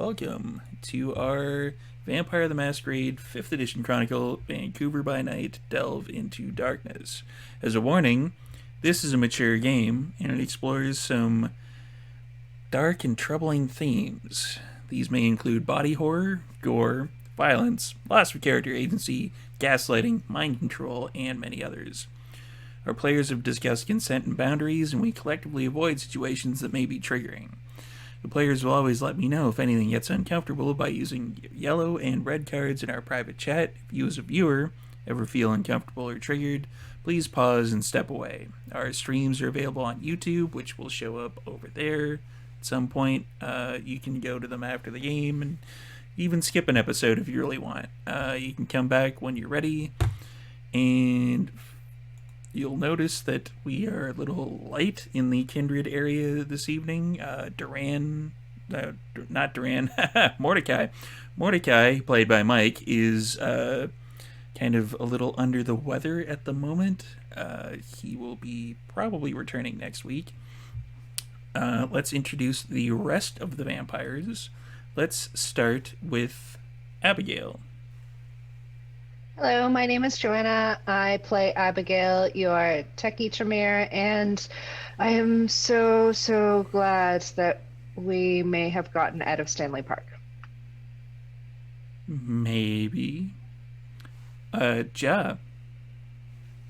welcome to our Vampire the Masquerade 5th Edition Chronicle Vancouver by Night Delve into Darkness. As a warning, this is a mature game and it explores some dark and troubling themes. These may include body horror, gore, violence, loss of character agency, gaslighting, mind control, and many others. Our players have discussed consent and boundaries, and we collectively avoid situations that may be triggering. The players will always let me know if anything gets uncomfortable by using yellow and red cards in our private chat. If you as a viewer ever feel uncomfortable or triggered, please pause and step away. Our streams are available on YouTube, which will show up over there at some point. You can go to them after the game and even skip an episode if you really want. You can come back when you're ready, and you'll notice that we are a little light in the Kindred area this evening. Mordecai. Mordecai, played by Mike, is kind of a little under the weather at the moment. He will be probably returning next week. Let's introduce the rest of the vampires. Let's start with Abigail. Hello, my name is Joanna. I play Abigail, your techie Tremere, and I am so glad that we may have gotten out of Stanley Park. Maybe. Ja.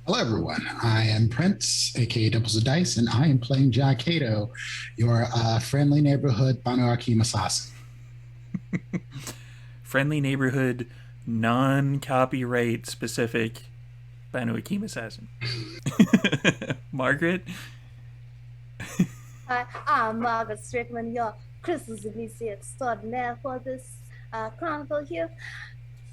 Hello, everyone. I am Prince, aka Doubles of Dice, and I am playing Ja Kato, your friendly neighborhood Banu Akim assassin. Friendly neighborhood, non-copyright specific Banu Akim assassin. Margaret? Hi, I'm Margaret Strickland, your Crystal Zagisi extraordinaire for this chronicle here.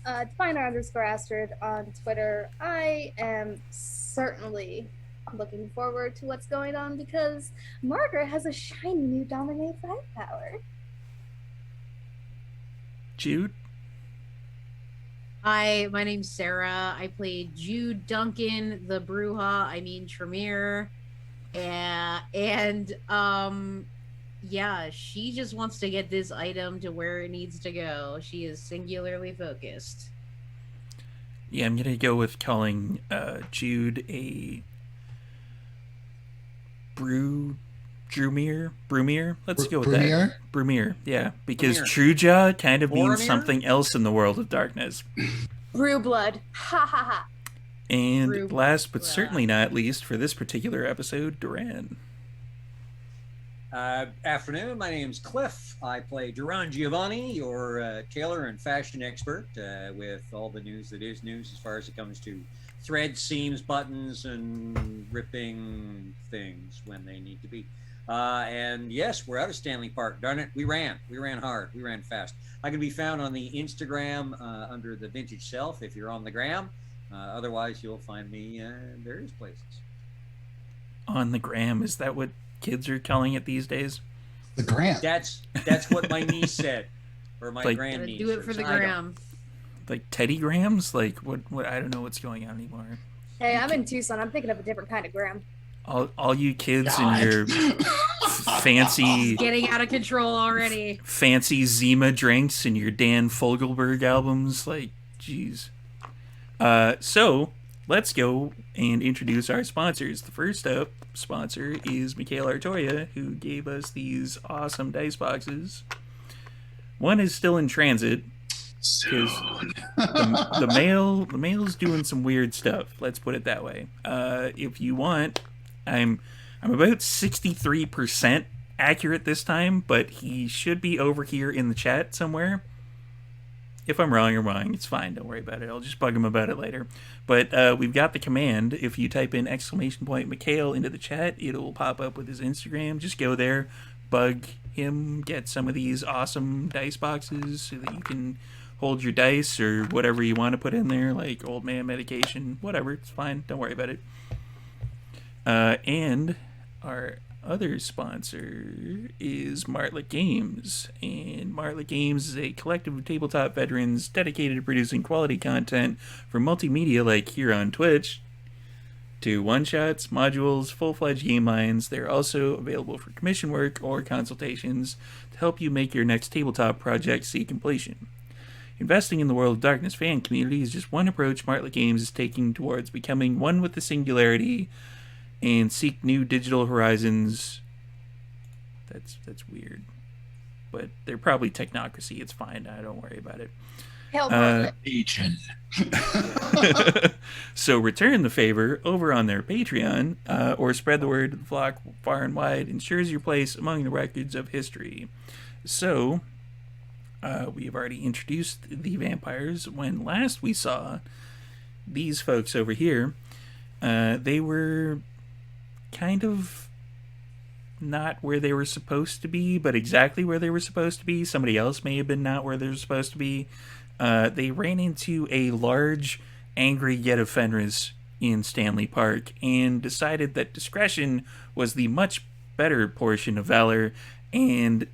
Definer_Astrid on Twitter. I am certainly looking forward to what's going on because Margaret has a shiny new Dominate power. Jude? Hi, my name's Sara. I play Jude Duncan, the Tremere. Yeah, she just wants to get this item to where it needs to go. She is singularly focused. Yeah, I'm gonna go with calling Jude a Brumere. Let's go with that. Brumere, yeah. Because Truja kind of means something else in the world of darkness. Brew blood. Ha ha ha. And last but certainly not least for this particular episode, Duran. Afternoon, my name's Cliff. I play Duran Giovanni, your tailor and fashion expert, with all the news that is news as far as it comes to threads, seams, buttons, and ripping things when they need to be. And yes, we're out of Stanley Park. Darn it, we ran hard, we ran fast. I can be found on the Instagram under the Vintage Self if you're on the gram. Otherwise, you'll find me in various places. On the gram, is that what kids are calling it these days? The gram. That's what my niece said, or my grandniece. Do it for the gram. Like Teddy Grams? Like what? I don't know what's going on anymore. Hey, I'm in Tucson. I'm thinking of a different kind of gram. All you kids in your fancy... Getting out of control already. Fancy Zima drinks and your Dan Fogelberg albums. Like, jeez. So, let's go and introduce our sponsors. The first up sponsor is Mikhail Artoria, who gave us these awesome dice boxes. One is still in transit because the mail's doing some weird stuff. Let's put it that way. If you want, I'm about 63% accurate this time, but he should be over here in the chat somewhere. If I'm wrong, I'm wrong. It's fine. Don't worry about it. I'll just bug him about it later. But we've got the command. If you type in !Mikhail into the chat, it'll pop up with his Instagram. Just go there, bug him, get some of these awesome dice boxes so that you can hold your dice or whatever you want to put in there, like old man medication, whatever. It's fine. Don't worry about it. And our other sponsor is Martlet Games, and Martlet Games is a collective of tabletop veterans dedicated to producing quality content for multimedia like here on Twitch. to one-shots, modules, full-fledged game lines. They're also available for commission work or consultations to help you make your next tabletop project see completion. Investing in the World of Darkness fan community is just one approach Martlet Games is taking towards becoming one with the singularity and seek new digital horizons. That's weird. But they're probably technocracy. It's fine. I don't worry about it. Hell, Margaret. Legion. So return the favor over on their Patreon, or spread the word to the flock far and wide. Ensures your place among the records of history. So, we have already introduced the vampires. When last we saw these folks over here, they were kind of not where they were supposed to be, but exactly where they were supposed to be. Somebody else may have been not where they were supposed to be. They ran into a large, angry Yet of Fenris in Stanley Park and decided that discretion was the much better portion of valor and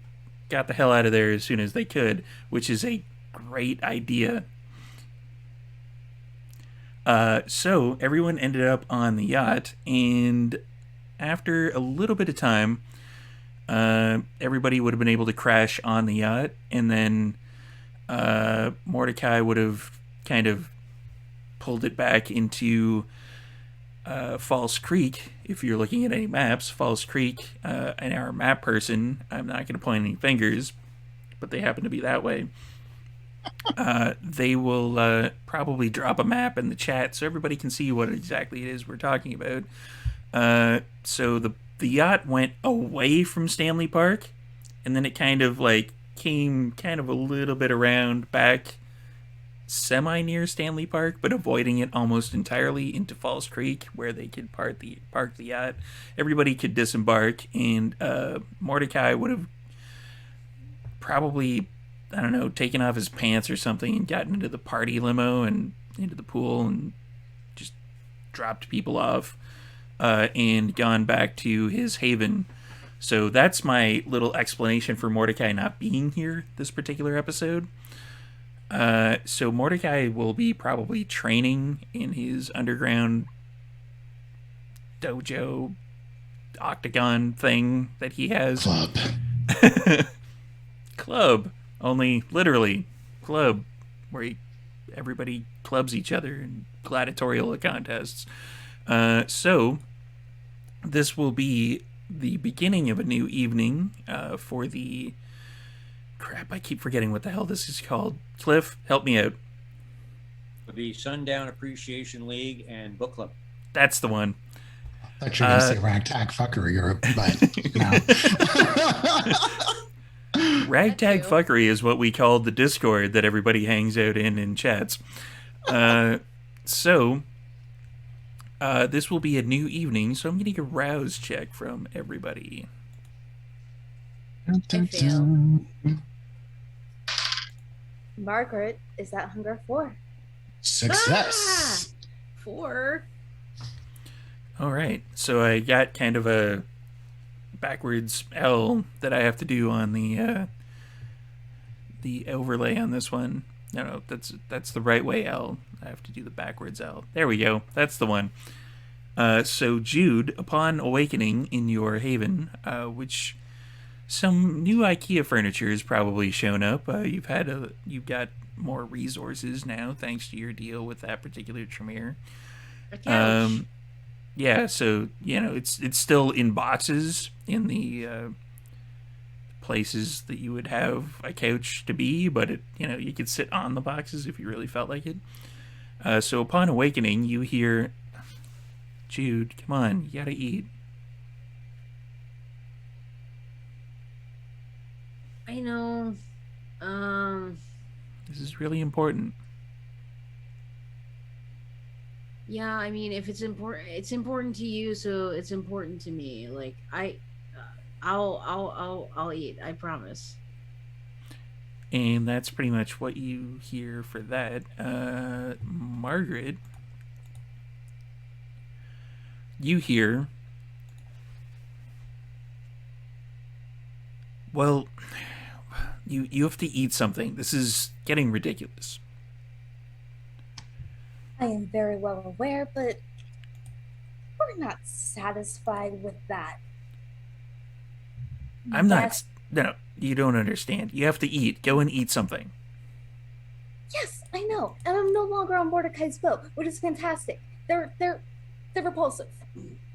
got the hell out of there as soon as they could, which is a great idea. So everyone ended up on the yacht, and after a little bit of time, everybody would have been able to crash on the yacht, and then Mordecai would have kind of pulled it back into False Creek. If you're looking at any maps, False Creek, and our map person, I'm not going to point any fingers, but they happen to be that way. They will probably drop a map in the chat so everybody can see what exactly it is we're talking about. So the yacht went away from Stanley Park, and then it kind of like came kind of a little bit around back semi near Stanley Park, but avoiding it almost entirely into Falls Creek, where they could park the yacht. Everybody could disembark, and Mordecai would have probably, I don't know, taken off his pants or something and gotten into the party limo and into the pool and just dropped people off and gone back to his haven. So that's my little explanation for Mordecai not being here this particular episode. So Mordecai will be probably training in his underground dojo octagon thing that he has. Club. Club. Only literally club, where everybody clubs each other in gladiatorial contests. So this will be the beginning of a new evening for the... Crap, I keep forgetting what the hell this is called. Cliff, help me out. The Sundown Appreciation League and Book Club. That's the one. I thought you were going to say ragtag fuckery, but no. Ragtag fuckery is what we call the Discord that everybody hangs out in chats. So this will be a new evening, so I'm getting a rouse check from everybody. Margaret, is that hunger 4? Success. 4. All right, so I got kind of a backwards L that I have to do on the overlay on this one. No, that's the right way L. I have to do the backwards L. There we go. That's the one. So Jude, upon awakening in your haven, which some new IKEA furniture has probably shown up. You've got more resources now thanks to your deal with that particular Tremere. A couch. Yeah, so it's still in boxes in the places that you would have a couch to be, but you could sit on the boxes if you really felt like it. So upon awakening, you hear, Jude, come on, you gotta eat. I know. This is really important. Yeah, I mean, if it's important to you, so it's important to me. Like I'll eat. I promise. And that's pretty much what you hear for that. Margaret, you hear, well, you have to eat something. This is getting ridiculous. I am very well aware, but you're not satisfied with that. I'm not. Yes. No, you don't understand. You have to eat. Go and eat something. Yes, I know. And I'm no longer on Mordecai's boat, which is fantastic. They're repulsive.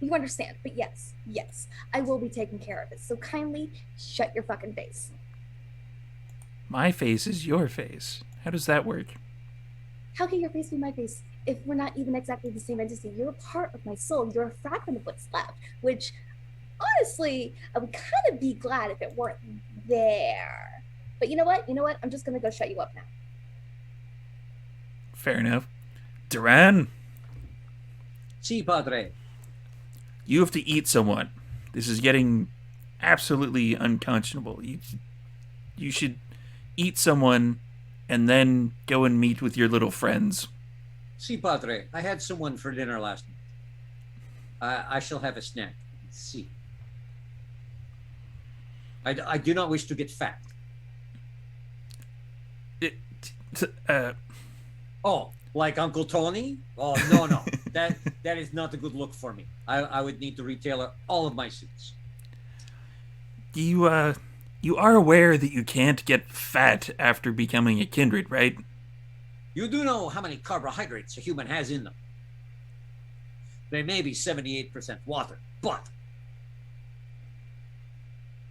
You understand. But yes, I will be taking care of it. So kindly shut your fucking face. My face is your face. How does that work? How can your face be my face if we're not even exactly the same entity? You're a part of my soul. You're a fragment of what's left, which honestly, I would kind of be glad if it weren't there. But you know what? I'm just going to go shut you up now. Fair enough. Duran, Si, padre. you have to eat someone. This is getting absolutely unconscionable. You should eat someone and then go and meet with your little friends. Si, padre. I had someone for dinner last night. I shall have a snack. Si. I do not wish to get fat. Oh, like Uncle Tony? Oh, no. That is not a good look for me. I would need to retailer all of my suits. You are aware that you can't get fat after becoming a kindred, right? You do know how many carbohydrates a human has in them. They may be 78% water, but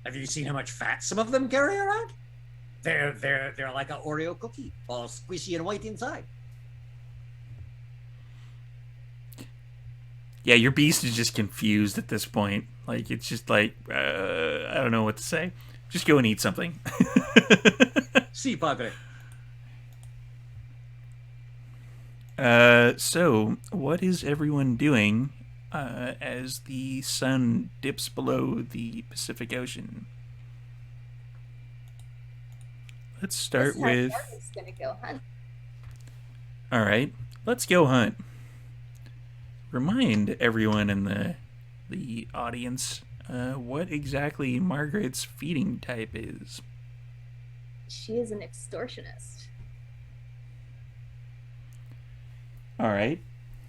have you seen how much fat some of them carry around? They're like an Oreo cookie, all squishy and white inside. Yeah, your beast is just confused at this point. Like, it's just like, I don't know what to say. Just go and eat something. Si, padre. So, what is everyone doing as the sun dips below the Pacific Ocean? Let's start with... Margaret's gonna go hunt. All right, let's go hunt. Remind everyone in the audience what exactly Margaret's feeding type is. She is an extortionist, All right,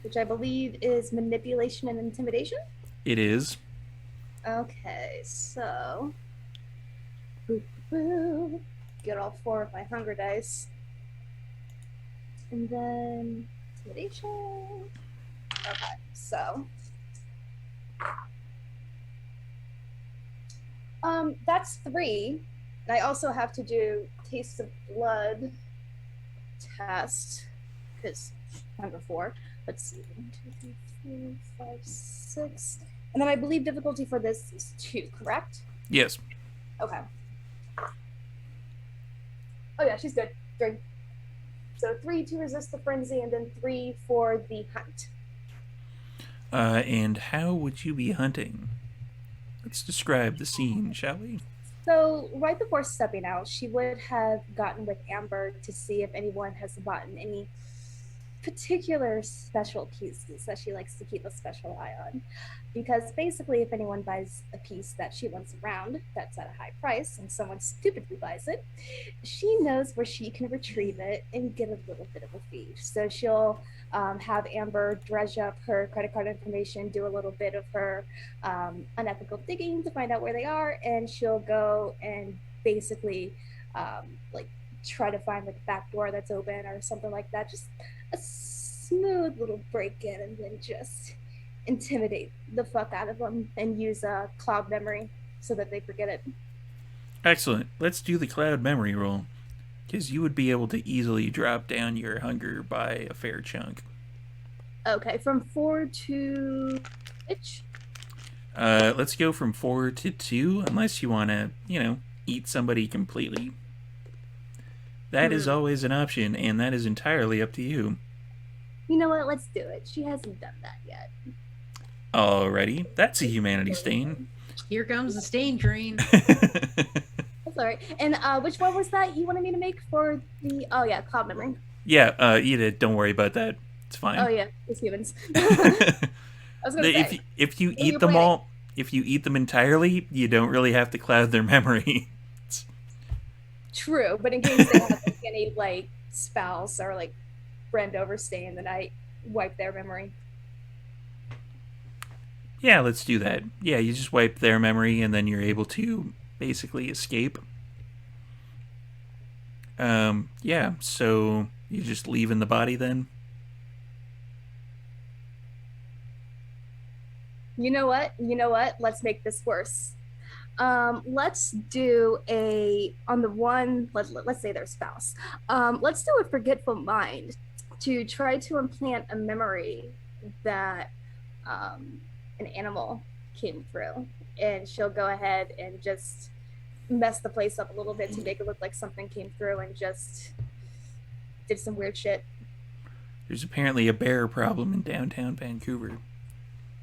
which I believe is manipulation and intimidation. it is. Okay, so get all 4 of my hunger dice, and then intimidation. Okay, so that's 3. And I also have to do taste of blood test because number 4. Let's see, 1, 2, 3, 4, 5, 6, and then I believe difficulty for this is 2. Correct? Yes. Okay. Oh yeah, she's good. 3. So 3 to resist the frenzy, and then 3 for the hunt. And how would you be hunting? Let's describe the scene, shall we? So right before stepping out, she would have gotten with Amber to see if anyone has bought any particular special pieces that she likes to keep a special eye on. Because basically, if anyone buys a piece that she wants around that's at a high price and someone stupidly buys it, she knows where she can retrieve it and get a little bit of a fee. So she'll have Amber dredge up her credit card information, do a little bit of her unethical digging to find out where they are, and she'll go and basically like try to find like a back door that's open or something like that. Just a smooth little break-in, and then just intimidate the fuck out of them and use a cloud memory so that they forget it. Excellent. Let's do the cloud memory roll, because you would be able to easily drop down your hunger by a fair chunk. Okay, from 4 to which? Let's go from 4 to 2, unless you want to, eat somebody completely. That is always an option, and that is entirely up to you. You know what? Let's do it. She hasn't done that yet. Alrighty, that's a humanity stain. Here comes the stain train. That's all right. And which one was that you wanted me to make for the? Oh yeah, cloud memory. Yeah, eat it. Don't worry about that. It's fine. Oh yeah, it's humans. I was gonna say. If you eat them all, if you eat them entirely, you don't really have to cloud their memory. True, but in case they have like, any like spouse or like friend overstaying the night, wipe their memory. Yeah, let's do that. Yeah, you just wipe their memory and then you're able to basically escape. Yeah, so you just leave in the body then? You know what? You know what? Let's make this worse. Let's do on the one, let's say their spouse. Let's do a forgetful mind to try to implant a memory that an animal came through, and she'll go ahead and just mess the place up a little bit to make it look like something came through and just did some weird shit. There's apparently a bear problem in downtown Vancouver.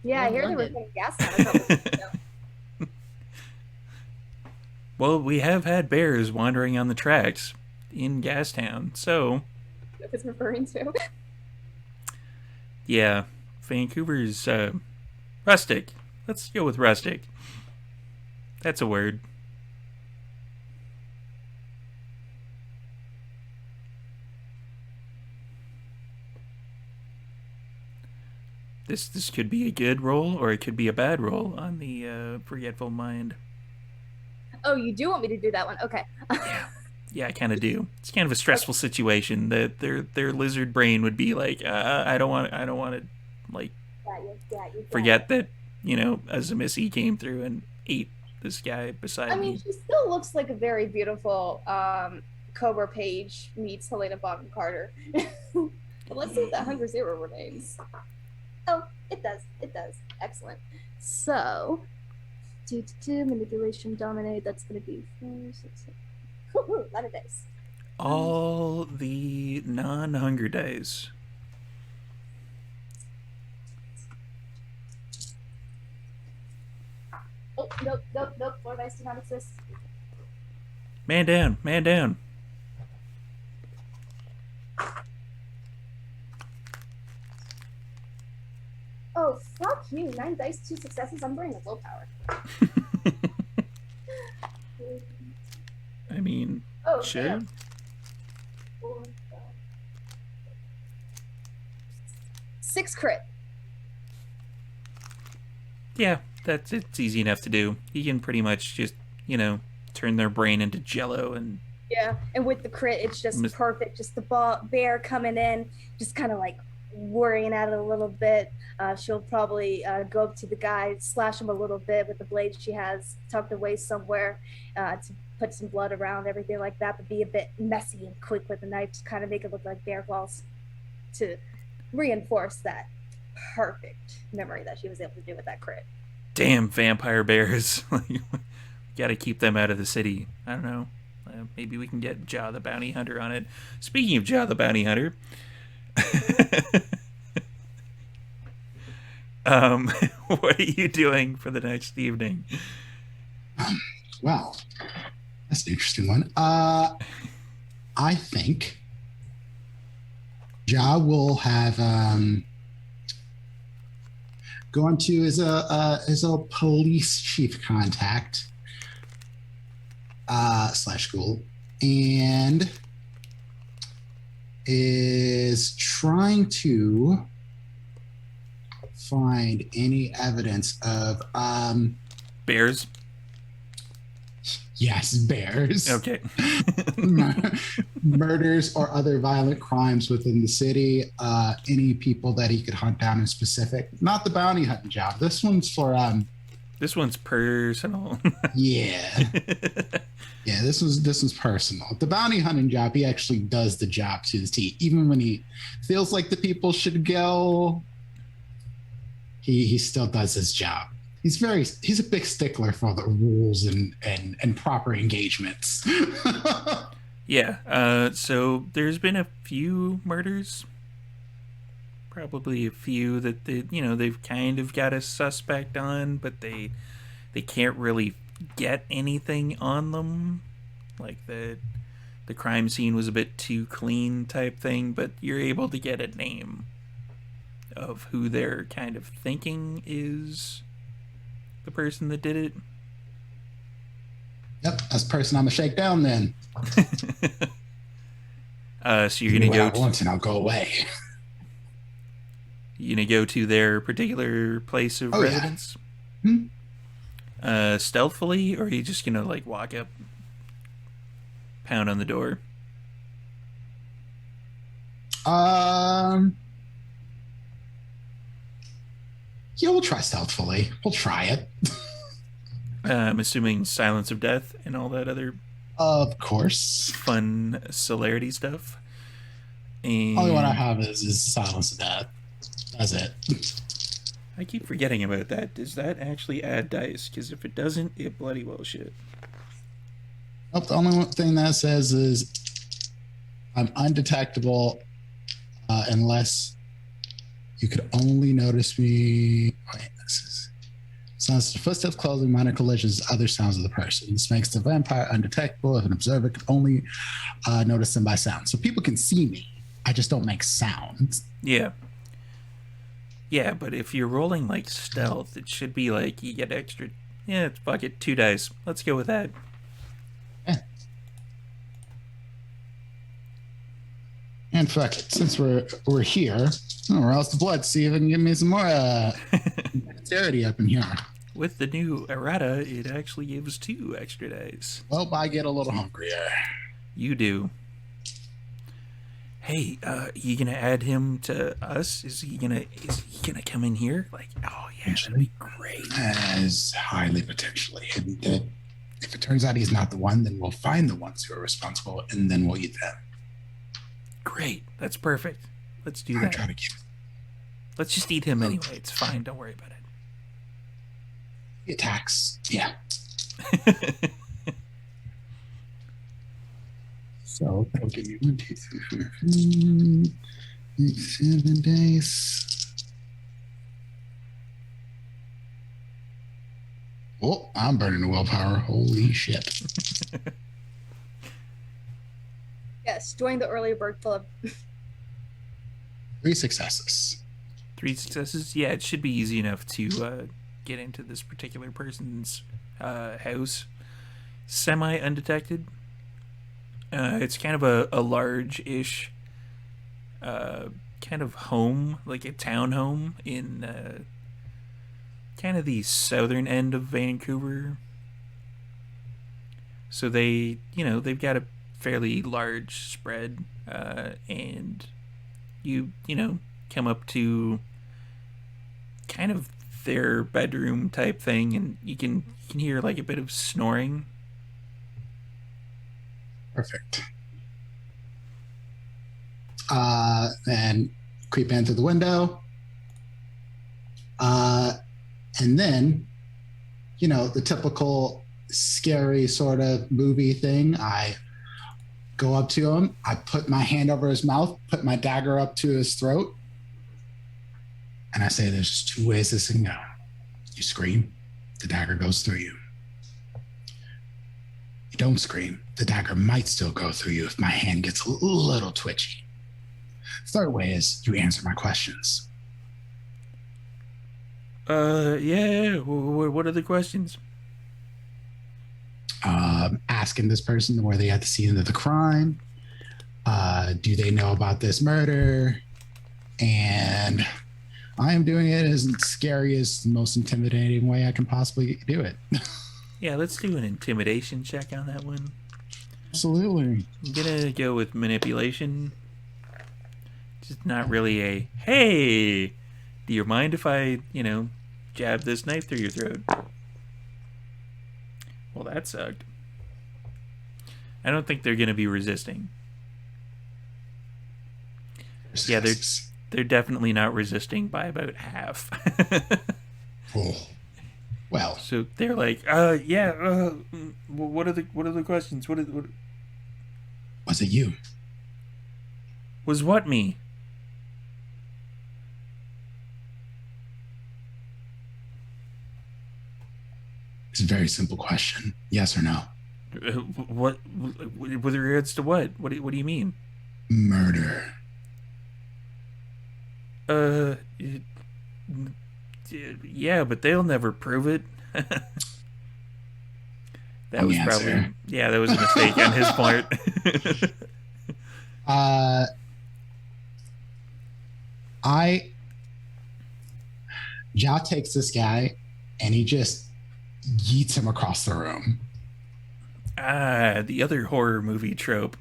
Yeah, I hear they were putting gas on a couple weeks ago. Well, we have had bears wandering on the tracks in Gastown, so... If it's referring to. Yeah, Vancouver's, rustic. Let's go with rustic. That's a word. This could be a good roll, or it could be a bad roll on the forgetful mind. Oh, you do want me to do that one? Okay. Yeah, I kind of do. It's kind of a stressful situation that their lizard brain would be like, I don't want to like forget that Azamisi came through and ate this guy beside me. She still looks like a very beautiful Cobra Page meets Helena Bonham Carter. But let's see if that Hunger Zero remains. Oh, it does. It does. Excellent. So, manipulation, dominate. That's going to be 4, 6, 7. Woo-hoo, a lot of dice. All the non-hunger dice. Oh, nope. 4 dice do not exist. Man down, man down. Oh, fuck you. 9 dice, 2 successes. I'm bringing willpower. I mean, sure. Damn. 4, 5, 6 crit. Yeah, it's easy enough to do. You can pretty much just, turn their brain into jello and... Yeah, and with the crit, it's just perfect. Just the bear coming in, just kind of like worrying at it a little bit. She'll probably go up to the guy, slash him a little bit with the blade she has tucked away somewhere to put some blood around, everything like that, but be a bit messy and quick with the knife to kind of make it look like bear claws to reinforce that perfect memory that she was able to do with that crit. Damn vampire bears. Gotta keep them out of the city. I don't know. Maybe we can get Ja the Bounty Hunter on it. Speaking of Ja the Bounty Hunter... what are you doing for the next evening? Well, that's an interesting one. I think Ja will have gone to his a police chief contact / school, and is trying to find any evidence of bears. Yes, bears. Okay. Murders or other violent crimes within the city. Any people that he could hunt down in specific. Not the bounty hunting job. This one's for This one's personal. Yeah. Yeah, this one's personal. The bounty hunting job, he actually does the job to the T. Even when he feels like the people should go, he still does his job. He's a big stickler for the rules and proper engagements. Yeah. So there's been a few murders. Probably a few that they've kind of got a suspect on, but they can't really get anything on them. Like the crime scene was a bit too clean type thing, but you're able to get a name of who they're kind of thinking is the person that did it. Yep, that's the person I'm gonna shake down then. So you're gonna go once and I'll go away. You gonna go to their particular place of Oh, yeah. residence? Hmm? Stealthily, or are you just gonna like walk up, pound on the door? Yeah, we'll try stealthily. We'll try it. I'm assuming silence of death and all that other Of course. fun celerity stuff. And Only one I have is Silence of Death. That's it. I keep forgetting about that. Does that actually add dice? Because if it doesn't, it bloody well should. Nope, the only thing that says is I'm undetectable unless you could only notice me. Wait, this is sounds the footsteps closing, minor collisions, other sounds of the person. This makes the vampire undetectable if an observer could only notice them by sound. So people can see me. I just don't make sounds. Yeah. Yeah, but if you're rolling like stealth, it should be like you get extra. Yeah, fuck it, 2 dice. Let's go with that. And fuck it, since we're here, or else the blood. See if I can give me some more dexterity up in here. With the new errata, it actually gives 2 extra dice. Well, I get a little hungrier. You do. Hey, you gonna add him to us? Is he gonna come in here? Like, oh yeah, that'd be great. As highly potentially. And if it turns out he's not the one, then we'll find the ones who are responsible, and then we'll eat them. Great, that's perfect. Let's do I that. try to keep Let's just eat him anyway. It's fine. Don't worry about the attacks. Yeah. it. So that'll give me 1, 2, 3, 4, 5, 7 days. Oh, I'm burning the willpower. Holy shit. Yes, join the early bird club. 3 successes. 3 successes. Yeah, it should be easy enough to get into this particular person's house, semi undetected. It's kind of a large-ish kind of home, like a townhome in kind of the southern end of Vancouver. So they've got a fairly large spread, and you come up to kind of their bedroom type thing, and you can hear like a bit of snoring. Perfect. And creep in through the window. And then, the typical scary sort of movie thing. I go up to him. I put my hand over his mouth, put my dagger up to his throat. And I say, there's just 2 ways this can go. You scream, the dagger goes through you. You don't scream, the dagger might still go through you if my hand gets a little twitchy. Third way is you answer my questions. Yeah. What are the questions? Asking this person where they at the scene of the crime. Do they know about this murder? And I am doing it as scariest, most intimidating way I can possibly do it. Yeah, let's do an intimidation check on that one. Absolutely. I'm gonna go with manipulation. Just not really a, hey, do you mind if I, jab this knife through your throat? Well, that sucked. I don't think they're gonna be resisting. Yeah, they're definitely not resisting by about half. Oh. Well, So they're like, what are the questions? What was it you? was what me? It's a very simple question. Yes or no? What with regards to what? What do you mean? Murder. Yeah, but they'll never prove it. That was probably, answer. yeah, that was a mistake on his part. I Ja takes this guy and he just yeets him across the room. Ah, the other horror movie trope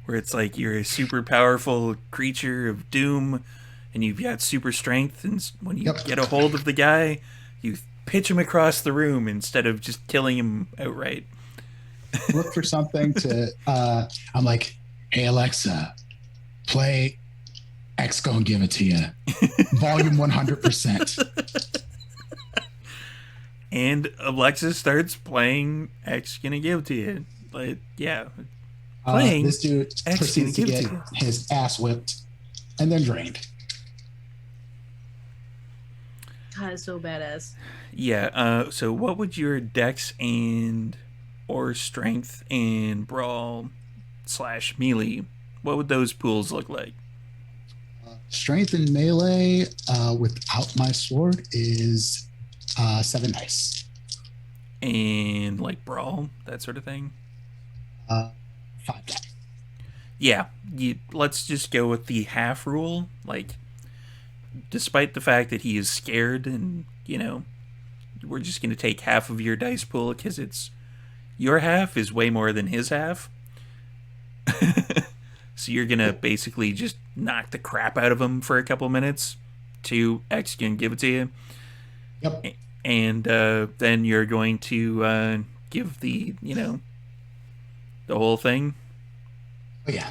where it's like you're a super powerful creature of doom and you've got super strength, and when you Yep. get a hold of the guy, you pitch him across the room instead of just killing him outright. Look for something to. I'm like, hey Alexa, play X Gonna Give It to You, volume 100%. And Alexa starts playing X Gonna Give to You. Like, yeah. Playing this dude X proceeds to Gonna Give get to You. his ass whipped and then drained. God, it's so badass. Yeah, so what would your dex and or strength and brawl / melee, what would those pools look like? Strength and melee without my sword is 7 dice. And like brawl, that sort of thing? 5 dice. Yeah, let's just go with the half rule. Like, despite the fact that he is scared and, we're just going to take half of your dice pool because it's your half is way more than his half. So you're going to basically just knock the crap out of him for a couple minutes to X can give it to you. Yep. And then you're going to give the whole thing. Oh, yeah.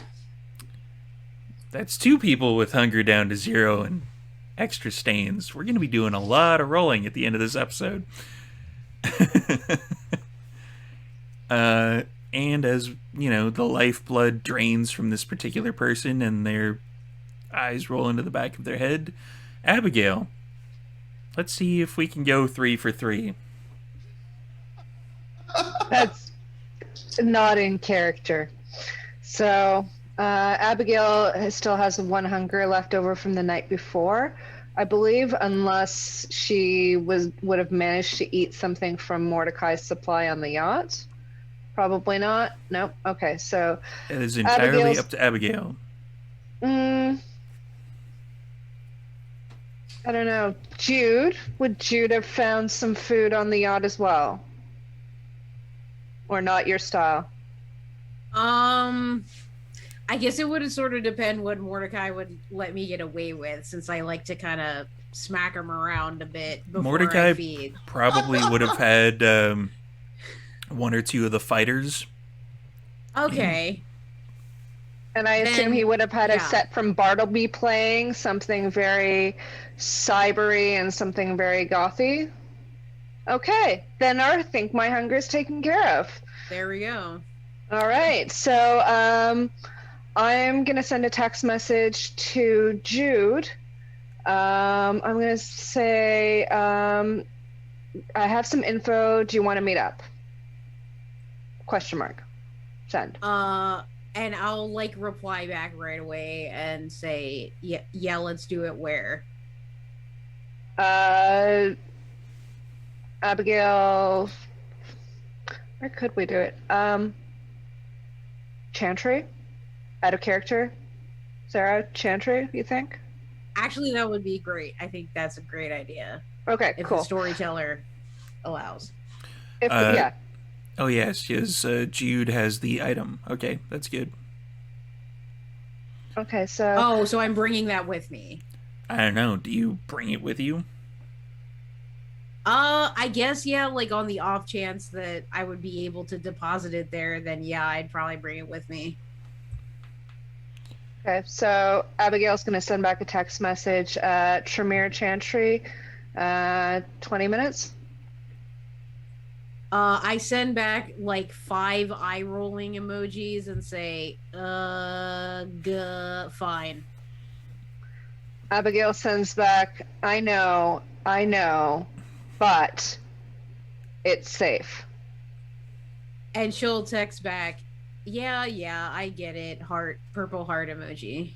That's 2 people with hunger down to 0 and extra stains. We're going to be doing a lot of rolling at the end of this episode. And as, the lifeblood drains from this particular person and their eyes roll into the back of their head, Abigail, let's see if we can go 3 for 3. That's not in character. So Abigail still has 1 hunger left over from the night before, I believe, unless she would have managed to eat something from Mordecai's supply on the yacht. Probably not. Nope. Okay, so It is entirely up to Abigail. I don't know. Jude, would Jude have found some food on the yacht as well? Or not your style? I guess it would sort of depend what Mordecai would let me get away with, since I like to kind of smack him around a bit before Mordecai I feed. probably would have had 1 or 2 of the fighters. Okay. And I assume he would have had a set from Bartleby playing, something very cybery and something very gothy. Okay, then I think my hunger is taken care of. There we go. All right, so I'm going to send a text message to Jude. I'm going to say, I have some info. Do you want to meet up? ? Send. And I'll reply back right away and say, yeah, let's do it where? Abigail, where could we do it? Chantry? Out of character? Sara, Chantry, you think? Actually, that would be great. I think that's a great idea. Okay, if cool. the storyteller allows. Yeah. Oh, yes, Jude has the item. Okay, that's good. Okay, so... Oh, so I'm bringing that with me. I don't know. Do you bring it with you? I guess, yeah, on the off chance that I would be able to deposit it there, then yeah, I'd probably bring it with me. Okay, so Abigail's going to send back a text message. Tremere Chantry, 20 minutes? I send back 5 eye rolling emojis and say, fine. Abigail sends back, I know, but it's safe. And she'll text back, yeah, I get it. Purple heart emoji.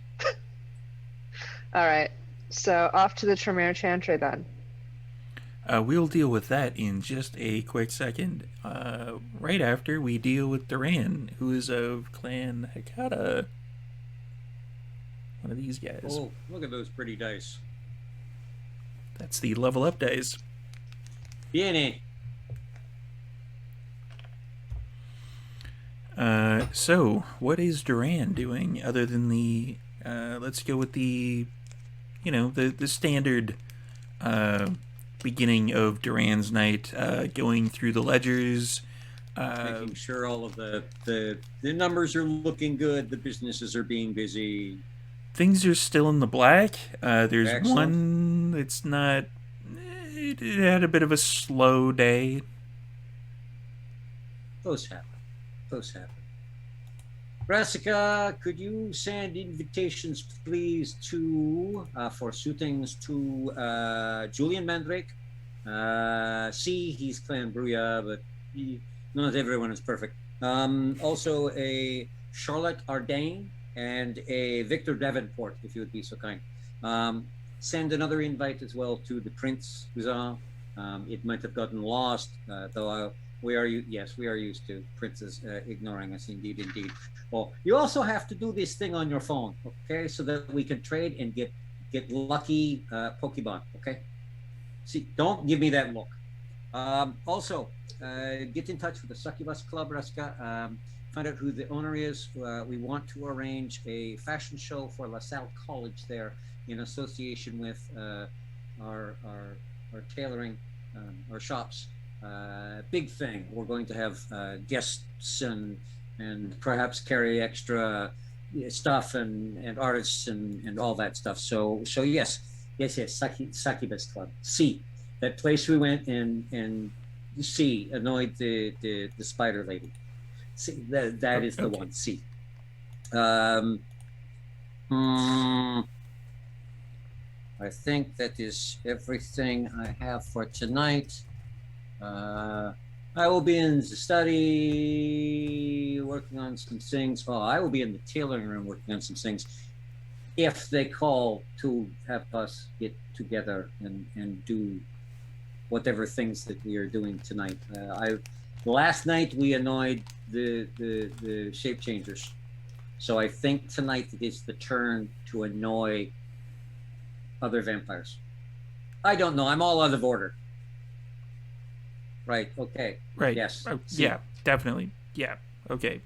All right, so off to the Tremere Chantry then. We'll deal with that in just a quick second. Right after we deal with Duran, who is of Clan Hekata. One of these guys. Oh, look at those pretty dice. That's the level up dice. Viene. So, what is Duran doing other than the... let's go with the... the standard beginning of Duran's night, going through the ledgers... making sure all of the numbers are looking good, the businesses are being busy. Things are still in the black. There's Excellent. one that's not... It had a bit of a slow day. Those happen. Brassica, could you send invitations, please, to for suitings to Julian Mandrake? He's Clan Bruya, but not everyone is perfect. Also, a Charlotte Ardain and a Victor Davenport, if you would be so kind. Send another invite as well to the Prince Cousin. It might have gotten lost, though we are used to princes ignoring us, indeed. Well, you also have to do this thing on your phone, okay, so that we can trade and get lucky Pokemon, okay? See, don't give me that look. Also, get in touch with the Succubus Club, Raska. Find out who the owner is. We want to arrange a fashion show for LaSalle College there in association with our tailoring, our shops. Big thing. We're going to have guests and perhaps carry extra stuff and artists and all that stuff. So yes, Succubus Club. See, that place we went and annoyed the spider lady. See, that is the one. See. I think that is everything I have for tonight. I will be in the study working on some things. Oh, I will be in the tailoring room working on some things. If they call to have us get together and do whatever things that we are doing tonight. Last night we annoyed the shape changers. So I think tonight it is the turn to annoy other vampires. I don't know. I'm all out of order. Right. Okay. Right. Yes. Yeah, definitely. Yeah. Okay.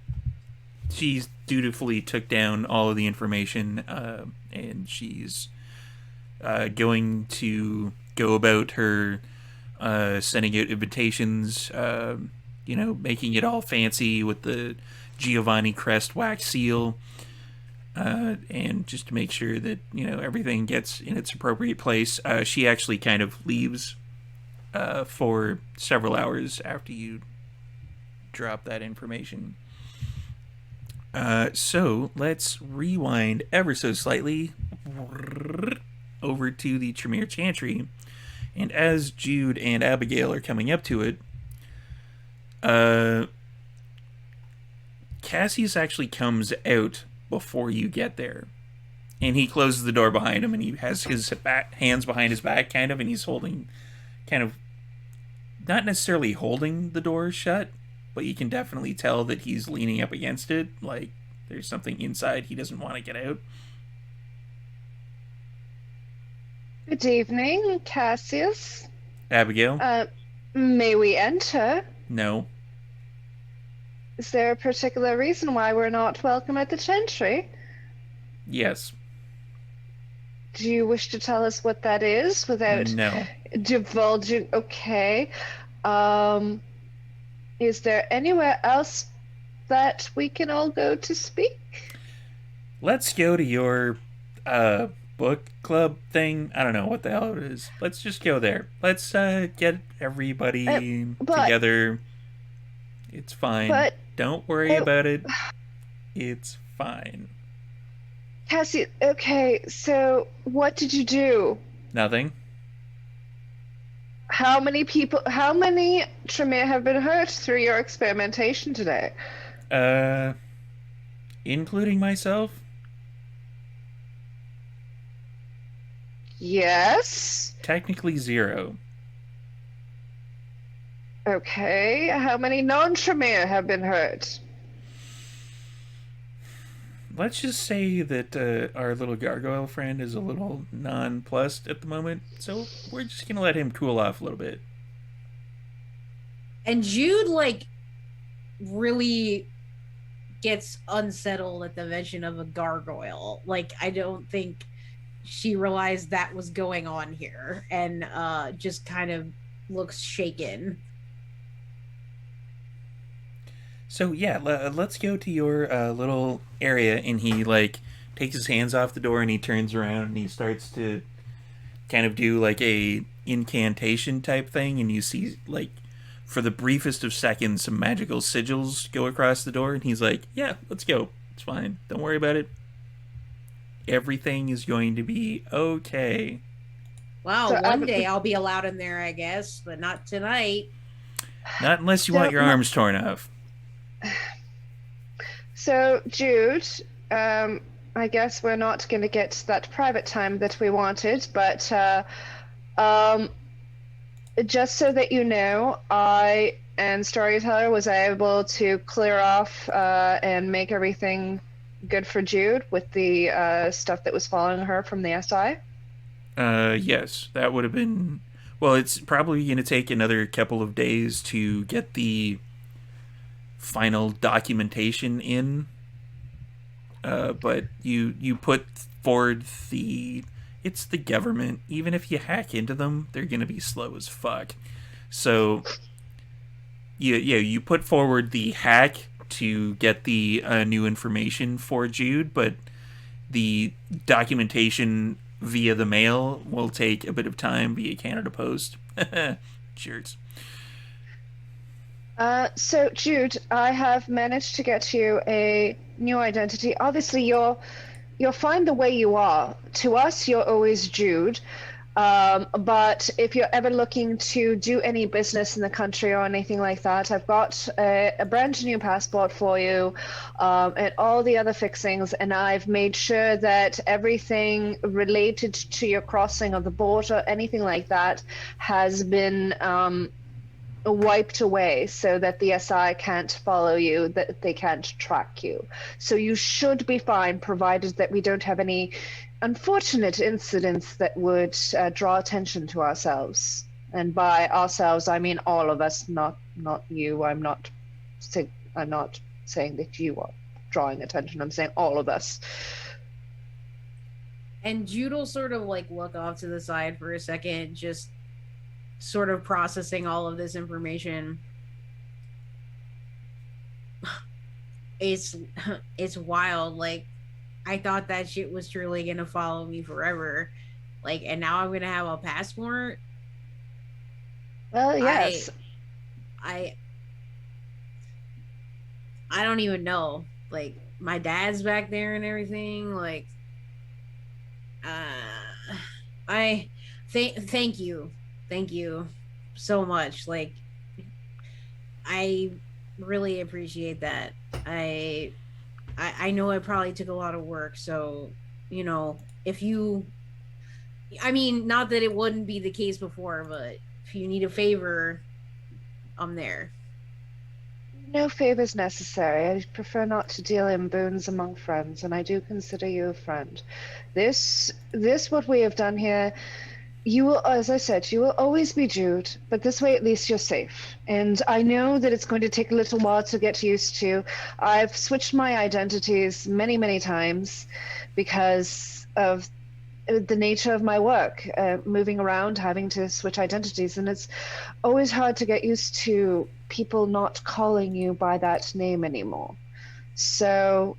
She's dutifully took down all of the information, and she's going to go about her sending out invitations, making it all fancy with the Giovanni crest wax seal, and just to make sure that, everything gets in its appropriate place. She actually kind of leaves for several hours after you drop that information. So let's rewind ever so slightly over to the Tremere Chantry, and as Jude and Abigail are coming up to it, Cassius actually comes out before you get there, and he closes the door behind him, and he has his hands behind his back kind of, and he's holding, kind of, not necessarily holding the door shut, but you can definitely tell that he's leaning up against it, like there's something inside he doesn't want to get out. Good evening, Cassius. Abigail? May we enter? No. Is there a particular reason why we're not welcome at the Chantry? Yes. Do you wish to tell us what that is without divulging? Okay. Is there anywhere else that we can all go to speak? Let's go to your book club thing. I don't know what the hell it is. Let's just go there. Let's get everybody together. It's fine. Don't worry about it. It's fine. Cassie, okay, so what did you do? Nothing. How many Tremere have been hurt through your experimentation today? Including myself? Yes. Technically 0. Okay, how many non-Tremere have been hurt? let's just say that our little gargoyle friend is a little nonplussed at the moment, so we're just gonna let him cool off a little bit. And Jude, like, really gets unsettled at the mention of a gargoyle. Like, I don't think she realized that was going on here, and just kind of looks shaken. So yeah, let's go to your little area, and he like takes his hands off the door and he turns around and he starts to kind of do like a incantation type thing, and you see like for the briefest of seconds some magical sigils go across the door, and he's like, "Yeah, let's go. It's fine. Don't worry about it. Everything is going to be okay." Wow, So, one day I'll be allowed in there, I guess, but not tonight. Not unless you want your arms torn off. So, Jude, I guess we're not going to get that private time that we wanted, but just so that you know, I and Storyteller was able to clear off and make everything good for Jude with the stuff that was following her from the SI. Yes, that would have been. Well, it's probably going to take another couple of days to get the final documentation in. But you put forward it's the government. Even if you hack into them, they're going to be slow as fuck. So you put forward the hack to get the new information for Jude, but the documentation via the mail will take a bit of time via Canada Post. Cheers. So, Jude, I have managed to get you a new identity. Obviously, you're fine the way you are. To us, you're always Jude. But if you're ever looking to do any business in the country or anything like that, I've got a brand new passport for you, and all the other fixings, and I've made sure that everything related to your crossing of the border, anything like that, has been wiped away so that the SI can't follow you, that they can't track you. So you should be fine, provided that we don't have any unfortunate incidents that would draw attention to ourselves. And by ourselves, I mean all of us, not you. I'm not saying that you are drawing attention. I'm saying all of us. And Jude will sort of like look off to the side for a second, just sort of processing all of this information. It's wild. Like, I thought that shit was truly gonna follow me forever. Like, and now I'm gonna have a passport. Well, yes. I don't even know. Like, my dad's back there and everything. Like, thank you. Thank you so much. Like, I really appreciate that. I know it probably took a lot of work, so, you know, if you, I mean, not that it wouldn't be the case before, but if you need a favor, I'm there. No favors necessary. I prefer not to deal in boons among friends, and I do consider you a friend. This what we have done here, you will, as I said, you will always be Jude, but this way at least you're safe. And I know that it's going to take a little while to get used to. I've switched my identities many, many times because of the nature of my work, moving around, having to switch identities. And it's always hard to get used to people not calling you by that name anymore. So,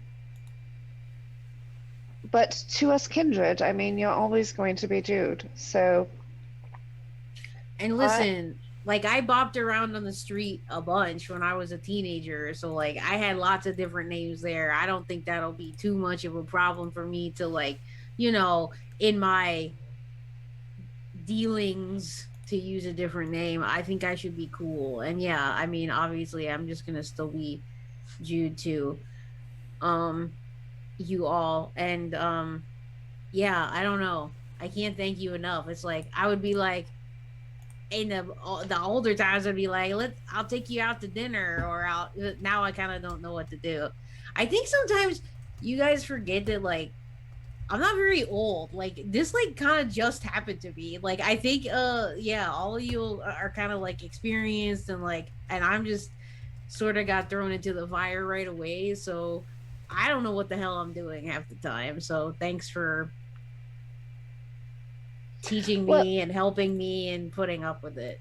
but to us kindred, I mean, you're always going to be Jude. So, and listen, like, I bopped around on the street a bunch when I was a teenager, so like I had lots of different names there. I don't think that'll be too much of a problem for me to, like, you know, in my dealings, to use a different name. I think I should be cool. And yeah, I mean, obviously I'm just gonna still be Jude too. You all, and yeah, I don't know, I can't thank you enough. It's like, I would be like, in the older times, I'd be like, I'll take you out to dinner, or now I kind of don't know what to do. I think sometimes you guys forget that like I'm not very old. Like this like kind of just happened to me. Like I think yeah, all of you are kind of like experienced and like and I'm just sort of got thrown into the fire right away. So I don't know what the hell I'm doing half the time. So thanks for teaching Well, me and helping me and putting up with it.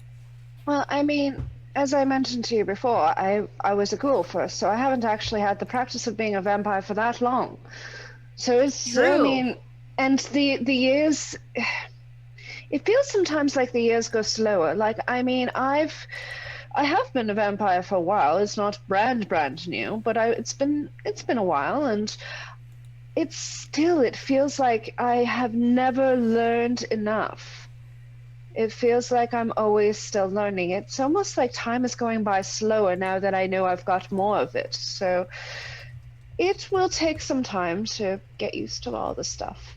well, I mean, as I mentioned to you before, I was a ghoul first, so I haven't actually had the practice of being a vampire for that long. So I True. mean, and the years, it feels sometimes like the years go slower. Like, I mean, I have been a vampire for a while. It's not brand new, but it's been a while, and it feels like I have never learned enough. It feels like I'm always still learning. It's almost like time is going by slower now that I know I've got more of it. So it will take some time to get used to all the stuff.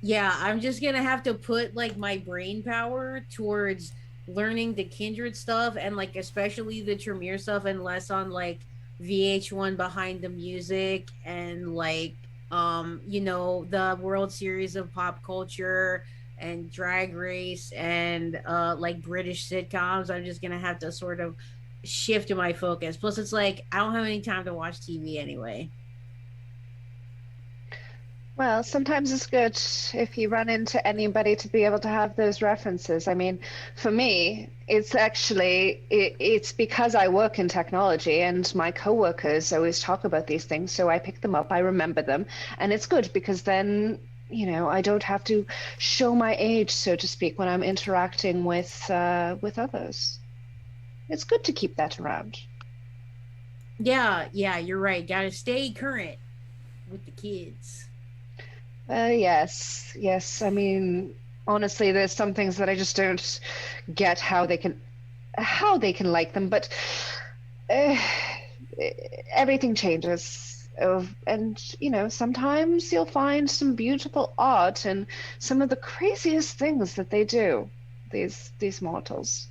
Yeah, I'm just gonna have to put like my brain power towards learning the kindred stuff and like especially the Tremere stuff and less on like VH1 behind the music and like you know the World Series of Pop Culture and Drag Race and like British sitcoms. I'm just gonna have to sort of shift my focus. Plus it's like I don't have any time to watch TV anyway. Well, sometimes it's good if you run into anybody to be able to have those references. I mean, for me, it's because I work in technology and my coworkers always talk about these things, so I pick them up, I remember them, and it's good because then, I don't have to show my age, so to speak, when I'm interacting with others. It's good to keep that around. Yeah, you're right. Gotta stay current with the kids. Yes. I mean, honestly, there's some things that I just don't get how they can like them, but uh, everything changes. And sometimes you'll find some beautiful art and some of the craziest things that they do, these mortals.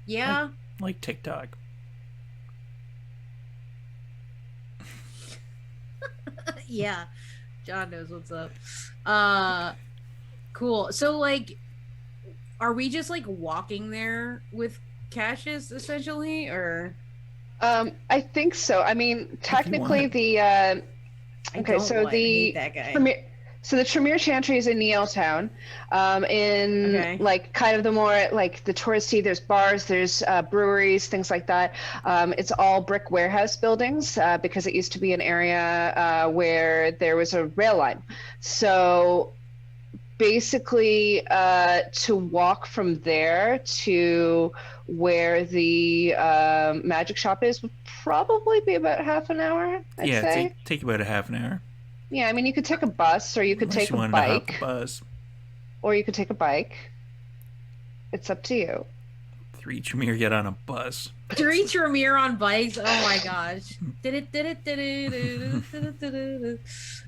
Yeah. Like TikTok. Yeah. John knows what's up. Uh cool. So like are we just like walking there with Cassius essentially or I think so. I mean, technically want. the I okay, don't so want. I hate the that guy. Tremere Chantry is in Neiltown, in Okay. like kind of the more like the touristy. There's bars, there's breweries, things like that. It's all brick warehouse buildings because it used to be an area where there was a rail line. So basically, to walk from there to where the magic shop is would probably be about half an hour, I'd Yeah, say. take about a half an hour. Yeah, I mean, you could take a bus or you could Unless take you a wanted to hop the bike, bus. or you could take a bike. It's up to you. 3 Tremere get on a bus. 3 Tremere on bikes. Oh my gosh.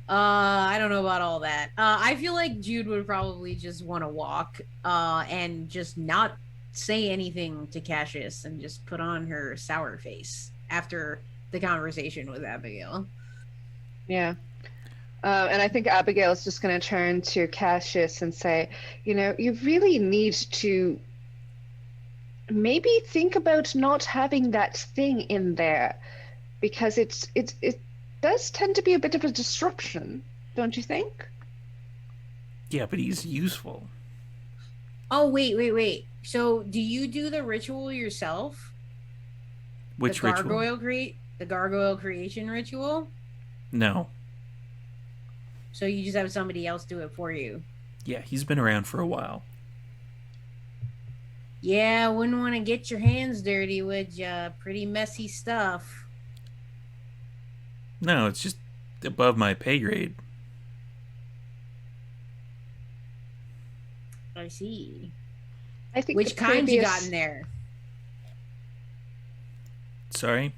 I don't know about all that. I feel like Jude would probably just want to walk and just not say anything to Cassius and just put on her sour face after the conversation with Abigail. Yeah. And I think Abigail is just going to turn to Cassius and say, you really need to maybe think about not having that thing in there because it does tend to be a bit of a disruption, don't you think? Yeah, but he's useful. Oh, wait. So, do you do the ritual yourself? Which ritual? The gargoyle creation ritual? No. So you just have somebody else do it for you. Yeah, he's been around for a while. Yeah, wouldn't want to get your hands dirty, would ya? Pretty messy stuff. No, it's just above my pay grade. I see. I think Which kind you got in there? Sorry?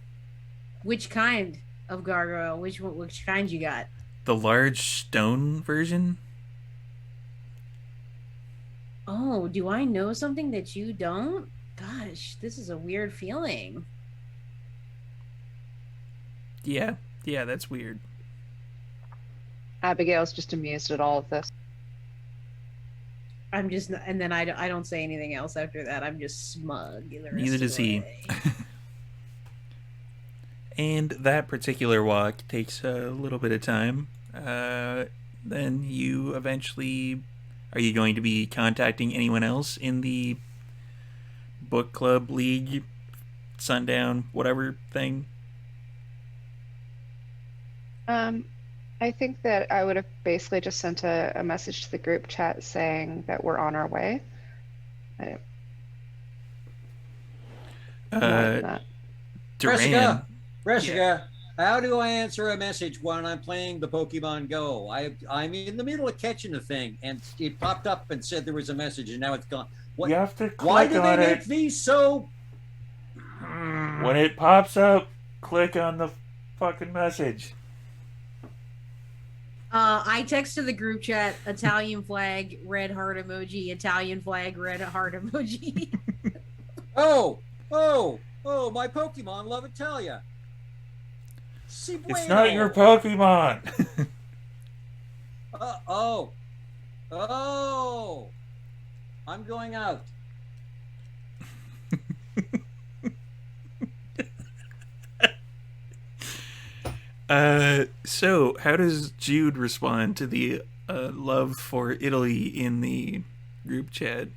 Which kind of gargoyle? Which kind you got? The large stone version? Oh, do I know something that you don't? Gosh, this is a weird feeling. Yeah, that's weird. Abigail's just amused at all of this. I'm just, and then I don't say anything else after that. I'm just smug. The rest Neither of does the he. way. And that particular walk takes a little bit of time. Then you eventually... Are you going to be contacting anyone else in the book club, league, sundown, whatever thing? I think that I would have basically just sent a message to the group chat saying that we're on our way. More than that. Duran. Jessica, how do I answer a message when I'm playing the Pokemon Go? I'm in the middle of catching a thing, and it popped up and said there was a message, and now it's gone. What? You have to click Why do they on make it. these so? When it pops up, click on the fucking message. I texted the group chat, Italian flag, red heart emoji, Italian flag, red heart emoji. Oh, my Pokemon love Italia. Si bueno. It's not your Pokemon. Oh. I'm going out. So how does Jude respond to the love for Italy in the group chat?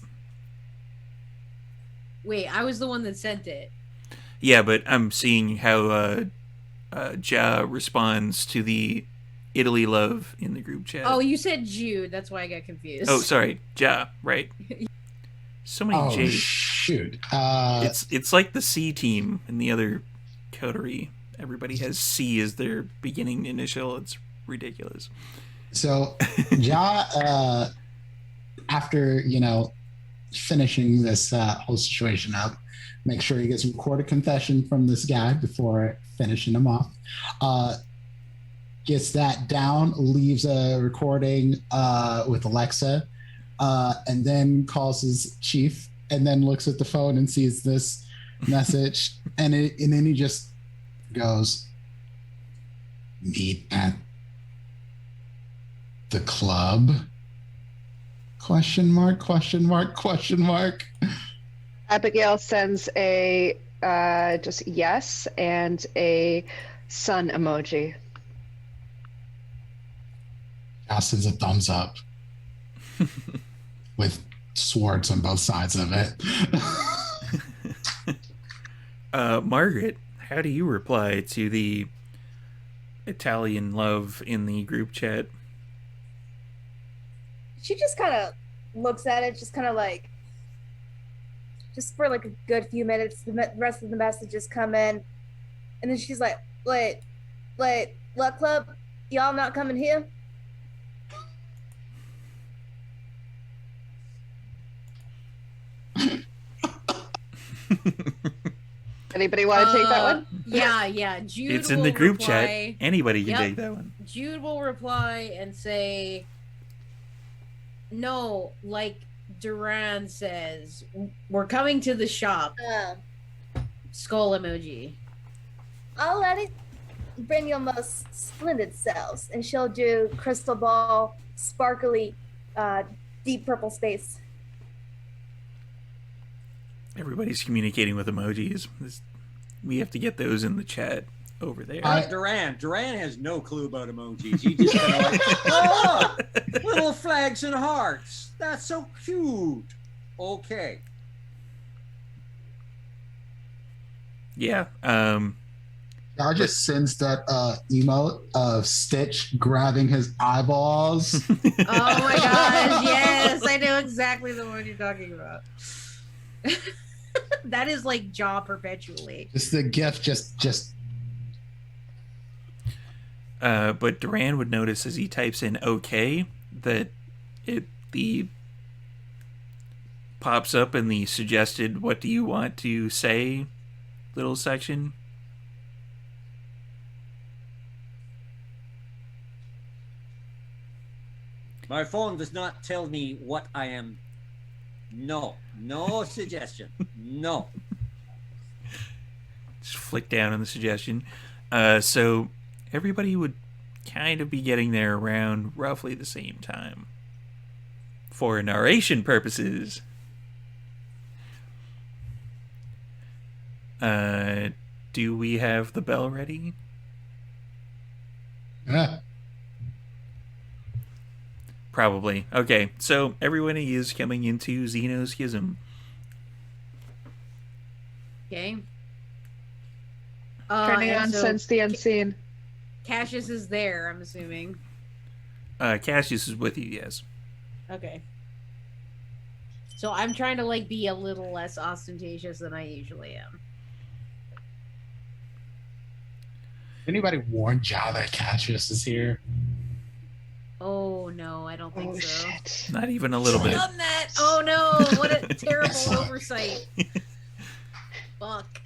Wait, I was the one that sent it. Yeah, but I'm seeing how Ja responds to the Italy love in the group chat. Oh, you said Jude. That's why I got confused. Oh, sorry, Ja, right. So many J's. Shoot. It's like the C team in the other Coterie. Everybody has C as their beginning initial. It's ridiculous. So, Ja, after, finishing this whole situation up, make sure he gets a recorded confession from this guy before finishing him off. Gets that down, leaves a recording with Alexa, and then calls his chief, and then looks at the phone and sees this message, and then he just goes, "Meet at the club?" Question mark, question mark, question mark. Abigail sends a just yes and a sun emoji. Josh sends a thumbs up with swords on both sides of it. Margaret, how do you reply to the Italian love in the group chat? She just kind of looks at it, just kind of like, just for like a good few minutes. The rest of the messages come in, and then she's like, wait, what club? Y'all not coming here? Anybody want to take that one? Yeah. Jude. It's in the group reply, chat. Anybody can Yep. take that one. Jude will reply and say, "No, like Duran says, we're coming to the shop." Skull emoji. I'll let it bring your most splendid selves, and she'll do crystal ball, sparkly, deep purple space. Everybody's communicating with emojis. We have to get those in the chat over there. Duran has no clue about emojis. He just kind of like, oh, little flags and hearts. That's so cute. Okay. Yeah. I just sends that emote of Stitch grabbing his eyeballs. Oh my gosh, yes, I know exactly the one you're talking about. That is like jaw perpetually. Just the gif, just. But Duran would notice as he types in "okay" that the pops up in the suggested "what do you want to say" little section. My phone does not tell me what I am. No suggestion. No. Just flick down on the suggestion. So everybody would kind of be getting there around roughly the same time. For narration purposes. Do we have the bell ready? Probably. Okay, so everybody is coming into Xeno's Schism. Okay. Turning on Sense the Unseen. Cassius is there, I'm assuming. Cassius is with you, yes. Okay. So I'm trying to like be a little less ostentatious than I usually am. Anybody warn Ja that Cassius is here? Oh no, I don't think so. Shit. Not even a little bit. Done that. Oh no, what a terrible Sucks. oversight. Fuck.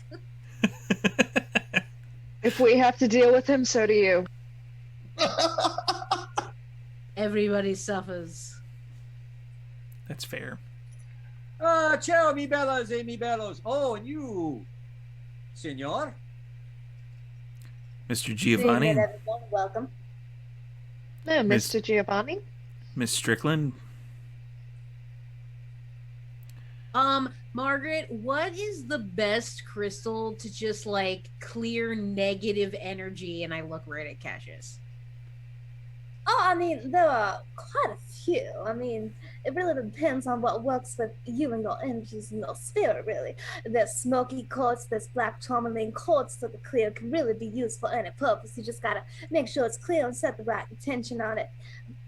If we have to deal with him, so do you. Everybody suffers. That's fair. Ciao, mi bellas e mi bellos. Oh, and you, senor. Mr. Giovanni, Everyone, welcome. No, Miss- Mr. Giovanni. Miss Strickland. Margaret, what is the best crystal to just like clear negative energy? And I look right at Cassius. Oh, I mean, there are quite a few. I mean, it really depends on what works with you and your energies and your spirit, really. There's smoky quartz, there's black tourmaline quartz, so the clear can really be used for any purpose. You just gotta make sure it's clear and set the right intention on it.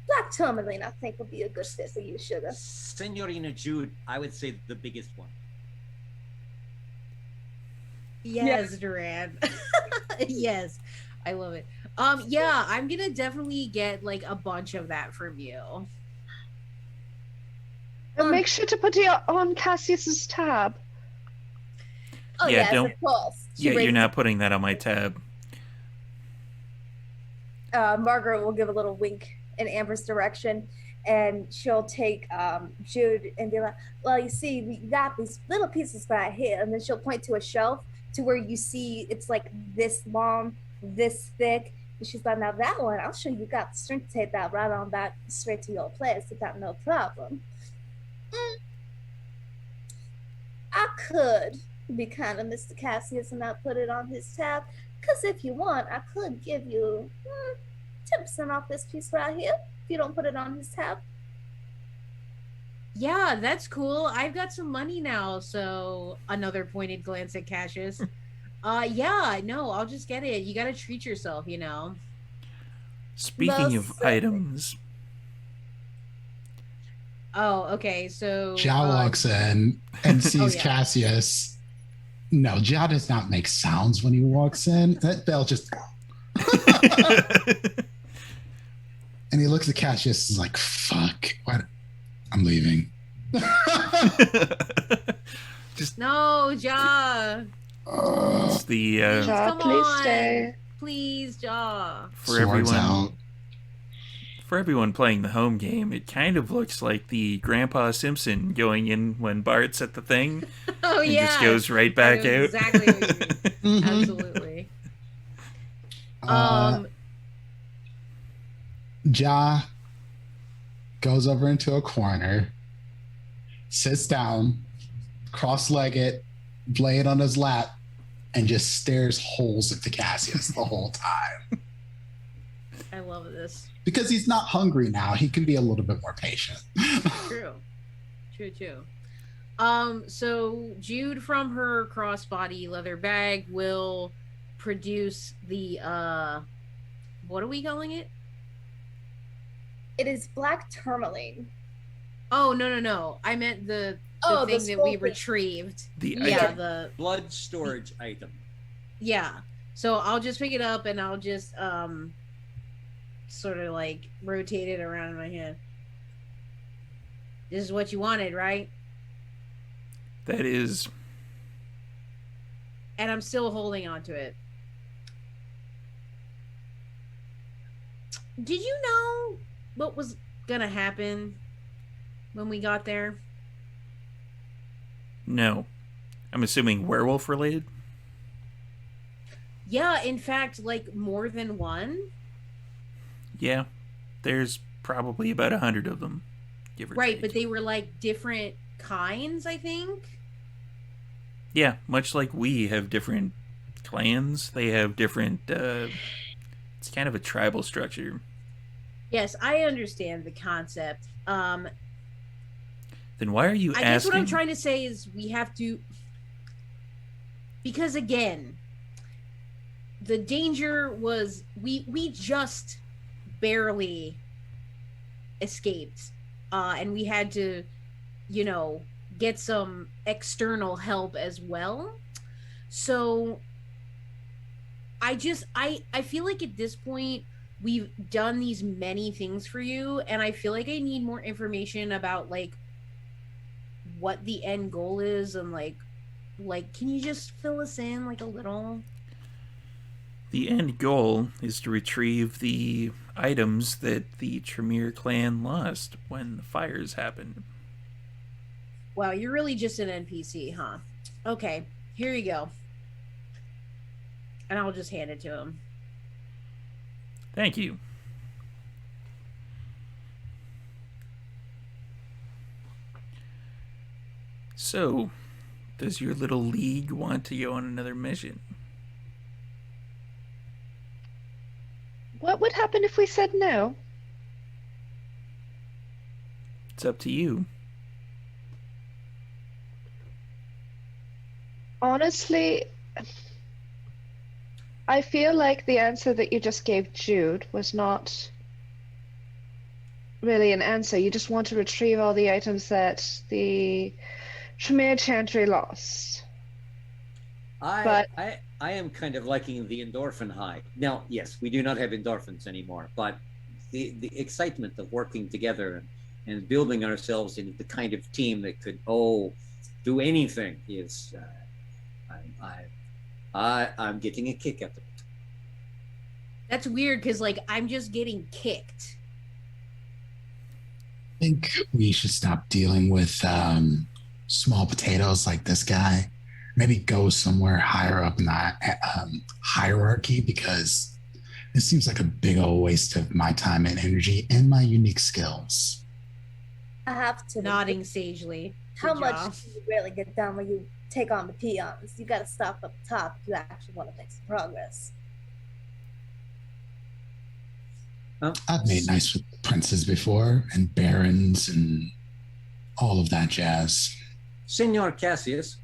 Black tourmaline, I think, would be a good fit for you, Sugar. Senorina Jude, I would say the biggest one. Yes, Duran. Yes, I love it. Yeah, I'm gonna definitely get like a bunch of that from you. And make sure to put it on Cassius's tab. Oh, Yeah, yes, don't- of course. She Yeah, you're raises- not putting that on my tab. Margaret will give a little wink in Amber's direction, and she'll take Jude and be like, well, you see, we got these little pieces right here. And then she'll point to a shelf to where you see it's like this long, this thick. And she's like, now that one, I'll show you got the strength to take that right on back straight to your place without no problem. I could be kind of Mr. Cassius and not put it on his tab, because if you want, I could give you 10% off this piece right here if you don't put it on his tab. Yeah, that's cool. I've got some money now, so another pointed glance at Cassius. Yeah, no, I'll just get it. You gotta treat yourself, you know. Speaking of Most items, Oh, okay, so Ja walks in and sees yeah. Cassius. No, Ja does not make sounds when he walks in. That bell just. And he looks at Cassius and is like, fuck, what? I'm leaving. No, Ja. it's the Ja, Come please on. stay. Please, Ja. for Swords everyone out. for everyone playing the home game, it kind of looks like the Grandpa Simpson going in when Bart's at the thing Oh and yeah. just goes right I back know out. exactly what you mean. Mhm. Absolutely. Ja goes over into a corner, sits down, cross-legged, blade on his lap, and just stares holes into Cassius the whole time. I love this. Because he's not hungry now, he can be a little bit more patient. True. True. So Jude from her crossbody leather bag will produce the what are we calling it? It is black tourmaline. Oh no. I meant the Oh, thing the that we scroll thing. retrieved. The Yeah, item. the Blood storage item. yeah. So I'll just pick it up and I'll just sort of like rotate it around in my hand. This is what you wanted, right? That is And I'm still holding on to it. Did you know what was gonna happen when we got there? no. I'm assuming werewolf related. Yeah, in fact, like more than one. Yeah, there's probably about 100 of them, give or Right, take. but they were like different kinds, I think. Yeah, much like we have different clans, they have different. It's kind of a tribal structure. Yes, I understand the concept. Then why are you I guess what I'm asking? trying to say is we have to, because again, the danger was we just barely escaped, and we had to, you know, get some external help as well. So I feel like at this point we've done these many things for you, and I feel like I need more information about like what the end goal is, and like can you just fill us in like a little? The end goal is to retrieve the items that the Tremere clan lost when the fires happened. Wow, you're really just an NPC, huh? Okay, here you go. And I'll just hand it to him. Thank you. So, does your little league want to go on another mission? What would happen if we said no? It's up to you. Honestly, I feel like the answer that you just gave Jude was not really an answer. You just want to retrieve all the items that the Tremere Chantry lost. But I am kind of liking the endorphin high. Now, yes, we do not have endorphins anymore, but the excitement of working together and building ourselves into the kind of team that could do anything is I'm getting a kick out of it. That's weird because like I'm just getting kicked. I think we should stop dealing with small potatoes like this guy. Maybe go somewhere higher up in the hierarchy, because this seems like a big old waste of my time and energy and my unique skills. I have to. Nodding sagely. How Good much job. do you really get done when you take on the peons? You got to stop up top if you actually want to make some progress. I've made nice with princes before, and barons, and all of that jazz. Senor Cassius,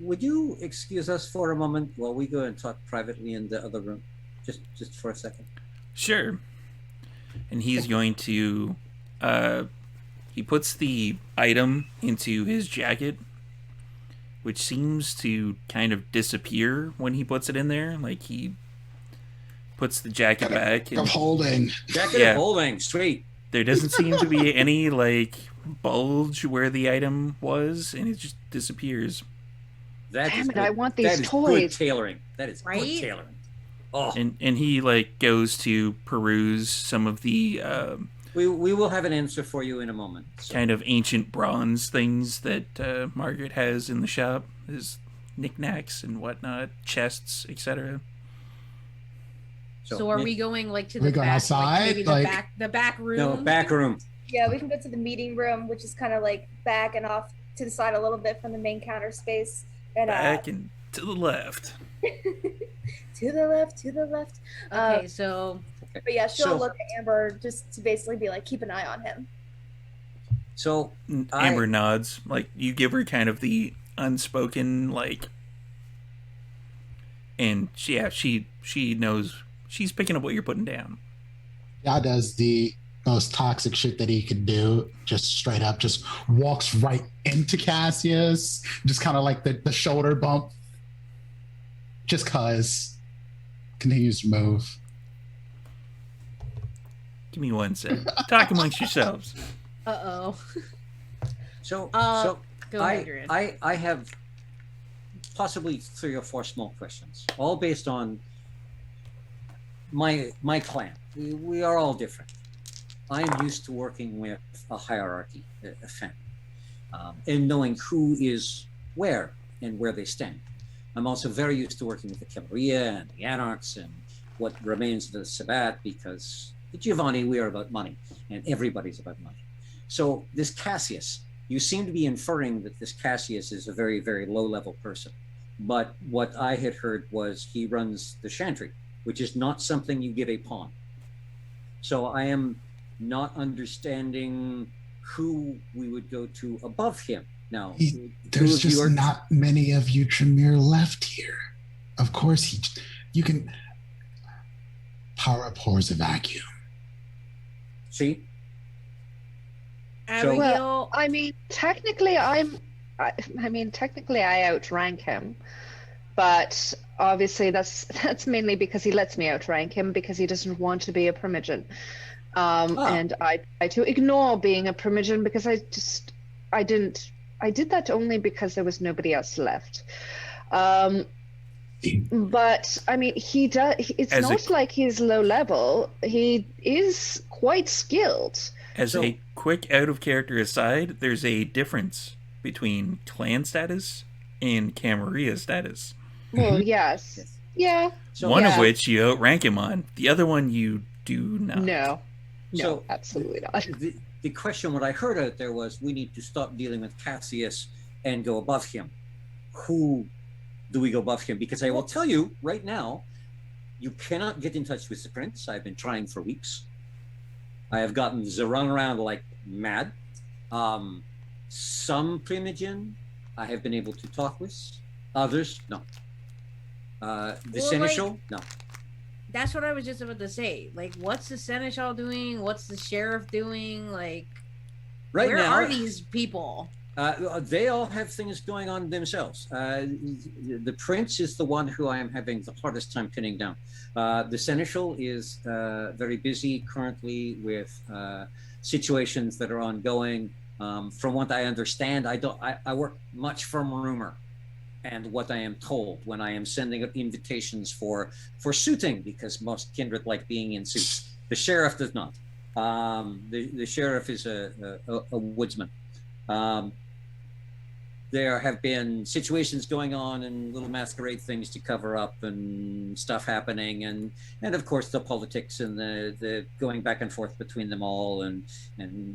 would you excuse us for a moment while we go and talk privately in the other room? Just for a second. Sure. And he's going to. He puts the item into his jacket, which seems to kind of disappear when he puts it in there. Like he puts the jacket back. Of holding. Jacket of holding, sweet. There doesn't seem to be any like bulge where the item was, and it just disappears. Damn it, I want these that is toys. good tailoring. That is Right? good tailoring. Oh, And he like goes to peruse some of the we will have an answer for you in a moment. So. kind of ancient bronze things that Margaret has in the shop, his knickknacks and whatnot, chests, etc. So are we going like to We the going back, outside? like maybe Like- the back room? No, back room. Yeah, we can go to the meeting room, which is kind of like back and off to the side a little bit from the main counter space. And Back and to the left. to the left, to the left. Okay, so But yeah, she'll So- look at Amber just to basically be like, keep an eye on him. So Amber nods. Like you give her kind of the unspoken like, and she knows she's picking up what you're putting down. Yeah, does the most toxic shit that he could do, just straight up, just walks right into Cassius, just kind of like the shoulder bump, just cause continues to move. Give me one sec. Talk amongst yourselves. uh-oh. so Go ahead, Adrian. I have possibly 3 or 4 small questions, all based on my clan. We are all different. I am used to working with a hierarchy, a family, and knowing who is where and where they stand. I'm also very used to working with the Camarilla and the Anarchs and what remains of the Sabbat, because at Giovanni, we are about money, and everybody's about money. So this Cassius, you seem to be inferring that this Cassius is a very, very low-level person. But what I had heard was he runs the Chantry, which is not something you give a pawn. So I am not understanding who we would go to above him. Now, there's just not many of you Tremere left here. Of course, you can power up whores a vacuum. See? Abigail, Well, I mean, technically, I outrank him, but obviously that's mainly because he lets me outrank him because he doesn't want to be a primogen. And I try to ignore being a primogen because I did that only because there was nobody else left. But I mean, he does. It's not like he's low level. He is quite skilled. As a quick out of character aside, there's a difference between clan status and Camarilla status. Well, yes. Yeah. One of which you outrank him on. The other one you do not. No, absolutely not. The question, what I heard out there was, we need to stop dealing with Cassius and go above him. Who do we go above him? Because I will tell you right now, you cannot get in touch with the prince. I've been trying for weeks. I have gotten run around like mad. Some primogen I have been able to talk with. Others, no. The Seneschal, no. That's what I was just about to say. Like, what's the Seneschal doing? What's the sheriff doing? Like, where are these people? They all have things going on themselves. The prince is the one who I am having the hardest time pinning down. The Seneschal is very busy currently with situations that are ongoing. From what I understand, I work much from rumor and what I am told when I am sending out invitations for suiting, because most kindred like being in suits. The sheriff does not. The sheriff is a woodsman. There have been situations going on and little masquerade things to cover up and stuff happening, and of course the politics and the going back and forth between them all, and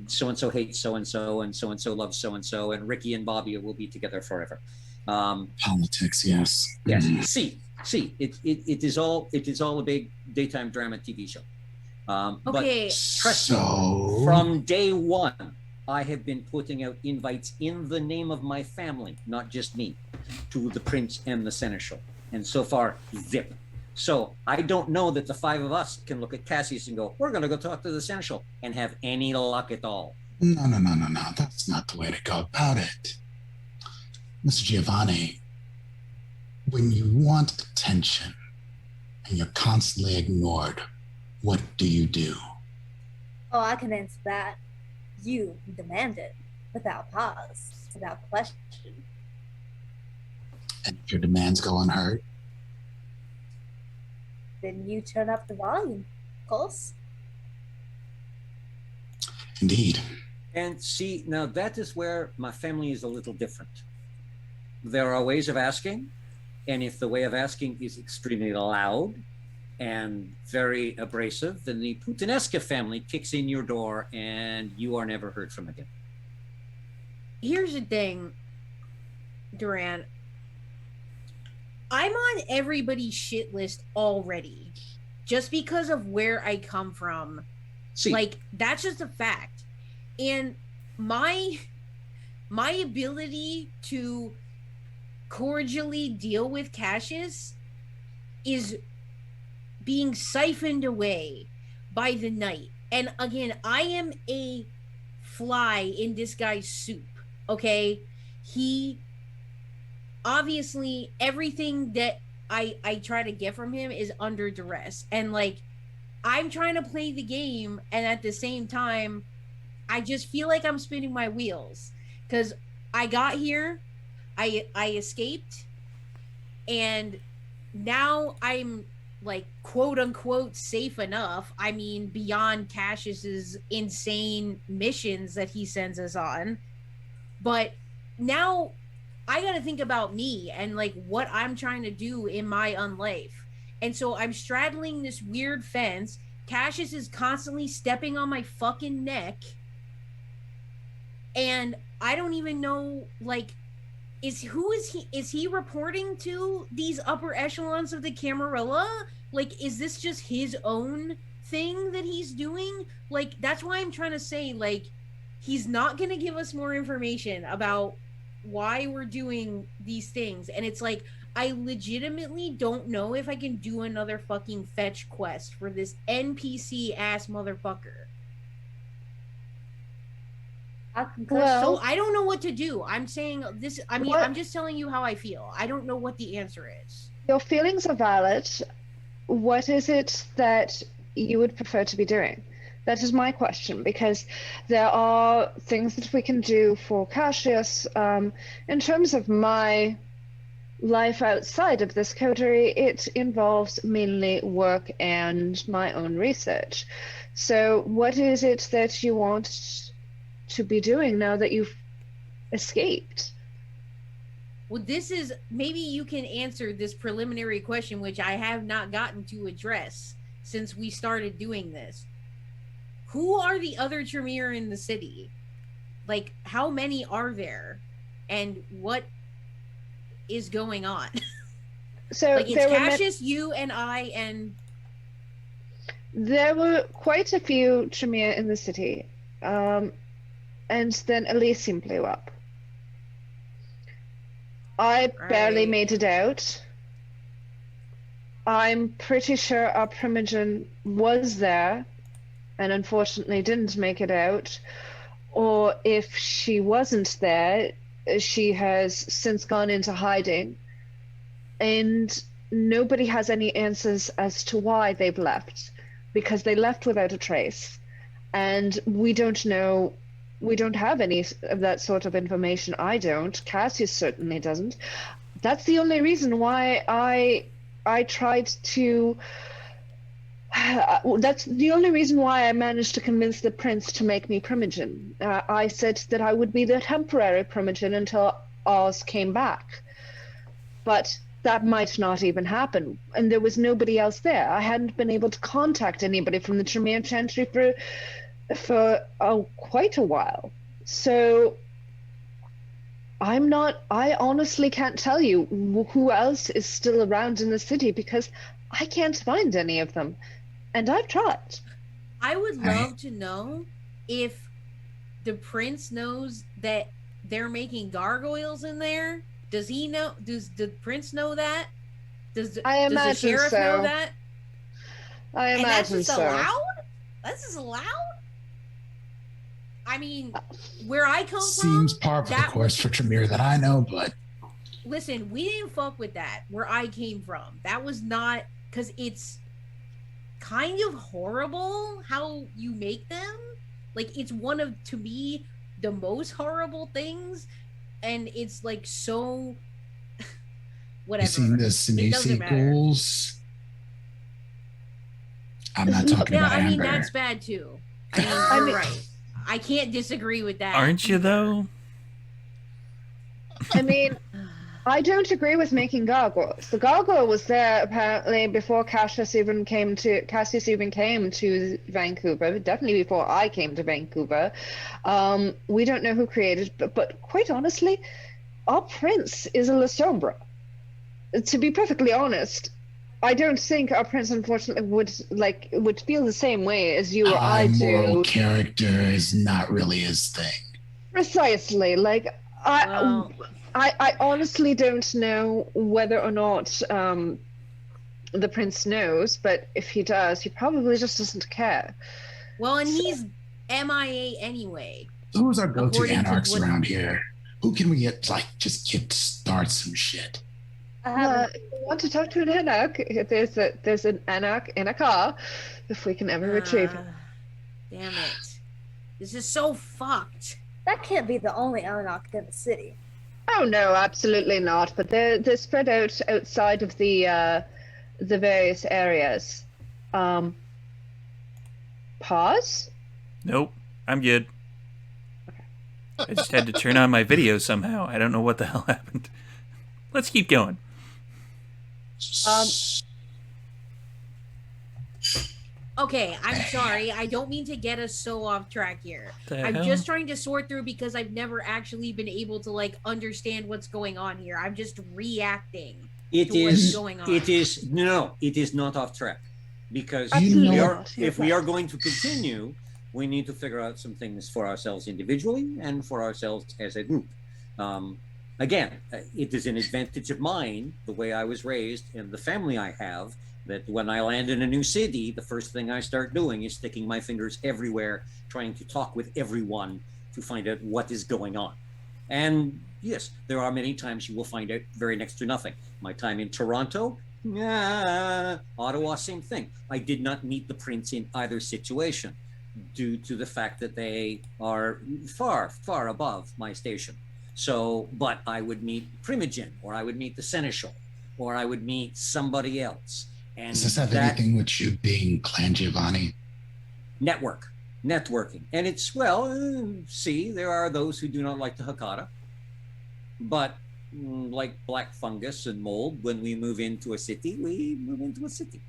so-and-so hates so-and-so and so-and-so loves so-and-so, and Ricky and Bobby will be together forever. Politics, yes. Yes. See, it is all a big daytime drama TV show. Okay. But trust me, from day one, I have been putting out invites in the name of my family, not just me, to the prince and the seneschal. And so far, zip. So I don't know that the five of us can look at Cassius and go, we're going to go talk to the seneschal, and have any luck at all. No. That's not the way to go about it. Mr. Giovanni, when you want attention and you're constantly ignored, what do? Oh, I can answer that. You demand it without pause, without question. And if your demands go unheard? Then you turn up the volume, of course. Indeed. And see, now that is where my family is a little different. There are ways of asking, and if the way of asking is extremely loud and very abrasive, then the Putanesca family kicks in your door and you are never heard from again. Here's the thing, Durant. I'm on everybody's shit list already, just because of where I come from. See, like, that's just a fact. And my ability to cordially deal with Cassius is being siphoned away by the night. And again, I am a fly in this guy's soup, okay? He obviously, everything that I try to get from him is under duress, and like, I'm trying to play the game, and at the same time I just feel like I'm spinning my wheels, because I got here, I escaped, and now I'm like, quote unquote, safe enough. I mean, beyond Cassius's insane missions that he sends us on. But now I got to think about me and like what I'm trying to do in my unlife. And so I'm straddling this weird fence. Cassius is constantly stepping on my fucking neck. And I don't even know, like, is he reporting to these upper echelons of the Camarilla? Like, is this just his own thing that he's doing? Like, that's why I'm trying to say, like, he's not going to give us more information about why we're doing these things. And it's like, I legitimately don't know if I can do another fucking fetch quest for this NPC ass motherfucker. Well, So I don't know what to do. I'm saying this. I mean, What- I'm just telling you how I feel. I don't know what the answer is. your feelings are valid. What is it that you would prefer to be doing? That is my question, because there are things that we can do for Cassius. In terms of my life outside of this coterie, it involves mainly work and my own research. So, what is it that you want to be doing now that you've escaped? Well, this is maybe you can answer this preliminary question, which I have not gotten to address since we started doing this. Who are the other Tremere in the city? Like, how many are there? And what is going on? So Like, it's there were Cassius, you, and I, and there were quite a few Tremere in the city, and then Elysium blew up. I barely Right. made it out. I'm pretty sure our Primogen was there and unfortunately didn't make it out. Or if she wasn't there, she has since gone into hiding. And nobody has any answers as to why they've left, because they left without a trace. And we don't know, we don't have any of that sort of information. I don't. Cassius certainly doesn't. That's the only reason why I tried to. That's the only reason why I managed to convince the prince to make me Primogen. I said that I would be the temporary Primogen until Oz came back. But that might not even happen, and there was nobody else there. I hadn't been able to contact anybody from the Tremere Chantry for quite a while. So I honestly can't tell you who else is still around in the city, because I can't find any of them. And I've tried. I would love to know if the prince knows that they're making gargoyles in there. Does he know? Does the prince know that? Does the sheriff know that? I And that's imagine just so. allowed? That's just allowed? I mean, where I come Seems from, par for the that course for Tremere that I know, but listen, we didn't fuck with that where I came from. That was not, because it's kind of horrible how you make them. Like, it's one of, to me, the most horrible things, and it's like so whatever. you seen the new sequels? I'm not talking Yeah, about I mean, Amber. that's bad too. I mean, you're right. I can't disagree with that. Aren't you though? I mean, I don't agree with making gargoyles. The gargoyle was there apparently before Cassius even came to Vancouver. Definitely before I came to Vancouver. We don't know who created it, but quite honestly, our prince is a La Sombra. To be perfectly honest, I don't think our prince, unfortunately, would feel the same way as you or I do. Moral character is not really his thing. Precisely. Like I honestly don't know whether or not the prince knows, but if he does, he probably just doesn't care. Well, and he's MIA anyway. Who's our go-to According to anarchs what- around here? Who can we get, like, just get to start some shit? If you want to talk to an anarch, there's an anarch in a car, if we can ever retrieve him. Damn it. This is so fucked. That can't be the only Anak in the city. Oh no, absolutely not. But they're spread out outside of the various areas. Pause. Nope. I'm good. I just had to turn on my video somehow. I don't know what the hell happened. Let's keep going. Okay, I'm sorry. I don't mean to get us so off track here. I'm just trying to sort through because I've never actually been able to like understand what's going on here. I'm just reacting to what's going on. It is not off track, because if we are going to continue, we need to figure out some things for ourselves individually and for ourselves as a group. Again, it is an advantage of mine, the way I was raised and the family I have, that when I land in a new city, the first thing I start doing is sticking my fingers everywhere, trying to talk with everyone to find out what is going on. And yes, there are many times you will find out very next to nothing. My time in Toronto, Ottawa, same thing. I did not meet the prince in either situation due to the fact that they are far, far above my station. So, but I would meet Primogen, or I would meet the Seneschal, or I would meet somebody else. And does this have anything with you being Clan Giovanni? Networking. And it's, see, there are those who do not like the Hakata, but like black fungus and mold, when we move into a city, we move into a city.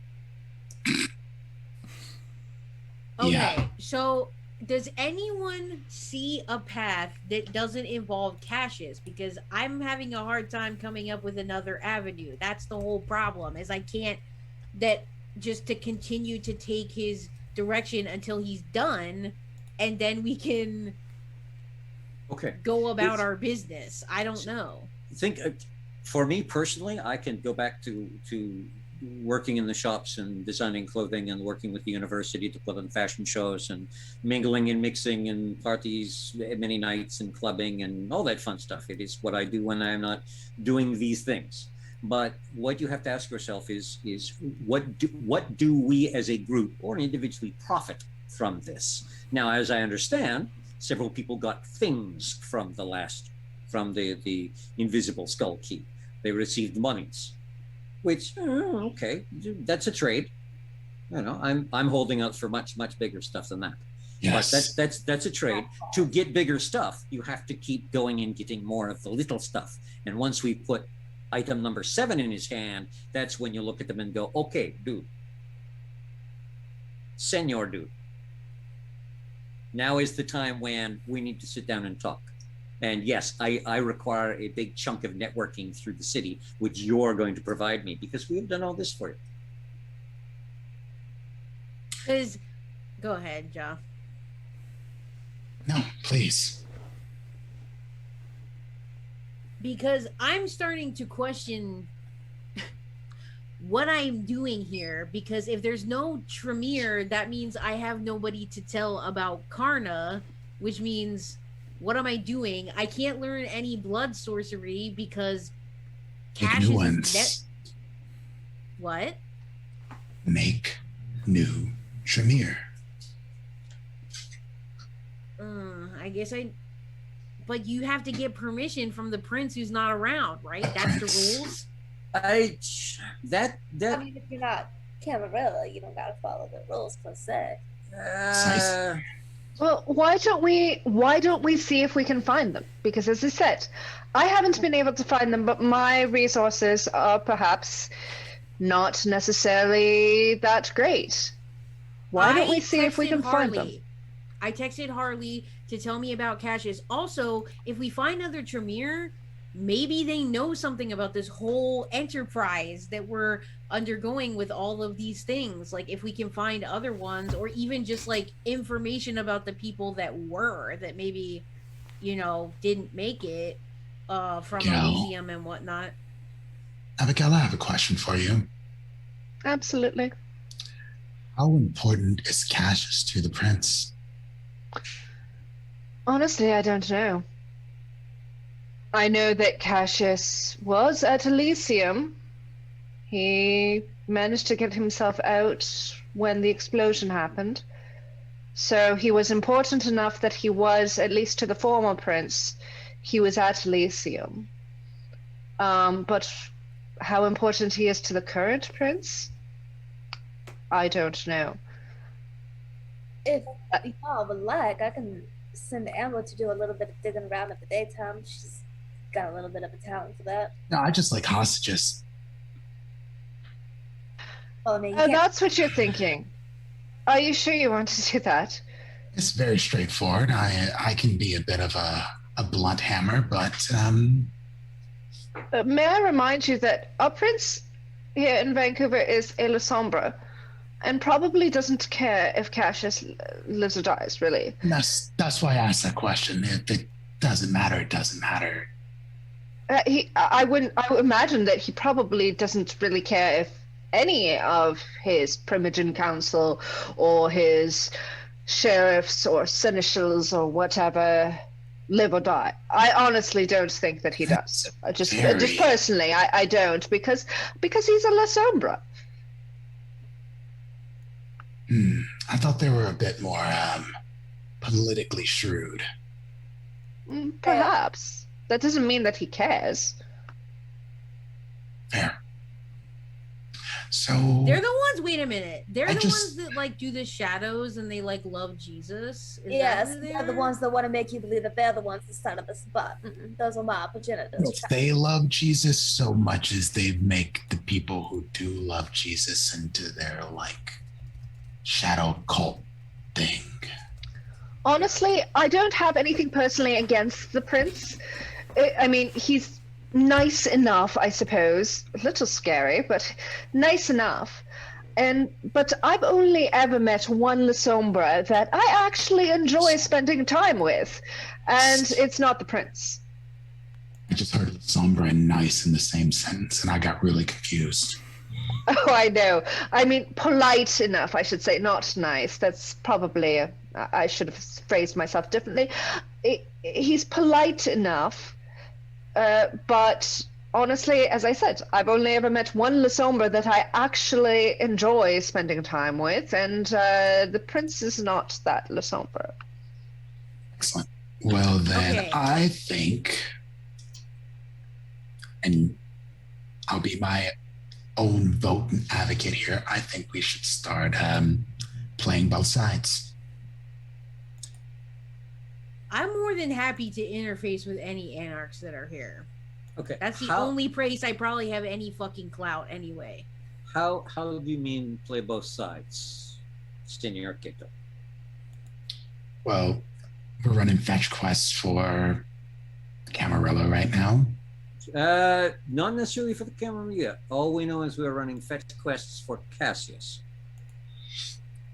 Okay, so does anyone see a path that doesn't involve Cassius? Because I'm having a hard time coming up with another avenue. That's the whole problem, is I can't, that just to continue to take his direction until he's done, and then we can go about our business. I don't know. I think for me personally, I can go back to working in the shops and designing clothing and working with the university to put on fashion shows and mingling and mixing and parties many nights and clubbing and all that fun stuff. It is what I do when I'm not doing these things. But what you have to ask yourself is what do we as a group or individually profit from this? Now, as I understand, several people got things from the invisible skull key. They received monies, which okay, that's a trade. You know, I'm holding out for much bigger stuff than that. Yes. But that's a trade. To get bigger stuff, you have to keep going and getting more of the little stuff. And once we put item number 7 in his hand, that's when you look at them and go, okay, dude, senor dude, now is the time when we need to sit down and talk. And yes, I require a big chunk of networking through the city, which you're going to provide me, because we've done all this for you. Go ahead, Joe. No, please. Because I'm starting to question what I'm doing here, because if there's no Tremere, that means I have nobody to tell about Karna, which means what am I doing? I can't learn any blood sorcery because Cassius is What? Make new Tremere. I guess but you have to get permission from the prince who's not around, right? That's the rules. I mean, if you're not Camarilla, you don't gotta follow the rules per se. Well, why don't we see if we can find them? Because as I said, I haven't been able to find them, but my resources are perhaps not necessarily that great. Why don't we see if we can find them? I texted Harley to tell me about Cassius. Also, if we find other Tremere, maybe they know something about this whole enterprise that we're undergoing with all of these things. Like if we can find other ones, or even just like information about the people that maybe, didn't make it from Elysium and whatnot. Abigail, I have a question for you. Absolutely. How important is Cassius to the prince? Honestly, I don't know. I know that Cassius was at Elysium. He managed to get himself out when the explosion happened. So he was important enough that he was, at least to the former prince, he was at Elysium. But how important he is to the current prince? I don't know. If y'all would like, I can send Amber to do a little bit of digging around at the daytime. She's got a little bit of a talent for that. No, I just like hostages. Well, I mean, you Oh, can't- that's what you're thinking. Are you sure you want to do that? It's very straightforward. I can be a bit of a blunt hammer, but May I remind you that our prince here in Vancouver is a La Sombra, and probably doesn't care if Cassius lives or dies, really. that's why I asked that question. If it doesn't matter, it doesn't matter. I would imagine that he probably doesn't really care if any of his Primogen Council or his sheriffs or seneschals or whatever live or die. I honestly don't think that he does. Just personally, I don't, because he's a La Sombra. I thought they were a bit more politically shrewd. Perhaps. That doesn't mean that he cares. Fair. So They're the ones. Wait a minute. They're the ones that like do the shadows and they like love Jesus. Yes, they're the ones that want to make you believe that they're the ones that started this. But those are my progenitors. They love Jesus so much as they make the people who do love Jesus into their like shadow cult thing. Honestly, I don't have anything personally against the prince. I mean, he's nice enough, I suppose. A little scary, but nice enough. But I've only ever met one La Sombra that I actually enjoy spending time with, and it's not the prince. I just heard Sombra and nice in the same sentence, and I got really confused. Oh, I know. I mean, polite enough, I should say, not nice. That's probably I should have phrased myself differently. He's polite enough, but honestly, as I said, I've only ever met one La Sombra that I actually enjoy spending time with, and the prince is not that La Sombra. Excellent. Well, then Okay. I think, and I'll be my own vote and advocate here, I think we should start playing both sides. I'm more than happy to interface with any anarchs that are here. Okay. That's the only place I probably have any fucking clout anyway. How do you mean play both sides? Senior Kito. Well, we're running fetch quests for Camarilla right now. Not necessarily for the Camarilla. All we know is we're running fetch quests for Cassius.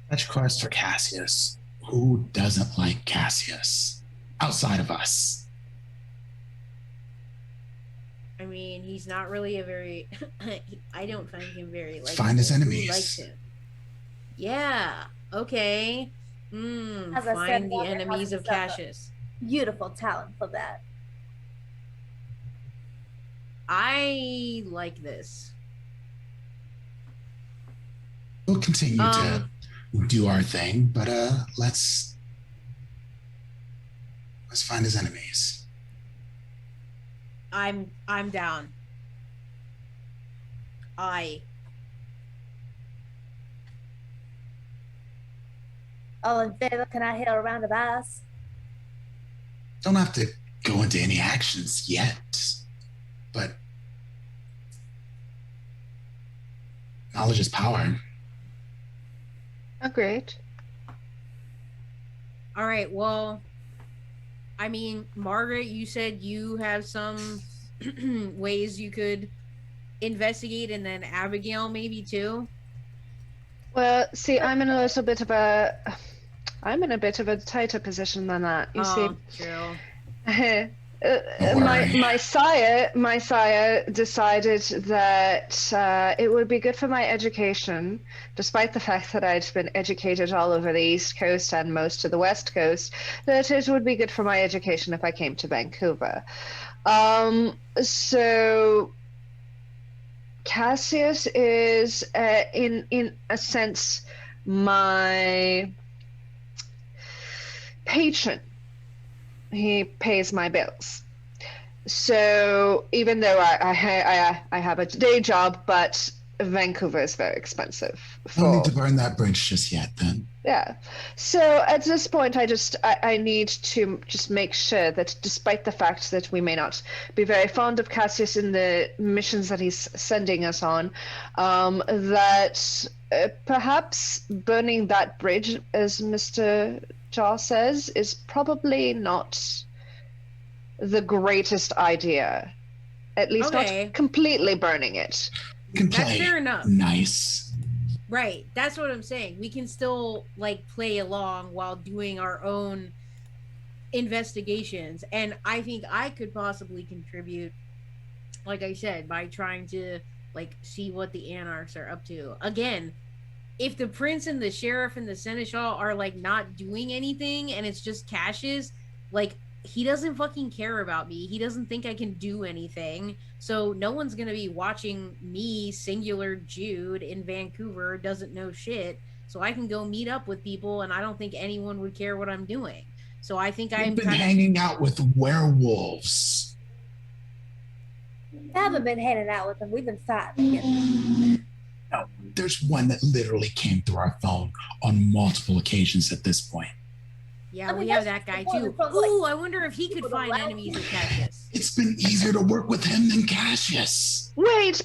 Fetch quests for Cassius. Who doesn't like Cassius? Outside of us. I mean, he's not really a very. I don't find him very like. Find his enemies. Who likes him? Yeah. Okay. As I said, Find the Robert enemies of has Cassius. Beautiful talent for that. I like this. We'll continue to do our thing, but let's find his enemies. I'm down. All in favor, can I hear a round of eyes? Don't have to go into any actions yet, but knowledge is power. Agreed. All right. Well, I mean, Margaret, you said you have some ways you could investigate, and then Abigail maybe too. Well, see, I'm in a bit of a tighter position than that. You see. True. My sire decided that it would be good for my education, despite the fact that I'd been educated all over the East Coast and most of the West Coast, that it would be good for my education if I came to Vancouver. So Cassius is, in a sense, my patron. He pays my bills. So even though I have a day job, but Vancouver is very expensive. No need to burn that bridge just yet, then. Yeah. So at this point, I need to just make sure that despite the fact that we may not be very fond of Cassius in the missions that he's sending us on, that perhaps burning that bridge, as Mr. Jaw says, is probably not the greatest idea. At least Okay. not completely burning it. Can That's play fair enough. nice. Right. That's what I'm saying. We can still like play along while doing our own investigations. And I think I could possibly contribute, like I said, by trying to like see what the anarchs are up to. Again, if the prince and the sheriff and the seneschal are like not doing anything and it's just Cassius, like he doesn't fucking care about me. He doesn't think I can do anything. So no one's going to be watching me, singular Jude in Vancouver, doesn't know shit. So I can go meet up with people and I don't think anyone would care what I'm doing. So I think I'm You've been kind of hanging out with werewolves. I haven't been hanging out with them. We've been fighting. No, there's one that literally came through our phone on multiple occasions at this point. yeah, I mean, we have that's that guy the one too. that felt like Ooh, I wonder if he could people find don't like enemies him. of Cassius. It's been easier to work with him than Cassius. Wait,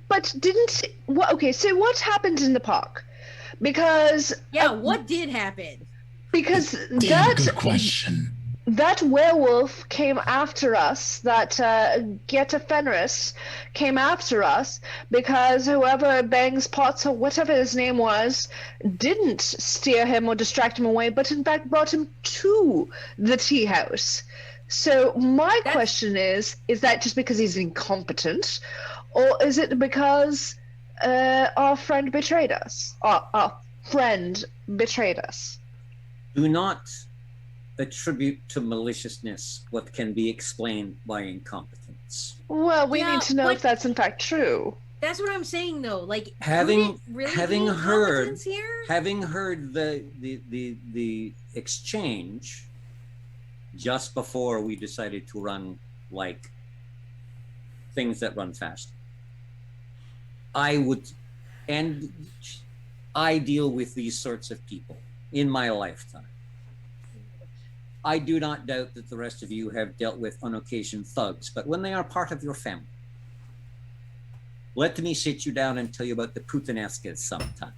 but didn't okay, so what happened in the park? Because Yeah, what did happen? because Damn good question. that werewolf came after us, that Geta Fenris came after us because whoever bangs pots or whatever his name was didn't steer him or distract him away, but in fact brought him to the tea house. So my question is that just because he's incompetent, or is it because our friend betrayed us? Our friend betrayed us. Do not attribute to maliciousness what can be explained by incompetence. Well, we Yeah, need to know but- if that's in fact true. That's what I'm saying though. Like Having- could it really having be heard- incompetence here? Having heard the exchange just before we decided to run like things that run fast, I deal with these sorts of people in my lifetime. I do not doubt that the rest of you have dealt with on occasion thugs, but when they are part of your family, let me sit you down and tell you about the Putanescas sometime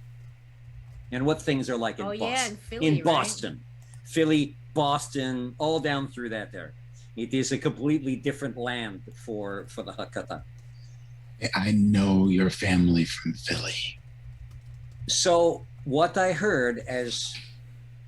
and what things are like in Boston. Yeah, in Philly, in right? Boston, Philly, Boston, all down through that there. It is a completely different land for the Hakata. I know your family from Philly. So what I heard as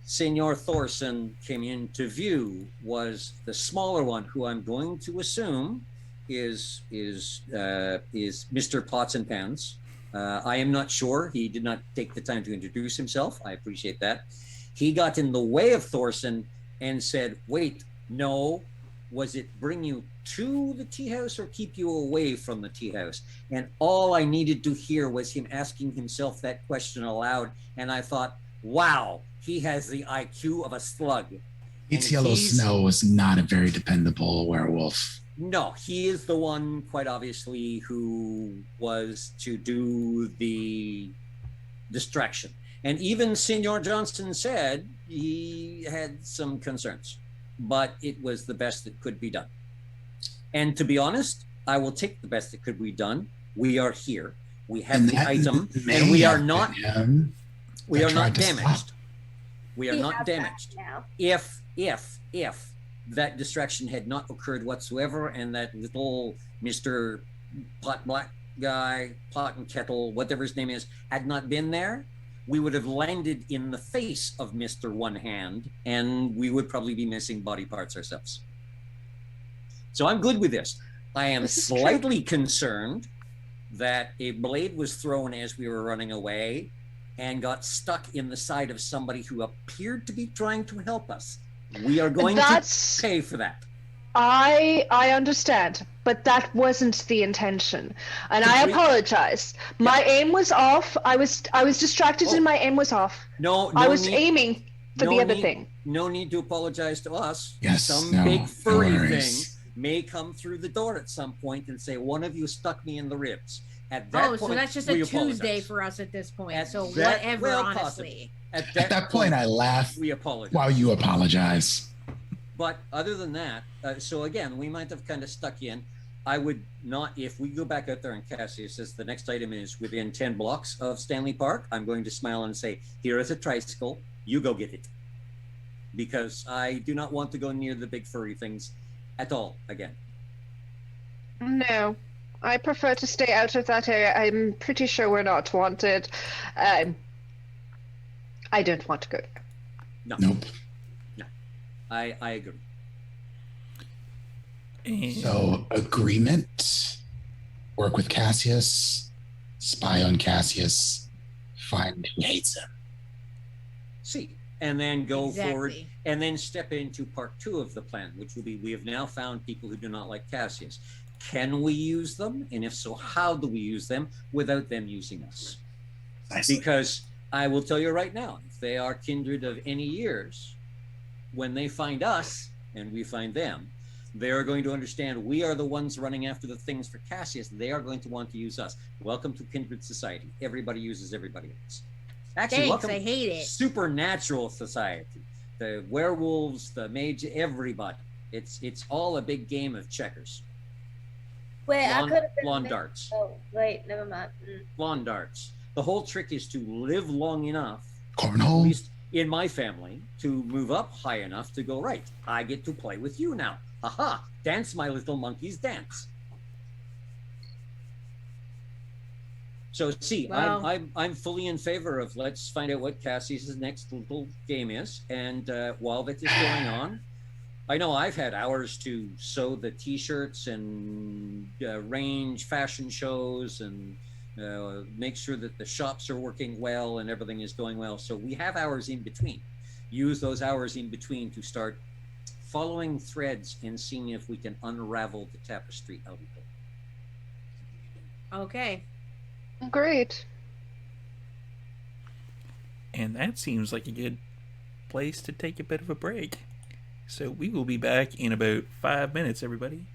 Senor Thorson came into view was the smaller one, who I'm going to assume is Mr. Pots and Pans. I am not sure. He did not take the time to introduce himself. I appreciate that. He got in the way of Thorson and said, "Wait, no, was it bring you to the tea house or keep you away from the tea house?" And all I needed to hear was him asking himself that question aloud. And I thought, wow, he has the IQ of a slug. It's And Yellow he's- Snow was not a very dependable werewolf. No, he is the one, quite obviously, who was to do the distraction. And even Senor Johnston said he had some concerns, but it was the best that could be done. And to be honest, I will take the best that could be done. We are here. We have And the that item, may and we are have not been him we that are not tried to stop. damaged. We are We not have that damaged. now. If that distraction had not occurred whatsoever, and that little Mr. Pot Black guy, Pot and Kettle, whatever his name is, had not been there, we would have landed in the face of Mr. One Hand, and we would probably be missing body parts ourselves. So I'm good with this. I am This is true. slightly concerned that a blade was thrown as we were running away and got stuck in the side of somebody who appeared to be trying to help us. We are going That's to pay for that. I understand, but that wasn't the intention, and I Complete- apologize. My aim was off. I was distracted, Oh. and my aim was off. No, I no was need, aiming for no the other need- thing. no need to apologize to us. Yes, Some no, big no furry thing worries. may come through the door at some point and say, one of you stuck me in the ribs. At that point, so that's just a Tuesday for us at this point. At So that- whatever, well, honestly. possibly. At that point, I laugh we apologize. while you apologize. But other than that, so again, we might have kind of stuck in. I would not, if we go back out there and Cassius says the next item is within 10 blocks of Stanley Park, I'm going to smile and say, here is a tricycle, you go get it. Because I do not want to go near the big furry things at all again. No, I prefer to stay out of that area. I'm pretty sure we're not wanted. I don't want to go there. No. Nope. No. I agree. And So, agreement, work with Cassius, spy on Cassius, find who hates him. See, and then go forward Exactly. and then step into part 2 of the plan, which will be, we have now found people who do not like Cassius. Can we use them? And if so, how do we use them without them using us? Nice. Because I will tell you right now, if they are kindred of any years, when they find us and we find them, they are going to understand we are the ones running after the things for Cassius. They are going to want to use us. Welcome to kindred society. Everybody uses everybody else. Actually, Thanks, welcome I hate it. supernatural society. The werewolves, the mage, everybody. It's all a big game of checkers. Wait, I Lawn, could have been. lawn mixed- darts. Oh, wait, never mind. Lawn darts. The whole trick is to live long enough, at Cornhole? least in my family, to move up high enough to go, right, I get to play with you now. Aha! Dance, my little monkeys, dance. So see, Wow. I'm fully in favor of let's find out what Cassie's next little game is, and while that is going on, I know I've had hours to sew the T-shirts and arrange fashion shows and make sure that the shops are working well and everything is going well. So we have hours in between. Use those hours in between to start following threads and seeing if we can unravel the tapestry out of it. Okay. Great. And that seems like a good place to take a bit of a break. So we will be back in about 5 minutes, everybody.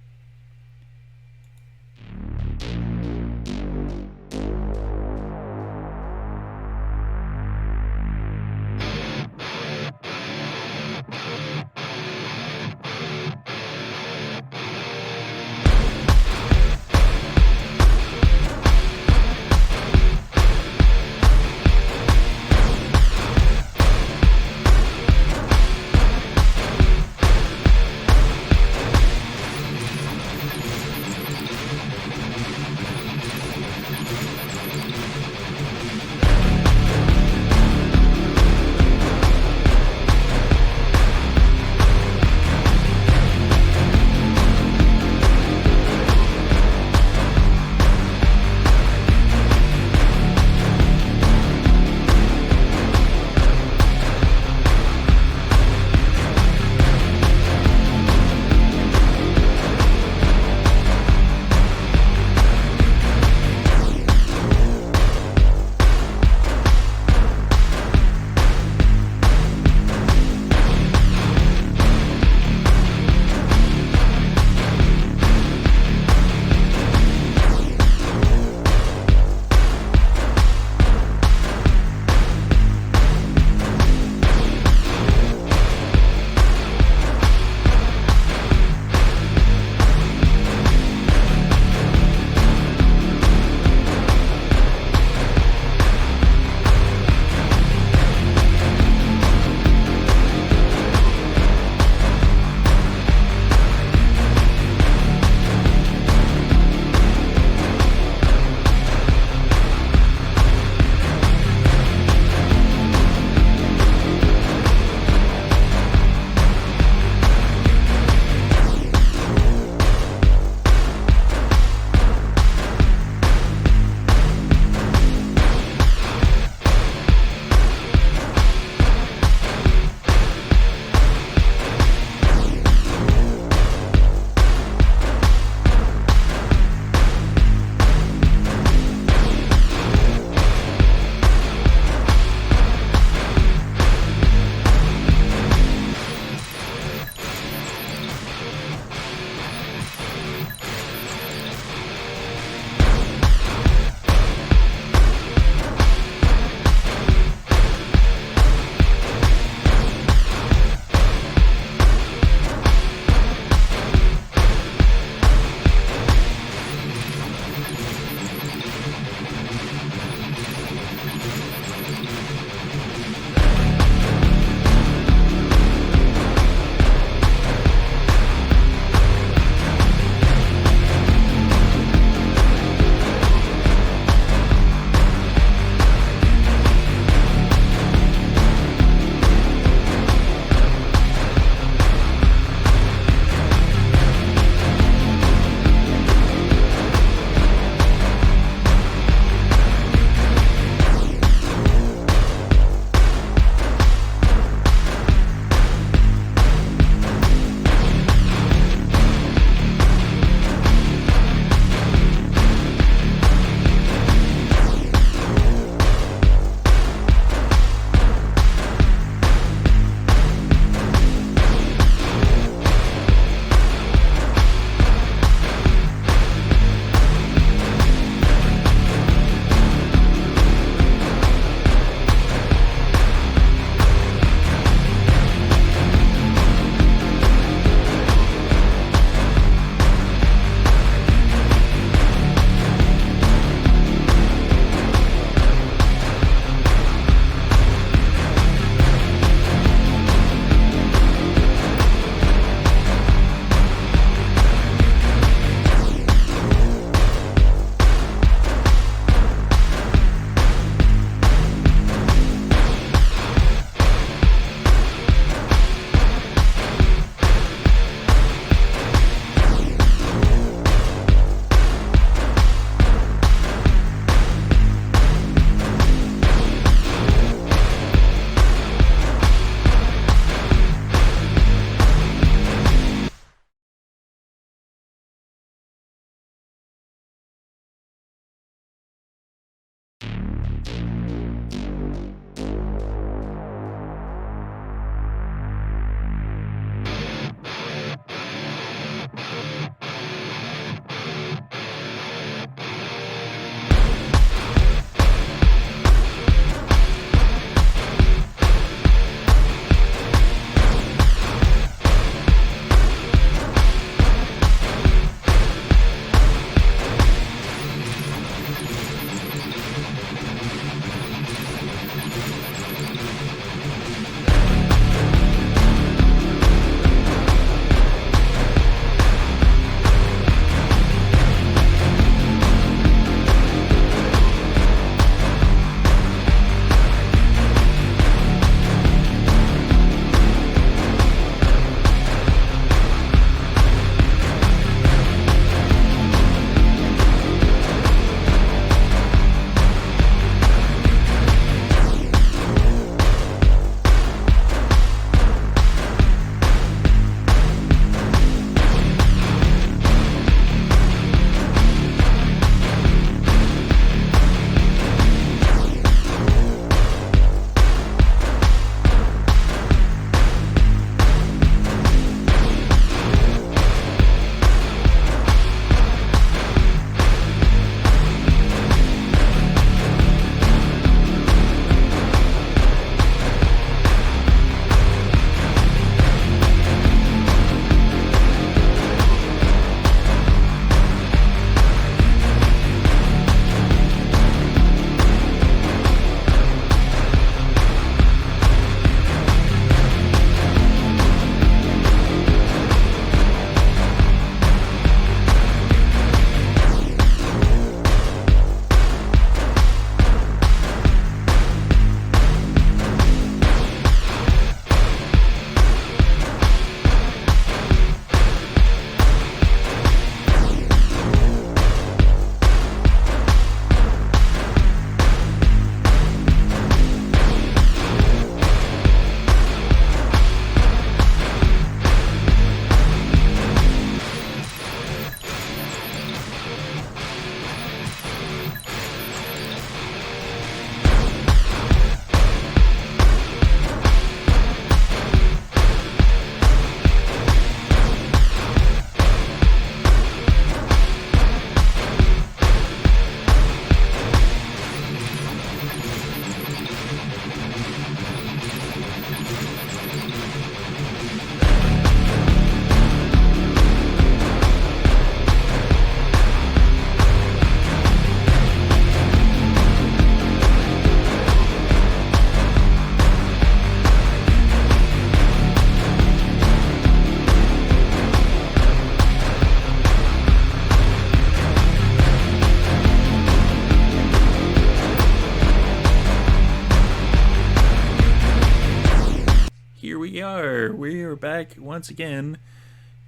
sure. We are back once again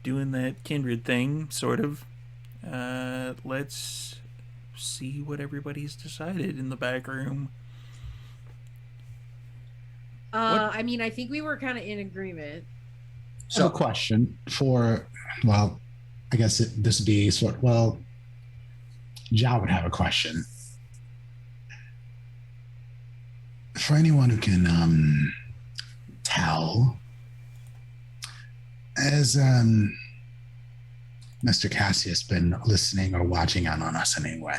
doing that kindred thing, sort of. Let's see what everybody's decided in the back room. I mean, I think we were kind of in agreement. So, a question for, well, I guess this would be sort. Well, Ja would have a question for anyone who can tell. Has Mr. Cassius been listening or watching on us in any way?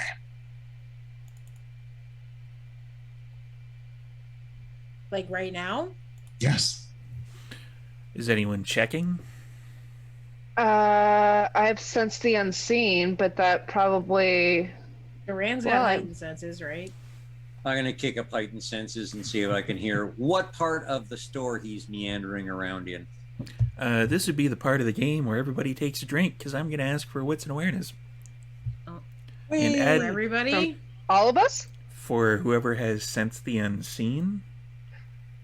Like right now? Yes. Is anyone checking? I've sensed the unseen, but that probably. Duran's got heightened senses, right? I'm going to kick up heightened senses and see if I can hear what part of the store he's meandering around in. This would be the part of the game where everybody takes a drink, because I'm going to ask for wits and awareness. Oh. And add For everybody? All of us? For whoever has sensed the unseen.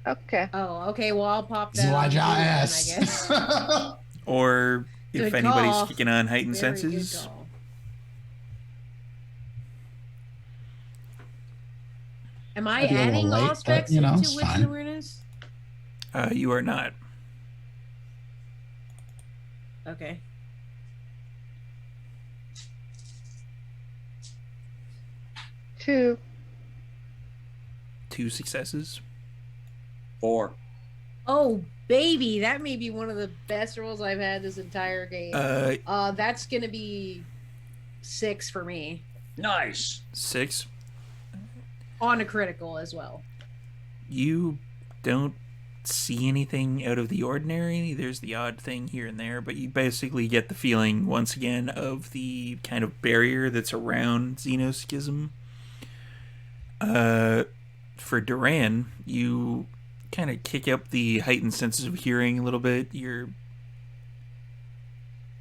Okay. Oh, okay. Well, I'll pop This is that why on Ja then, I asks. guess. Or if Good anybody's call. kicking on heightened Very senses. good call. Am I I'd be a little adding late, aspects but, you know, into it's wits fine. and awareness? You are not. Okay. Two. 2 successes. 4. Oh, baby, that may be one of the best rolls I've had this entire game. That's gonna be 6 for me. Nice. 6. On a critical as well. You don't see anything out of the ordinary. There's the odd thing here and there, but you basically get the feeling once again of the kind of barrier that's around Xenoschism. For Duran, you kind of kick up the heightened senses of hearing a little bit. You're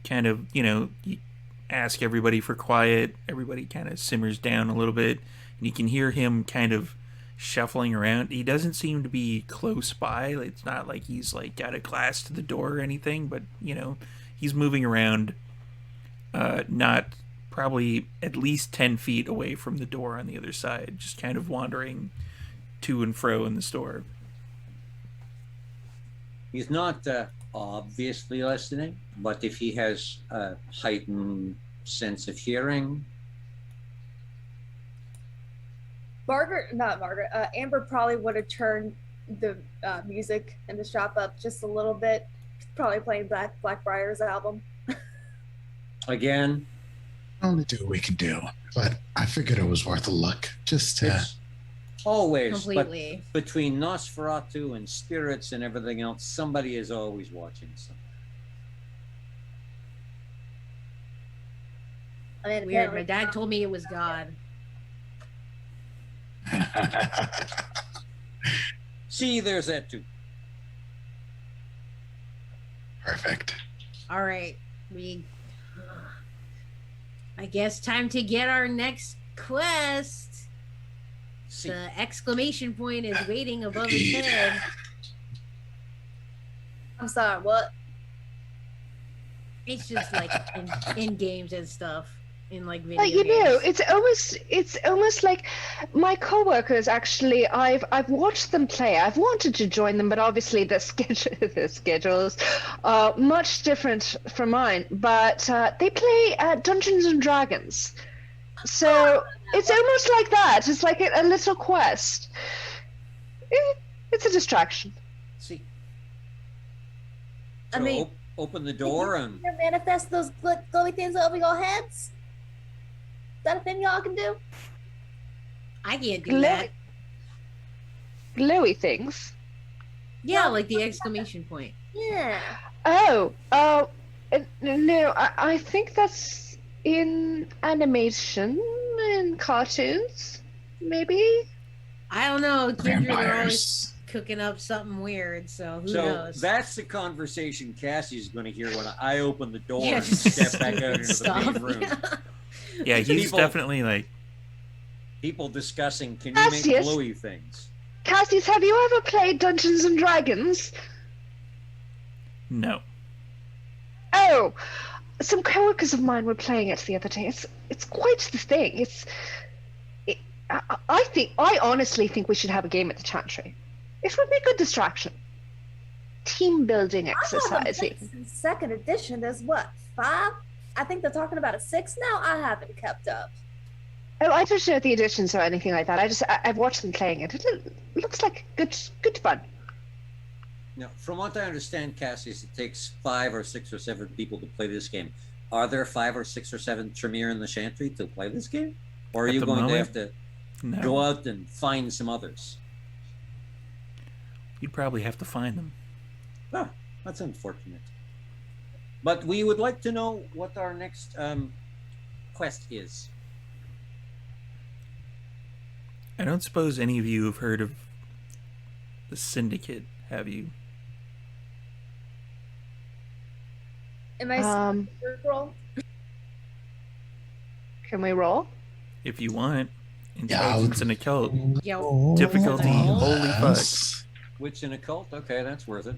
kind of, you ask everybody for quiet. Everybody kind of simmers down a little bit, and you can hear him kind of shuffling around. He doesn't seem to be close by. It's not like he's like got a glass to the door or anything, but he's moving around, not probably at least 10 feet away from the door on the other side, just kind of wandering to and fro in the store. He's not obviously listening, but if he has a heightened sense of hearing. Amber probably would have turned the music in the shop up just a little bit, probably playing Blackbriar's album. Again, Only do what we can do, but I figured it was worth a look. Just to. it's always, Completely. but between Nosferatu and spirits and everything else, somebody is always watching something. I mean, Weird. My dad told me it was God. See, there's that too. Perfect. All right. I guess time to get our next quest. See, The exclamation point is waiting above his Indeed. head. I'm sorry, what? It's just like in games and stuff. In like video But games. it's almost like my coworkers. Actually, I've watched them play. I've wanted to join them, but obviously their schedules are much different from mine. But they play Dungeons and Dragons, so it's almost like that. It's like a little quest. It's a distraction. see. I So mean- open the door and You manifest those glowy things over your heads? Is that a thing y'all can do? I can't do that. Glowy things. Yeah, like the exclamation point. Yeah. Oh, no, I think that's in animation and cartoons, maybe. I don't know. Kindred are always Vampires. cooking up something weird, so who so knows? that's the conversation Cassie's going to hear when I open the door Yeah, and just step back out into stop. the main room. Yeah, he's People- definitely like, People discussing, can you make Cassius. glowy things? Cassius, have you ever played Dungeons and Dragons? No. Oh, some coworkers of mine were playing it the other day. It's quite the thing. I honestly think we should have a game at the Chantry. It would be a good distraction. Team building I haven't exercise. played since second edition. There's what, 5? I think they're talking about a 6 now. I haven't kept up. Oh, I don't know the editions or anything like that. I've watched them playing it. It looks like good fun. Now, from what I understand, Cassius, it takes 5 or 6 or 7 people to play this game. Are there 5 or 6 or 7 Tremere in the Chantry to play this game? Or are At you the going to moment? have to No. go out and find some others? You'd probably have to find them. Oh, that's unfortunate. But we would like to know what our next quest is. I don't suppose any of you have heard of the Syndicate, have you? Am I roll? Can we roll? If you want. Yeah, I would- Intelligence and Occult. Yo, Difficulty, Oh, holy fuck. Witch and occult? Okay, that's worth it.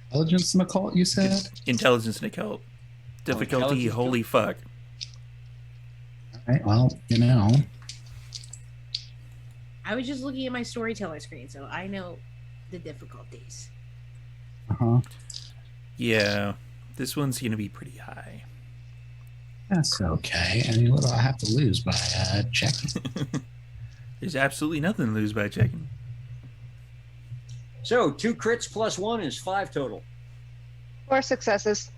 Intelligence and occult, you said? Intelligence and Occult. Difficulty, intelligence, holy fuck. All right, well, you know. I was just looking at my storyteller screen, so I know the difficulties. Uh-huh. Yeah, this one's going to be pretty high. That's okay. I mean, what do I have to lose by checking? There's absolutely nothing to lose by checking. So 2 crits plus 1 is 5 total. 4 successes.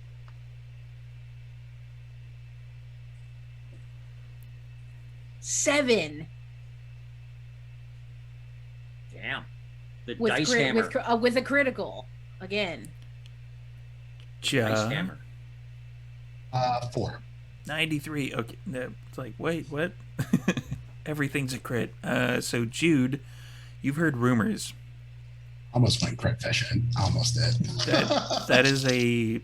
Seven Damn. The with dice hammer. with a critical again. Dice hammer. 4. 93. Okay, no, it's like, wait, what? Everything's a crit. So, Jude, you've heard rumors. Almost went crit fishing. Almost did. That is a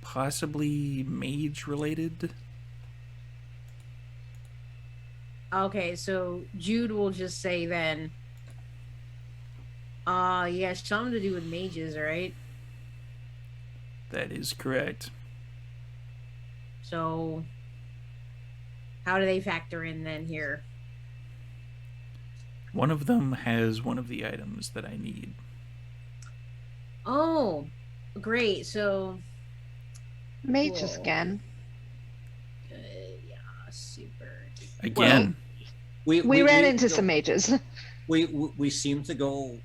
possibly mage-related. Okay, so Jude will just say then. Yeah, something to do with mages, right? That is correct. So, how do they factor in then here? One of them has one of the items that I need. Oh, great. So, Mages Whoa. again. yeah, super. Again, We ran into some mages. We seem to go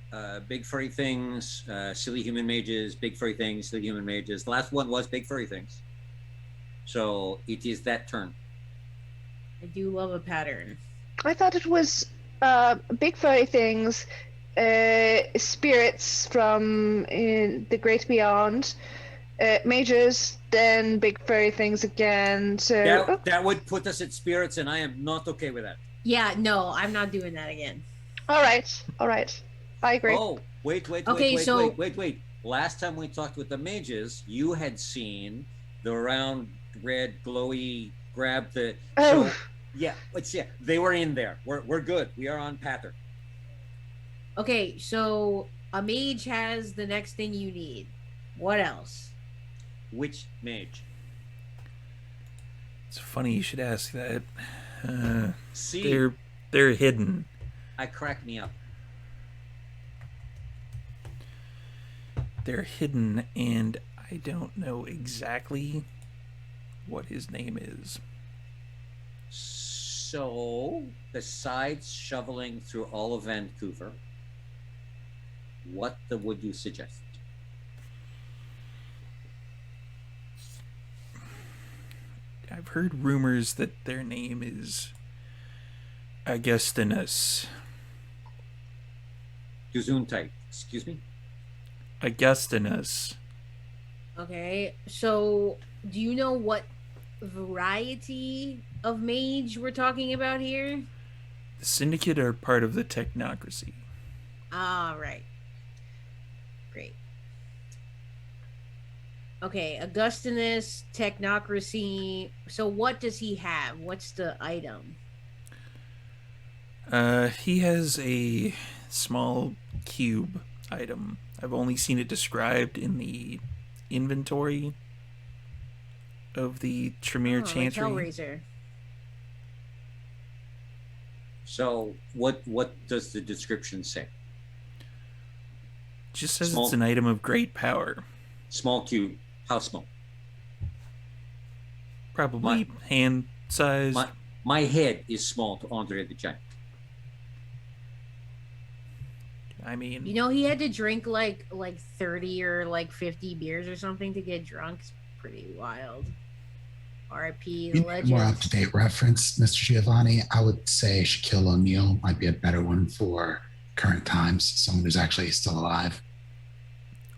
big furry things, silly human mages, big furry things, silly human mages. The last one was big furry things. So it is that turn. I do love a pattern. I thought it was big furry things, spirits from the great beyond, mages, then big furry things again. So That would put us at spirits, and I am not okay with that. Yeah, no, I'm not doing that again. all right, I agree. Oh, wait. Okay, so- Wait. Last time we talked with the mages, you had seen the round, red, glowy, grab the. Oh. So, yeah, they were in there. We're good. We are on pattern. Okay, so a mage has the next thing you need. What else? Which mage? it's funny you should ask that. See, They're hidden. I crack me up. They're hidden, and I don't know exactly what his name is. So, besides shoveling through all of Vancouver, what would you suggest? I've heard rumors that their name is Augustinus. Gesundheit. Excuse me? Augustinus. Okay, so do you know what variety of mage we're talking about here? The Syndicate are part of the technocracy. Ah, right. Great. Okay, Augustinus, technocracy. So what does he have? What's the item? He has a small cube item. I've only seen it described in the inventory of the Tremere Like Chantry. Hellraiser. So what does the description say? Just says Small- it's an item of great power. Small cube. How small? Probably hand-sized. My head is small to Andre the Giant. I mean, You know, he had to drink like 30 or like 50 beers or something to get drunk. It's pretty wild. R.I.P. the You need a legend. more up-to-date reference, Mr. Giovanni. I would say Shaquille O'Neal might be a better one for current times. Someone who's actually still alive.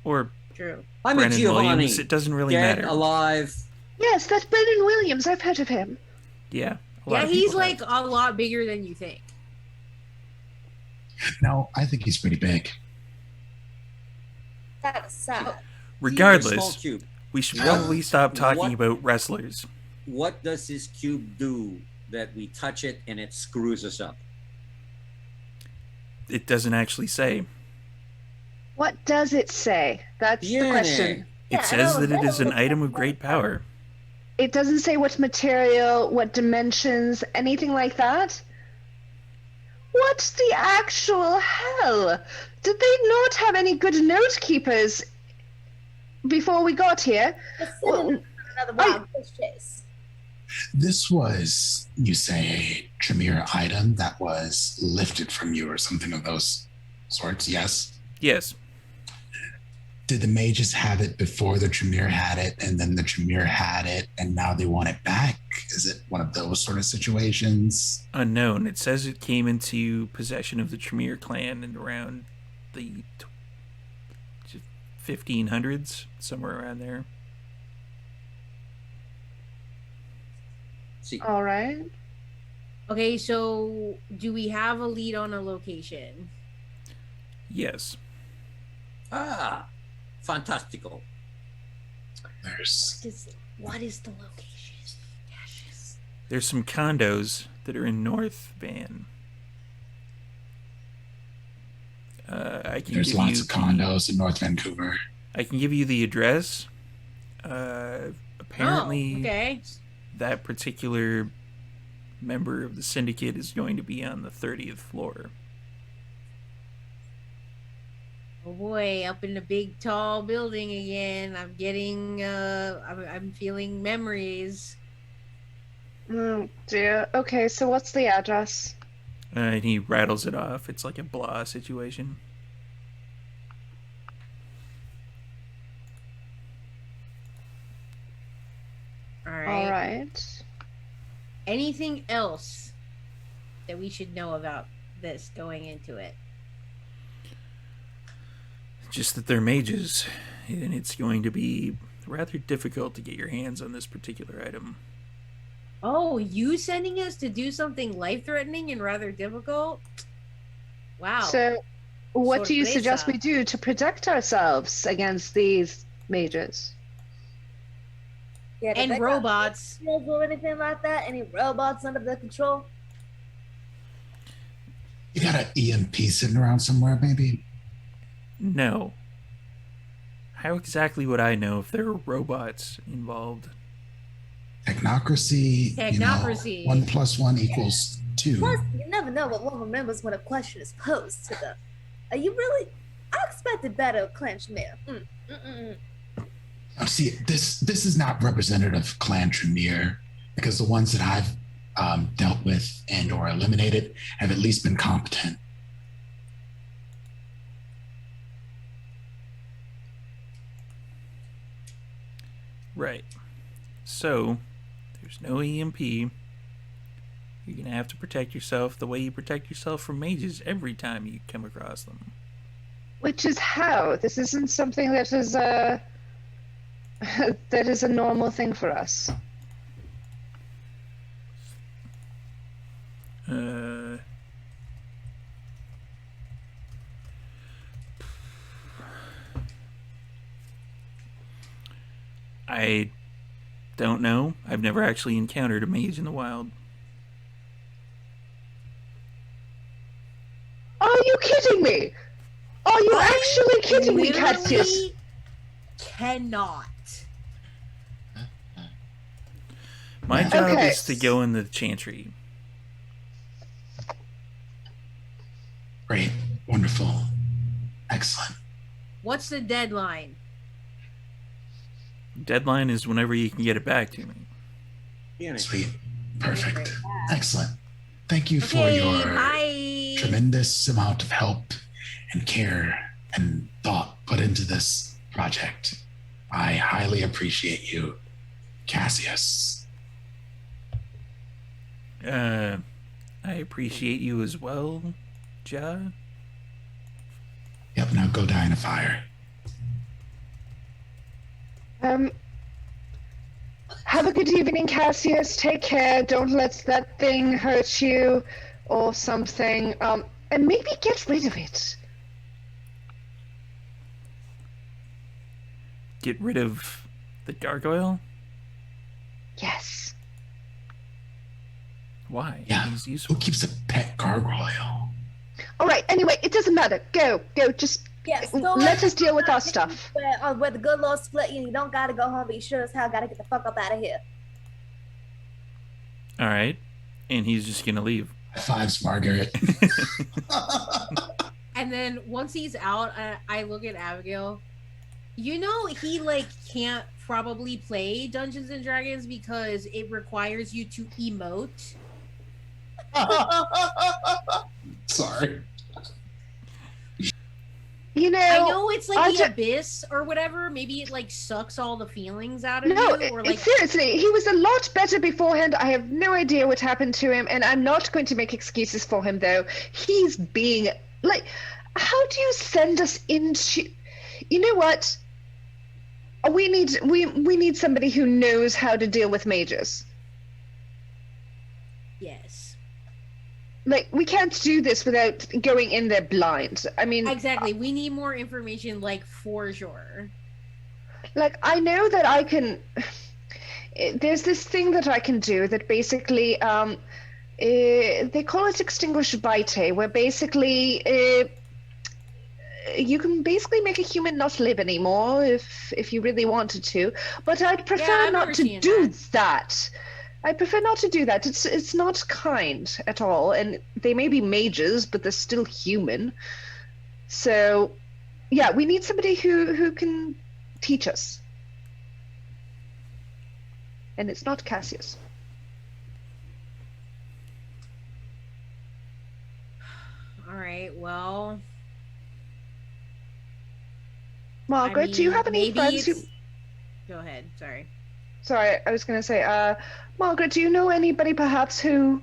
or True. I'm Brennan a Giovanni. Williams. It doesn't really Dead, matter. alive. Yes, that's Brennan Williams. I've heard of him. Yeah. A lot Yeah, of he's people like have. a lot bigger than you think. No, I think he's pretty big. That is sad. Small Regardless, cube. we should What- probably stop talking what- about wrestlers. What does this cube do that we touch it and it screws us up? It doesn't actually say. What does it say? That's the question. It Yeah, says I that don't it is an know. item of great power. It doesn't say what material, what dimensions, anything like that. What the actual hell? Did they not have any good note keepers before we got here? Let's send Well, him another wild goose chase. This was, you say, a Tremere item that was lifted from you or something of those sorts, yes? Yes. Did the mages have it before the Tremere had it, and then the Tremere had it, and now they want it back? Is it one of those sort of situations? Unknown. It says it came into possession of the Tremere clan in around the 1500s, somewhere around there. See, All right. Okay, so do we have a lead on a location? Yes. fantastico. There's What is the location? Cassius. There's some condos that are in North Van. I can there's give lots you of condos in North Vancouver. I can give you the address. Apparently, Oh, okay. that particular member of the syndicate is going to be on the 30th floor. Oh boy, up in the big tall building again. I'm getting I'm feeling memories. Oh, dear. Okay, so what's the address? And he rattles it off. It's like a blah situation. All right. All right. Anything else that we should know about this going into it? Just that they're mages, and it's going to be rather difficult to get your hands on this particular item. Oh, you sending us to do something life-threatening and rather difficult? Wow. So, what do you suggest Sorpresa. we do to protect ourselves against these mages? Yeah, did And they got robots. skills or anything like that? Any robots under their control? You got an EMP sitting around somewhere, maybe? No. How exactly would I know if there are robots involved? Technocracy. Technocracy. 1 + 1 = 2. Plus, you never know what one remembers when a question is posed to them. Are you really? I expected better, Clench Mayor. Now, see, this is not representative of Clan Tremere, because the ones that I've dealt with and or eliminated have at least been competent. Right. So, there's no EMP. You're going to have to protect yourself the way you protect yourself from mages every time you come across them. Which is how? This isn't something that is a that is a normal thing for us. I don't know. I've never actually encountered a mage in the wild. Are you kidding me? Are you actually kidding me, Cassius? Literally cannot. My job Okay. is to go in the chantry. Great. Wonderful. Excellent. What's the deadline? Deadline is whenever you can get it back to me. Yeah, Sweet. Perfect. Excellent. Thank you for Okay, your bye. tremendous amount of help and care and thought put into this project. I highly appreciate you, Cassius. I appreciate you as well, Ja. Yep, now go die in a fire. Have a good evening, Cassius. Take care. Don't let that thing hurt you or something. And maybe get rid of it. Get rid of the gargoyle? Yes. Why? Yeah. He's useful. Who keeps a pet gargoyle? All right. Anyway, it doesn't matter. Go. Just Yes, let us deal with our stuff. Where the good Lord split you, you don't gotta go home, but you sure as hell gotta get the fuck up out of here. All right. And he's just going to leave. High fives, Margaret. And then once he's out, I look at Abigail. You know, he like can't probably play Dungeons and Dragons because it requires you to emote. Sorry. You know, I know it's like the I abyss or whatever. Maybe it like sucks all the feelings out of No, you, or like seriously, he was a lot better beforehand. I have no idea what happened to him, and I'm not going to make excuses for him, though. He's being like, how do you send us into? You know what? We need somebody who knows how to deal with mages. yes. Like, we can't do this without going in there blind. I mean, Exactly. We need more information, like, for sure. like, I know that I can. There's this thing that I can do that basically, they call it extinguish vitae, where basically, you can basically make a human not live anymore if you really wanted to. But I'd prefer I've not never to seen do that. I prefer not to do that. It's not kind at all. And they may be mages, but they're still human. So, yeah, we need somebody who can teach us. And it's not Cassius. All right. Well, Margaret, do you have any maybe friends who? it's- Go ahead. Sorry. Sorry, I was going to say, Margaret, do you know anybody perhaps who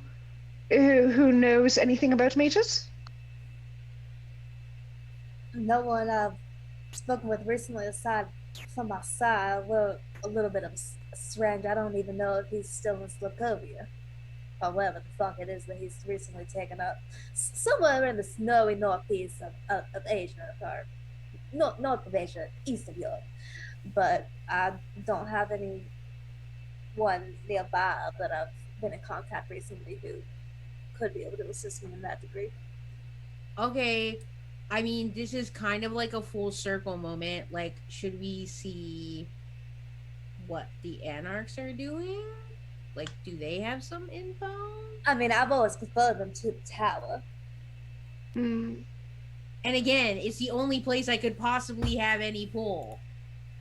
knows anything about mages? No one I've spoken with recently aside from my side, a little bit of a stranger. I don't even know if he's still in Slocovia. Or wherever the fuck it is that he's recently taken up. Somewhere in the snowy northeast of Asia, or north of Asia, east of Europe. But I don't have anyone nearby that I've been in contact recently who could be able to assist me in that degree. Okay. I mean, this is kind of like a full circle moment. Like, should we see what the Anarchs are doing? Like, do they have some info? I mean, I've always preferred them to the tower. Hmm. And again, it's the only place I could possibly have any pull.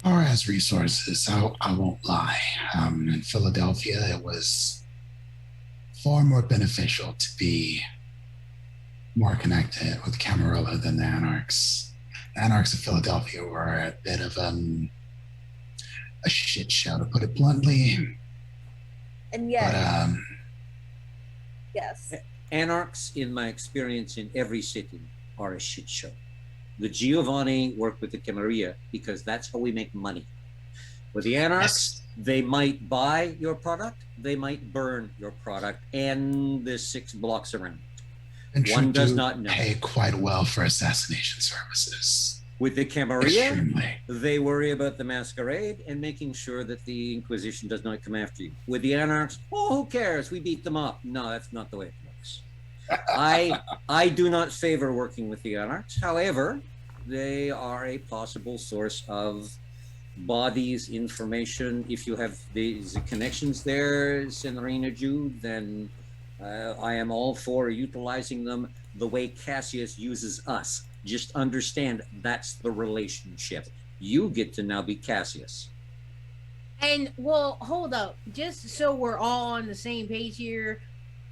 Or as resources, I won't lie. In Philadelphia, it was far more beneficial to be more connected with Camarilla than the Anarchs. The Anarchs of Philadelphia were a bit of a shit show, to put it bluntly. And yet, But yes. Anarchs, in my experience in every city, are a shit show. The Giovanni work with the Camarilla because that's how we make money. With the Anarchs, they might buy your product, they might burn your product, and the 6 blocks around. One does do not know. pay quite well for assassination services. With the Camarilla, Extremely. they worry about the Masquerade and making sure that the Inquisition does not come after you. With the Anarchs, who cares? We beat them up. No, that's not the way it works. I do not favor working with the Anarchs. However, they are a possible source of bodies, information. If you have these connections there, Senorina Jude, then I am all for utilizing them the way Cassius uses us. Just understand that's the relationship. You get to now be Cassius. And well, hold up. Just so we're all on the same page here,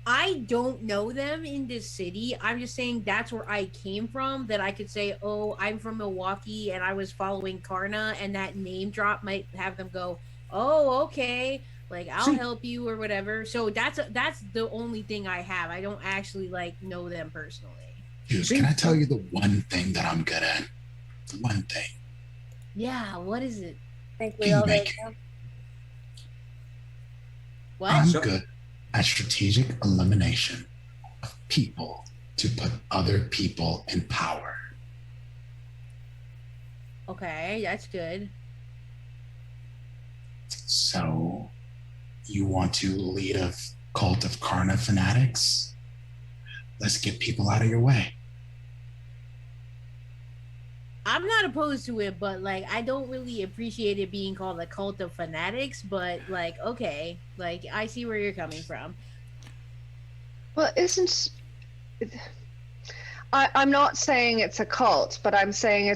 I don't know them in this city. I'm just saying that's where I came from. That I could say, oh, I'm from Milwaukee and I was following Karna, and that name drop might have them go, oh, okay, like I'll help you or whatever. So that's the only thing I have. I don't actually like know them personally. Juice, can I tell you the one thing that I'm good at? One thing. Yeah, what is it? I think we all Make know. What? I'm good at strategic elimination of people to put other people in power. Okay, that's good. So, you want to lead a cult of Karna fanatics? Let's get people out of your way. I'm not opposed to it, but like I don't really appreciate it being called a cult of fanatics, but like okay, like I see where you're coming from. Well, I'm not saying it's a cult, but I'm saying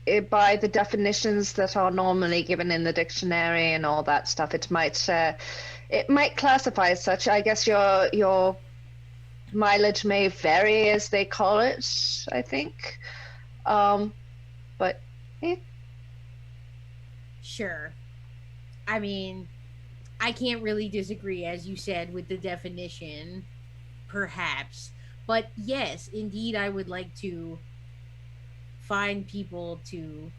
it by the definitions that are normally given in the dictionary and all that stuff. It might classify as such. I guess your mileage may vary, as they call it, I think. But Sure. I mean, I can't really disagree, as you said, with the definition, perhaps. But yes, indeed, I would like to find people to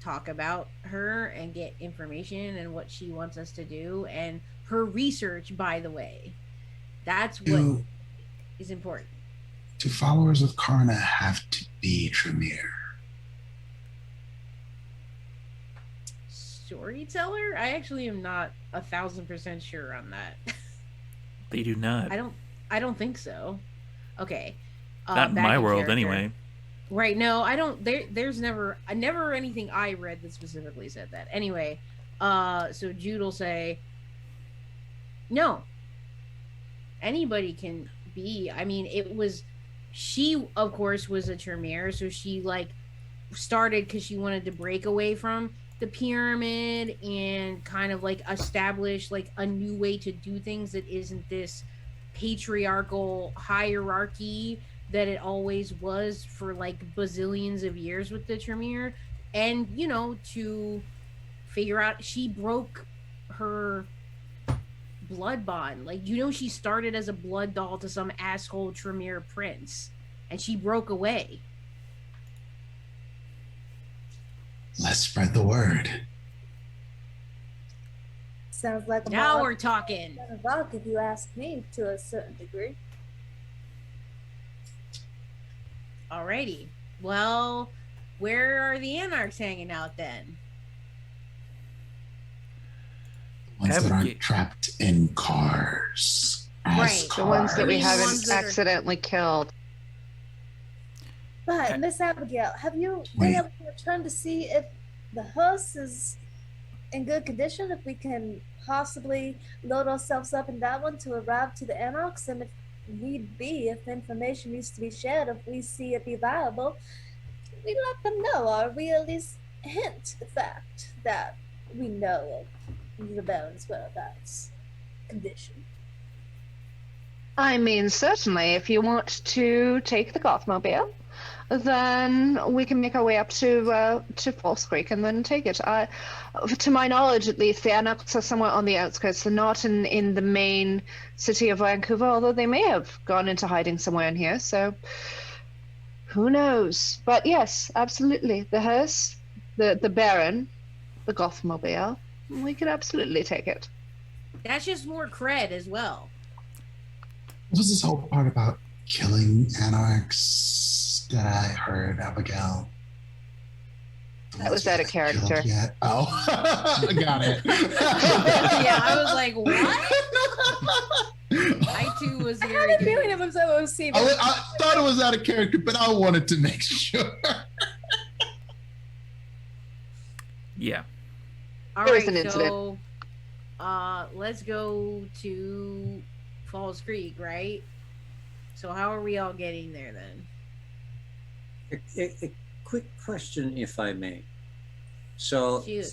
talk about her and get information and what she wants us to do and her research, by the way. That's what is important. Do followers of Karna have to be Tremere? Storyteller? I actually am not 1,000% sure on that. They do not. I don't think so. Okay. Not in my world, character. anyway. Right? No, I don't. There's never anything I read that specifically said that. Anyway, so Jude will say, no. Anybody can be. I mean, she of course was a Tremere, so she like started because she wanted to break away from the pyramid and kind of like establish like a new way to do things that isn't this patriarchal hierarchy that it always was for like bazillions of years with the Tremere. And to figure out, she broke her blood bond. Like, she started as a blood doll to some asshole Tremere prince, and she broke away. Let's spread the word. Sounds like now we're talking. If you ask me, to a certain degree. Alrighty. Well, where are the Anarchs hanging out then? The ones that aren't trapped in cars. Right. The ones that we The haven't ones that accidentally killed. But Miss Abigail, have you been able to return to see if the hearse is in good condition? If we can possibly load ourselves up in that one to arrive to the Anarchs, and if need be, if information needs to be shared, if we see it be viable, we let them know, or we at least hint the fact that we know of the Baron's whereabouts condition. I mean, certainly, if you want to take the Gothmobile, then we can make our way up to False Creek and then take it. To my knowledge, at least, the Anarchs are somewhere on the outskirts. They're not in the main city of Vancouver, although they may have gone into hiding somewhere in here. So, who knows? But yes, absolutely, the hearse, the Baron, the Gothmobile, we could absolutely take it. That's just more cred as well. What was this whole part about killing Anarchs that I heard, Abigail? That was out of character. Oh, I got it. Yeah, I was like, what? I too was very I had a feeling it was OC. I thought it was out of character, but I wanted to make sure. Yeah. All There was right, an incident. so let's go to Falls Creek, right? So how are we all getting there then? A quick question, if I may. So Shoot.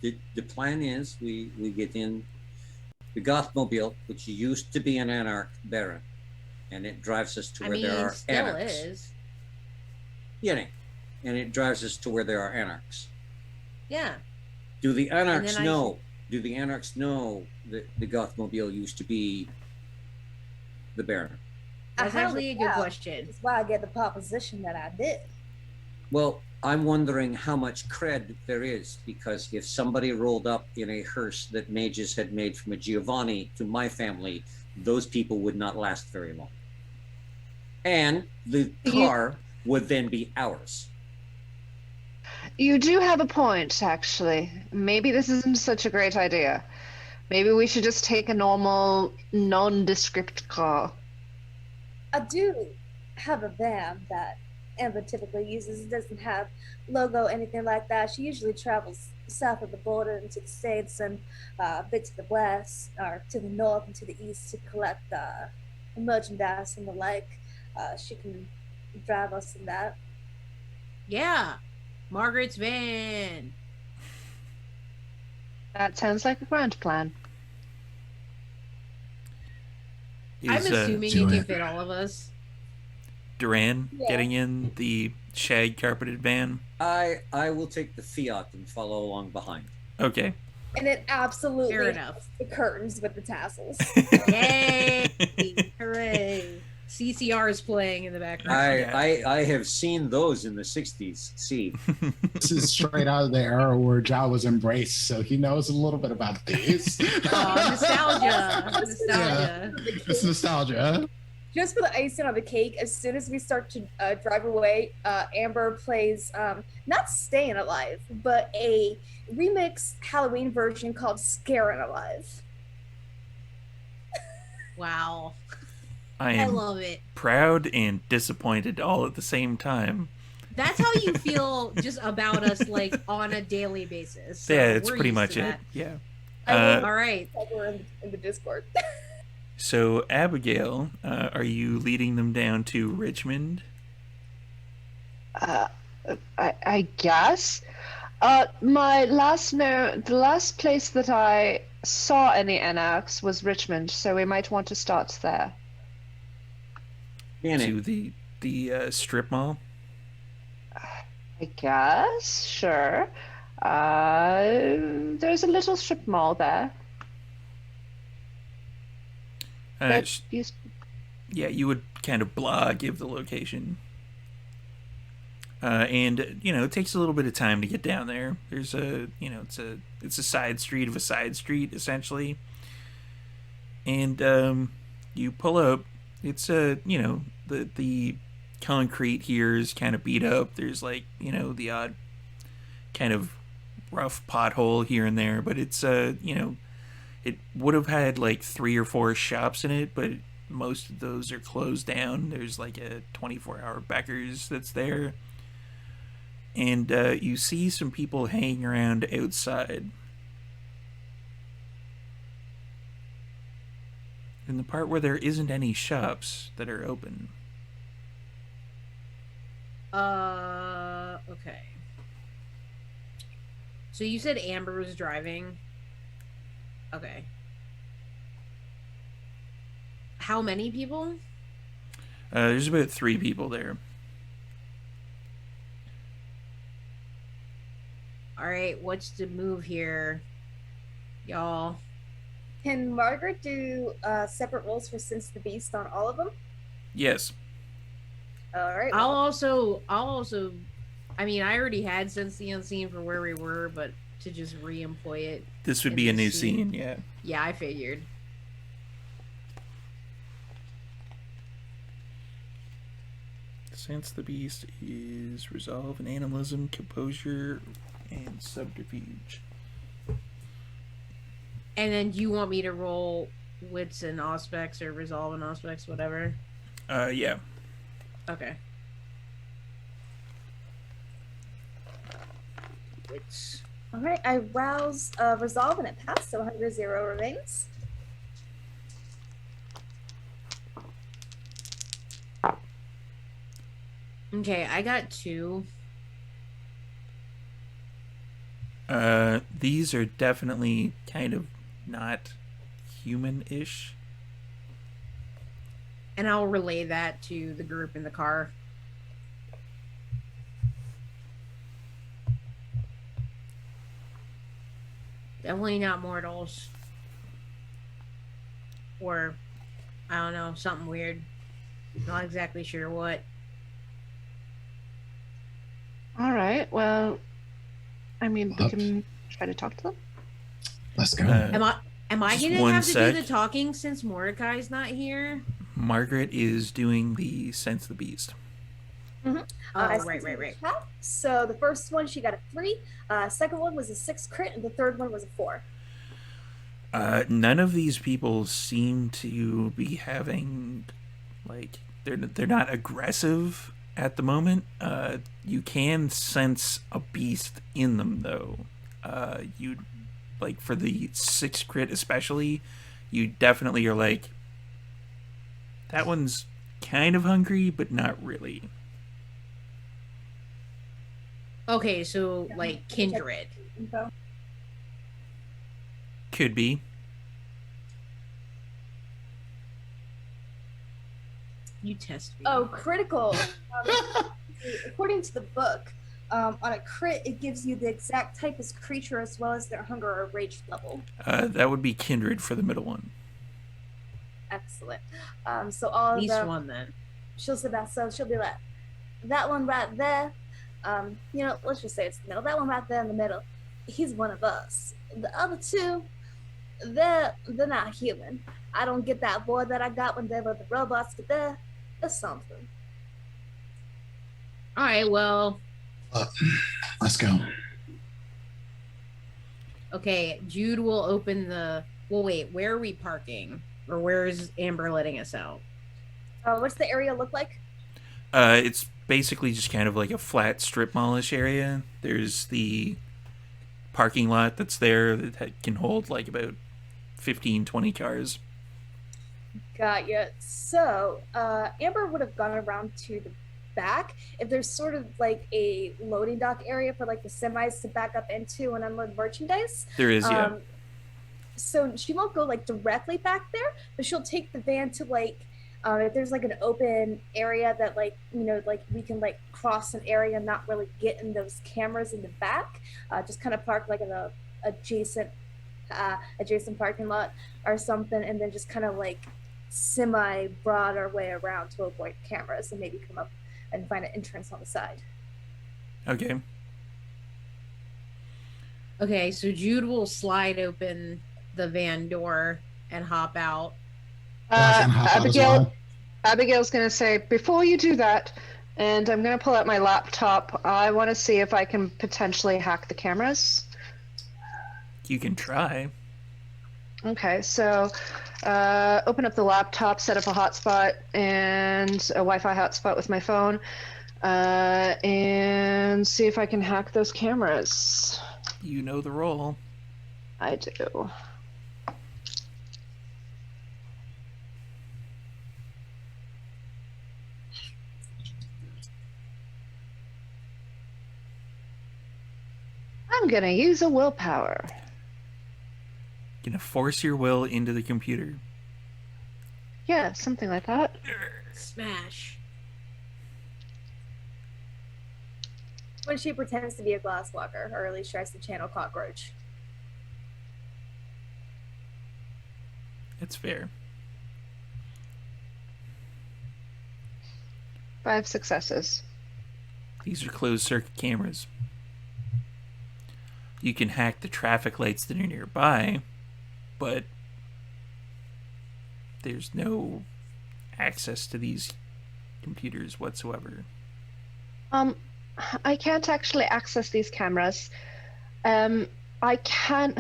the plan is we get in the Gothmobile, which used to be an Anarch Baron, and it drives us to I where mean, there are still Anarchs. is. Yeah, and it drives us to where there are Anarchs. Yeah. Do the Anarchs then I know? Do the Anarchs know that the Gothmobile used to be the Baron? That's actually a good question. That's why I get the proposition that I did. Well, I'm wondering how much cred there is, because if somebody rolled up in a hearse that mages had made from a Giovanni to my family, those people would not last very long. And the car would then be ours. You do have a point, actually. Maybe this isn't such a great idea. Maybe we should just take a normal, nondescript car. I do have a van that Amber typically uses. It doesn't have logo, anything like that. She usually travels south of the border into the States and a bit to the west, or to the north and to the east to collect merchandise and the like. She can drive us in that. Yeah. Margaret's van. That sounds like a grand plan. I'm assuming you can fit all of us. Duran getting in the shag carpeted van? I will take the Fiat and follow along behind. Okay. And it absolutely Fair enough. the curtains with the tassels. Yay! Hooray! CCR is playing in the background. I have seen those in the 60s. See. This is straight out of the era where Ja was embraced, so he knows a little bit about these. Nostalgia. Nostalgia. Yeah, it's nostalgia. Just for the icing on the cake, as soon as we start to drive away, Amber plays not Staying Alive, but a remix Halloween version called Scaring Alive. Wow. I love it. Proud and disappointed all at the same time. That's how you feel just about us, like, on a daily basis. So yeah, it's we're pretty used much to it. that. Yeah. All right. We're in the Discord. So, Abigail, are you leading them down to Richmond? I guess. The last place that I saw any anarchs was Richmond, so we might want to start there. To the strip mall? I guess, sure. There's a little strip mall there. Yeah, you would kind of give the location. And it takes a little bit of time to get down there. There's it's a side street of a side street essentially. And you pull up. It's the concrete here is kind of beat up. There's the odd kind of rough pothole here and there, but it's it would have had 3 or 4 shops in it, but most of those are closed down. There's a 24-hour Becker's that's there. And you see some people hanging around outside. In the part where there isn't any shops that are open. Okay. So you said Amber was driving? Okay. How many people? There's about 3 people there. All right, what's the move here, y'all? Can Margaret do separate rolls for Sense the Beast on all of them? Yes. All right. I'll also. I mean, I already had Sense the Unseen for where we were, but to just re-employ it. This would be a new scene, yeah. Yeah, I figured. Sense the Beast is resolve and animalism, composure, and subterfuge. And then you want me to roll wits and aspects or resolve and aspects, whatever? Yeah. Okay. Wits. All right, I rouse resolve and it passed, so hunger 0 remains. Okay, I got 2. These are definitely kind of not human-ish. And I'll relay that to the group in the car. Definitely not mortals. Or, I don't know, something weird. Not exactly sure what. All right. Well, I mean, we Up. can try to talk to them. Let's go. Am I Just gonna one have to sec. do the talking since Mordecai's not here? Margaret is doing the sense the beast. Oh, I right. sent it in the chat. So the first one, she got a 3. Second one was a 6 crit, and the third one was a 4. None of these people seem to be having, like, they're not aggressive at the moment. You can sense a beast in them, though. You, like, for the 6 crit especially, you definitely are like, that one's kind of hungry, but not really. Okay, so like kindred. Info. Could be. You test me. Oh, critical. According to the book, on a crit, it gives you the exact type of creature as well as their hunger or rage level. That would be kindred for the middle one. Excellent. So all At of least them, one then. she'll say that. So she'll be like, that one right there. Let's just say it's the middle. That one right there in the middle. He's one of us. The other two, they're not human. I don't get that boy that I got when they were the robots, but they're something. All right, well, Let's go. okay, Jude will open the. Well, wait, where are we parking? Or where is Amber letting us out? What's the area look like? It's basically just kind of like a flat strip mallish area. There's the parking lot that's there that can hold like about 15, 20 cars. Got you. So, Amber would have gone around to the back. If there's sort of like a loading dock area for like the semis to back up into and unload merchandise. There is, yeah. So she won't go like directly back there, but she'll take the van to like, if there's like an open area that like, like we can like cross an area and not really get in those cameras in the back, just kind of park like in a adjacent parking lot or something, and then just kind of like semi broad our way around to avoid cameras and maybe come up and find an entrance on the side. Okay. Okay, so Jude will slide open the van door and hop out. Abigail's going to say, before you do that, and I'm going to pull out my laptop, I want to see if I can potentially hack the cameras. You can try. Okay, so open up the laptop, set up a hotspot and a Wi-Fi hotspot with my phone, and see if I can hack those cameras. You know the role. I do. I'm gonna use a willpower. Gonna force your will into the computer. Yeah, something like that. Smash. When she pretends to be a glass walker, or at least tries to channel cockroach. It's fair. 5 successes. These are closed circuit cameras. You can hack the traffic lights that are nearby, but there's no access to these computers whatsoever. I can't actually access these cameras. I can't.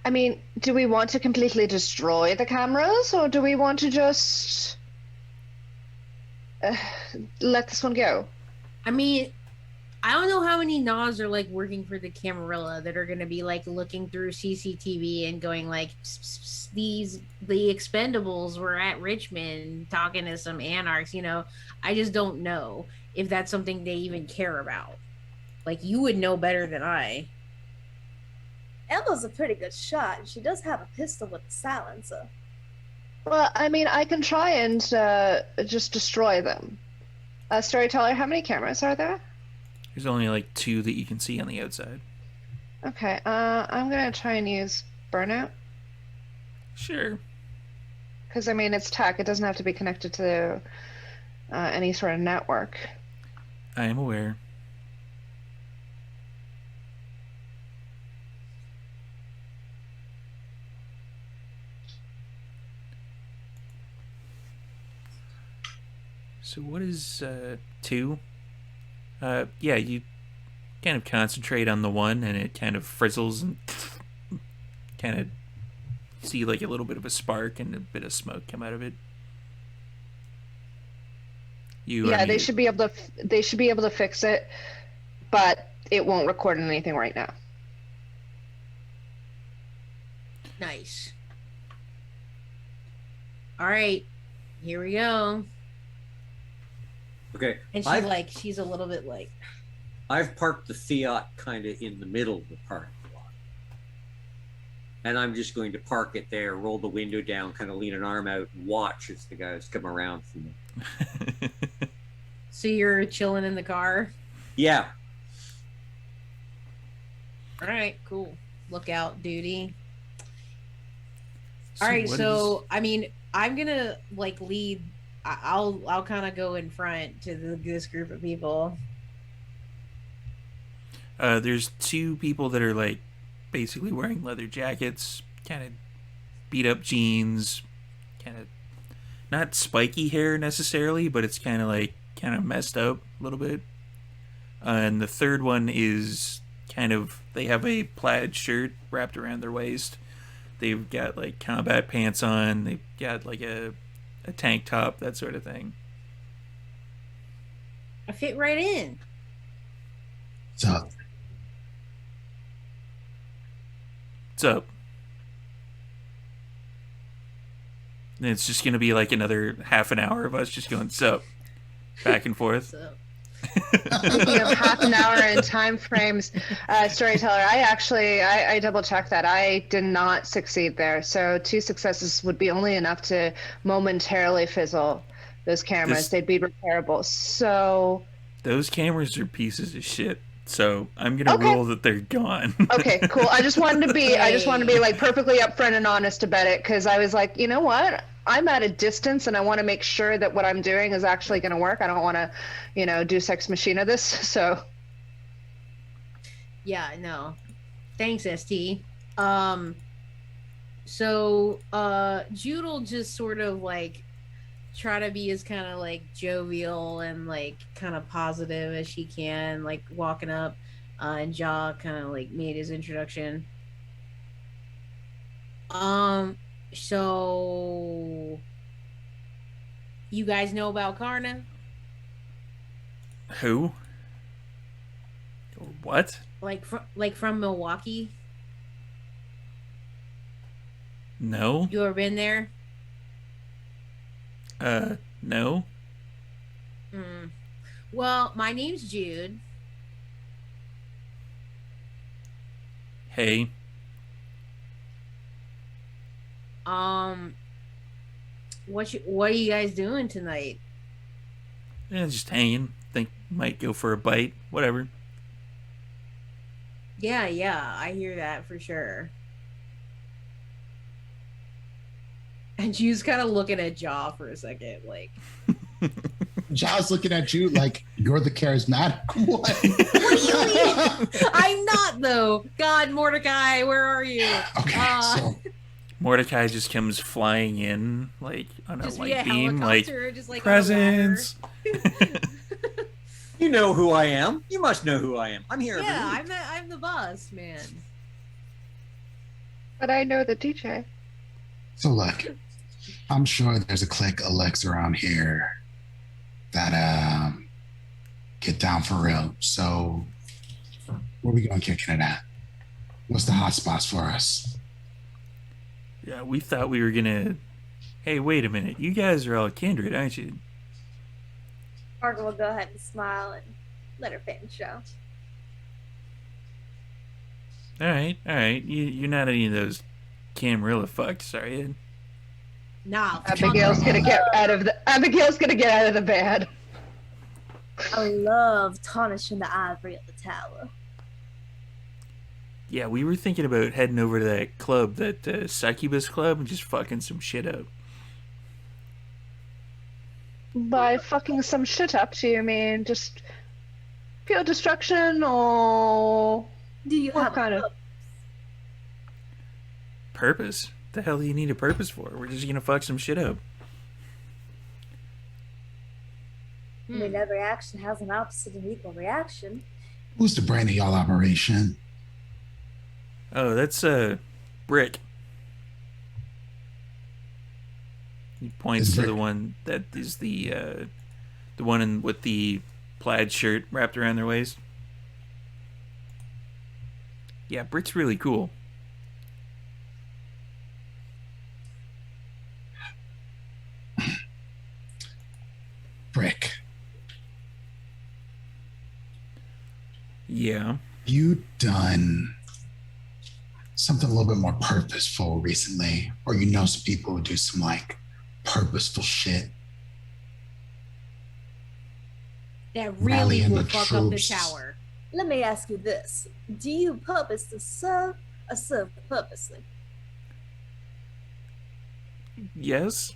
I mean, do we want to completely destroy the cameras, or do we want to just let this one go? I mean, I don't know how many Nas are like working for the Camarilla that are going to be like looking through CCTV and going like, the Expendables were at Richmond talking to some anarchs. I just don't know if that's something they even care about. Like, you would know better than I. Emma's a pretty good shot, and she does have a pistol with a silencer. Well, I mean, I can try and just destroy them. Storyteller, how many cameras are there? There's only like 2 that you can see on the outside. Okay, I'm gonna try and use burnout. Sure. Because, I mean, it's tech. It doesn't have to be connected to any sort of network. I am aware. So what is 2? Yeah, you kind of concentrate on the one, and it kind of frizzles and kind of see like a little bit of a spark and a bit of smoke come out of it. They should be able to. They should be able to fix it, but it won't record anything right now. Nice. All right, here we go. Okay. And she's a little bit like. I've parked the Fiat kind of in the middle of the parking lot. And I'm just going to park it there, roll the window down, kind of lean an arm out, and watch as the guys come around from me. So you're chilling in the car? Yeah. All right, cool. Lookout duty. All right, so I mean, I'm gonna like lead. I'll kind of go in front to this group of people. There's 2 people that are like basically wearing leather jackets, kind of beat up jeans, kind of not spiky hair necessarily, but it's kind of messed up a little bit. And the third one is they have a plaid shirt wrapped around their waist. They've got like combat pants on. They've got like a tank top, that sort of thing. I fit right in. So, What's up? And it's just going to be like another half an hour of us just going, sup, back and forth. So. Speaking of half an hour and time frames, Storyteller, I double checked that. I did not succeed there. So 2 successes would be only enough to momentarily fizzle those cameras. They'd be repairable. So those cameras are pieces of shit. So I'm gonna roll that they're gone. Okay, cool. I just wanted to be like perfectly upfront and honest about it, because I was like, you know what? I'm at a distance and I want to make sure that what I'm doing is actually going to work. I don't want to, do sex machina this. So. Yeah, no. Thanks, ST. So Jude will just sort of like try to be as kind of like jovial and like kind of positive as she can, like walking up, and Ja kind of like made his introduction. So you guys know about Karna? Who? What? Like from Milwaukee? No. You ever been there? No. Well, my name's Jude. Hey. What are you guys doing tonight? Yeah, just hanging. Think might go for a bite. Whatever. Yeah, I hear that for sure. And Jude's kind of looking at Ja for a second, like. Ja's looking at you like you're the charismatic one. What do you mean? I'm not, though. God, Mordecai, where are you? Okay, so Mordecai just comes flying in like on a light beam, just like presents. You know who I am. You must know who I am. I'm here. Yeah, I'm the boss, man. But I know the DJ. So look, I'm sure there's a clique of Lex around here that get down for real. So, where we going kicking it at? What's the hot spots for us? Yeah, we thought we were gonna. Hey, wait a minute. You guys are all kindred, aren't you? Margaret will go ahead and smile and let her fan show. All right. You're not any of those Camarilla fucks, are you? Nah. Abigail's gonna get out of the bed. I love tarnishing the ivory of the tower. Yeah, we were thinking about heading over to that club, that Succubus club, and just fucking some shit up. By fucking some shit up, do you mean just pure destruction, or Do you what have kind of? Purpose? The hell do you need a purpose for? We're just gonna fuck some shit up. I mean, every action has an opposite and equal reaction. Who's the brain of y'all operation? Oh, that's Brick. He points Is to Brick- the one that is the one with the plaid shirt wrapped around their waist. Yeah, Brick's really cool. Brick. Yeah. You done something a little bit more purposeful recently, or you know some people who do some like purposeful shit. That really Rallying will the fuck up the troops. tower. Let me ask you this. Do you purpose to serve or serve purposely? Yes.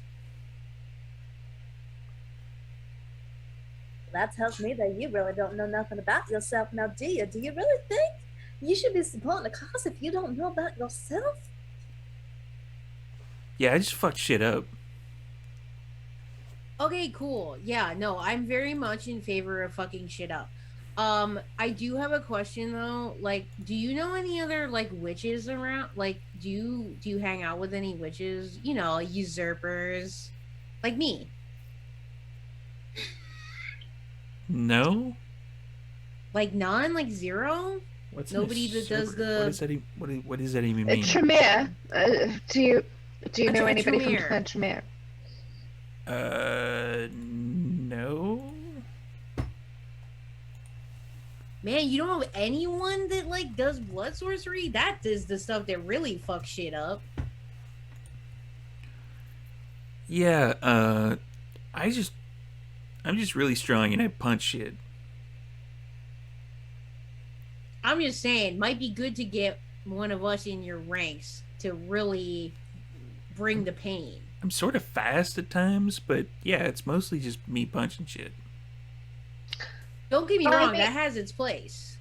That tells me that you really don't know nothing about yourself now, do you? Do you really think you should be supporting the cause if you don't know about yourself? Yeah, I just fucked shit up. Okay, cool. Yeah, no, I'm very much in favor of fucking shit up. I do have a question though. Like, do you know any other like witches around? Like, do you hang out with any witches? You know, usurpers, like me. No. Like none, like zero. What's Nobody that does the- What does that even mean? Tremere. Do you know A anybody from Tremere. Tremere? No. Man, you don't know anyone that like does blood sorcery? That is the stuff that really fucks shit up. Yeah. I'm just really strong and I punch shit. I'm just saying, might be good to get one of us in your ranks to really bring the pain. I'm sort of fast at times, but yeah, it's mostly just me punching shit. Don't get me Well, I wrong, mean- that has its place.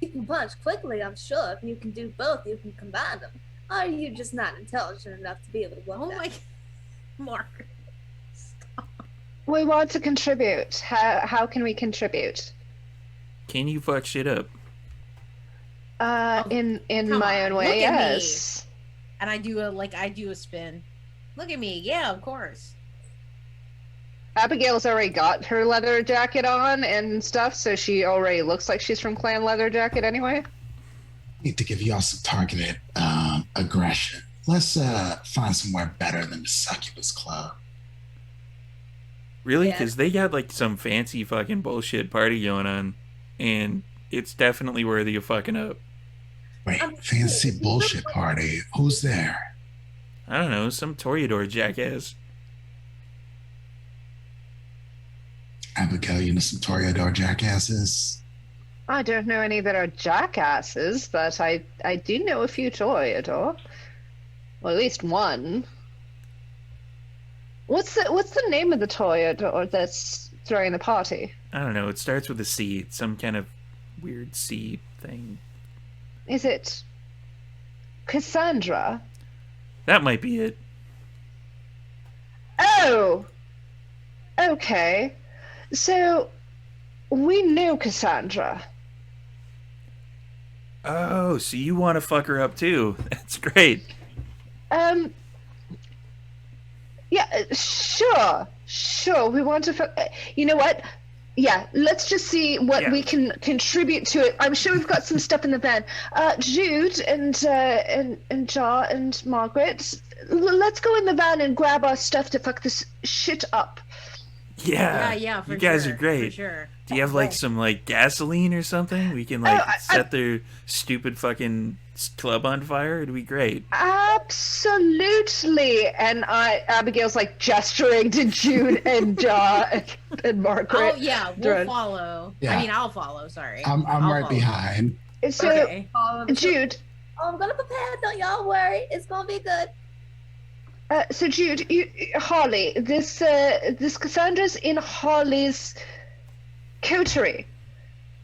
You can punch quickly, I'm sure. If you can do both, you can combine them. Or are you just not intelligent enough to be able to work Oh that? my Mark. Stop. We want to contribute. How can we contribute? Can you fuck shit up? In come my on, own way, look at me. yes. And I do a spin. Look at me, yeah, of course. Abigail's already got her leather jacket on and stuff, so she already looks like she's from Clan Leather Jacket anyway. Need to give y'all some targeted aggression. Let's find somewhere better than the Succubus Club. Really? Yeah. Because they got like some fancy fucking bullshit party going on, and it's definitely worthy of fucking up. Wait, I'm fancy sure- bullshit party. Who's there? I don't know, some Toreador jackass. Abigail, you know some Toreador jackasses? I don't know any that are jackasses, but I do know a few Toreador. Well, at least one. What's the name of the Toreador that's throwing the party? I don't know, it starts with a C. It's some kind of weird C thing. Is it Cassandra? That might be it. Oh! Okay. So, we knew Cassandra. Oh, so you want to fuck her up too? That's great. Yeah, sure. We want to. You know what? Yeah, let's just see what we can contribute to it. I'm sure we've got some stuff in the van. Jude and Jar and Margaret, let's go in the van and grab our stuff to fuck this shit up. Yeah, for you guys sure, are great. For sure. Do you have like some like gasoline or something? We can like set their stupid fucking club on fire. It'd be great. Absolutely. And Abigail's like gesturing to Jude and Jar and Margaret. Oh yeah, we'll follow. Yeah. I mean, I'll follow. Sorry, I'm right follow. behind. So, okay. Jude. I'm gonna prepare. Don't y'all worry. It's gonna be good. So Jude, Harley, this Cassandra's in Harley's coterie.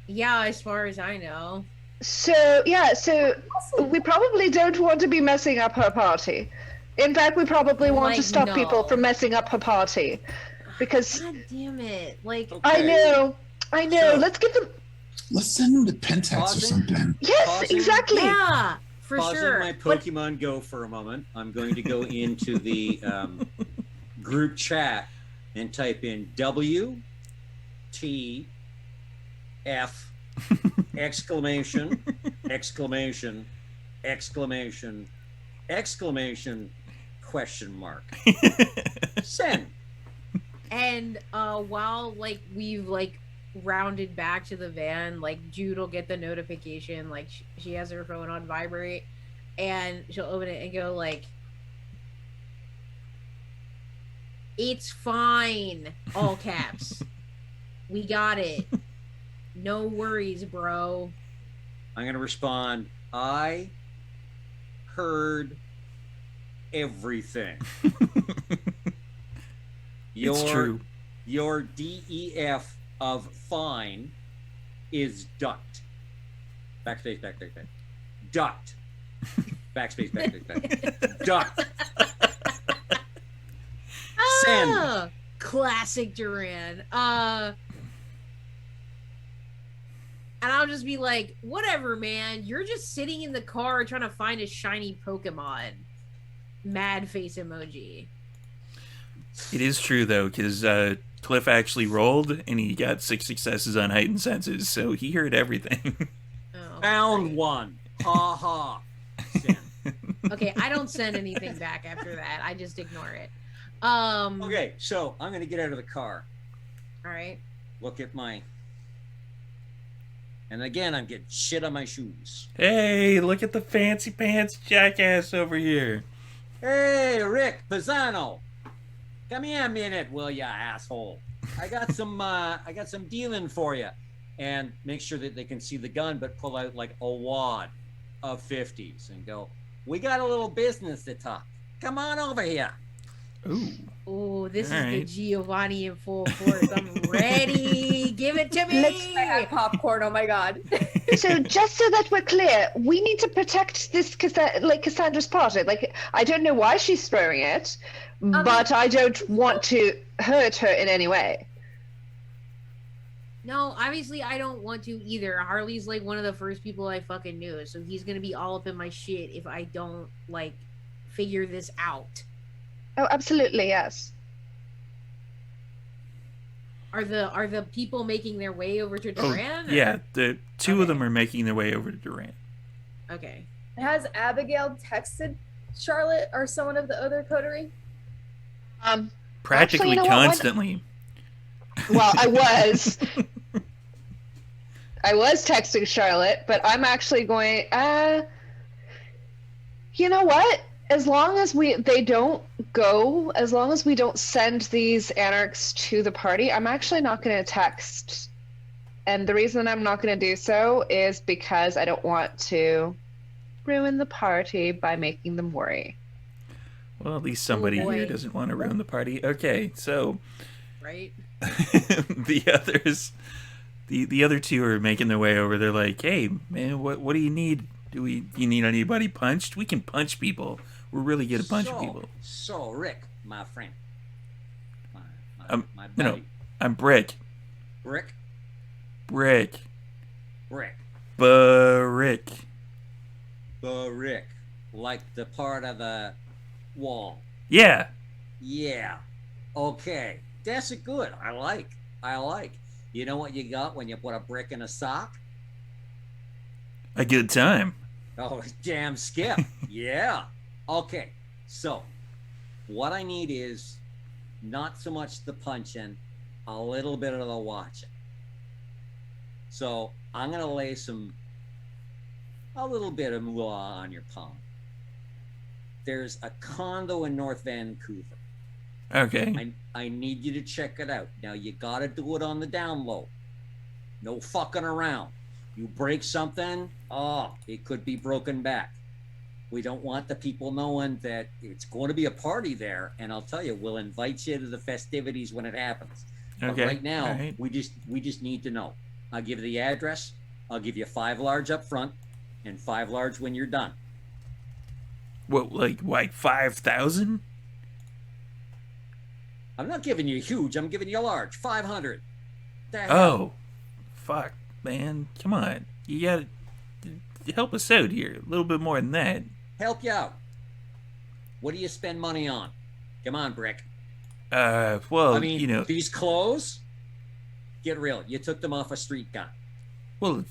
Yeah, as far as I know. So we probably don't want to be messing up her party. In fact, we probably want to stop people from messing up her party, because. God damn it! Like. Okay. I know. So, Let's send them to Pentax or something. Yes, exactly. Yeah. For Pausing sure. my Pokemon Go for a moment, I'm going to go into the group chat and type in WTF exclamation exclamation exclamation exclamation question mark. Send. And while like we've like rounded back to the van, like Jude will get the notification, like she has her phone on vibrate, and she'll open it and go like, "It's fine," all caps. "We got it. No worries, bro." I'm gonna respond, I heard everything. It's true. Your DEF of fine is ducked. Backspace. Ducked. Backspace. Ducked. Send. Classic Duran. And I'll just be like, whatever, man. You're just sitting in the car trying to find a shiny Pokemon. Mad face emoji. It is true, though, because Cliff actually rolled, and he got 6 successes on heightened senses, so he heard everything. Oh, Found great. one. Ha ha. Send. Okay, I don't send anything back after that. I just ignore it. Okay, so I'm going to get out of the car. All right. Look at my... And again, I'm getting shit on my shoes. Hey, look at the fancy pants jackass over here. Hey, Rick Pisano. Come here a minute, will ya, asshole? I got some dealing for you. And make sure that they can see the gun, but pull out like a wad of 50s and go, we got a little business to talk. Come on over here. Ooh. Oh, this All is the right. Giovanni in full force. I'm ready. Give it to me. I have popcorn. Oh my god. So just so that we're clear, we need to protect this Cassandra's party. Like, I don't know why she's throwing it, but I don't want to hurt her in any way. No, obviously I don't want to either. Harley's like one of the first people I fucking knew, so he's gonna be all up in my shit if I don't like figure this out. Oh, absolutely, yes. Are the people making their way over to Duran? Oh, yeah, the two of them are making their way over to Duran. Okay. Has Abigail texted Charlotte or someone of the other coterie? Practically actually, you know what? constantly. Well, I was texting Charlotte, but I'm actually going, you know what? As long as we don't send these anarchs to the party, I'm actually not going to text. And the reason I'm not going to do so is because I don't want to ruin the party by making them worry. Well, at least somebody here doesn't want to ruin the party. Okay, so Right? the others, the other two are making their way over. They're like, "Hey, man, what do you need? You need anybody punched? We can punch people. We're really good at punching people." So, Rick, my friend, my buddy, No, I'm Brick. Rick, Brick. Rick, Brick. the Rick, like the part of the wall. Yeah. Yeah. Okay. That's a good. I like. You know what you got when you put a brick in a sock? A good time. Oh, damn skip. Yeah. Okay. So, what I need is not so much the punching, a little bit of the watching. So, I'm going to lay a little bit of moolah on your palm. There's a condo in North Vancouver. Okay. I need you to check it out. Now, you got to do it on the down low. No fucking around. You break something, it could be broken back. We don't want the people knowing that it's going to be a party there. And I'll tell you, we'll invite you to the festivities when it happens. Okay. But right now, right. we just need to know. I'll give you the address. I'll give you 5 large up front and 5 large when you're done. What, like 5,000? I'm not giving you huge. I'm giving you large. 500. The hell? Oh, fuck, man. Come on. You gotta help us out here. A little bit more than that. Help you out. What do you spend money on? Come on, Brick. Well, I mean, you know, these clothes, get real. You took them off a street gun. well,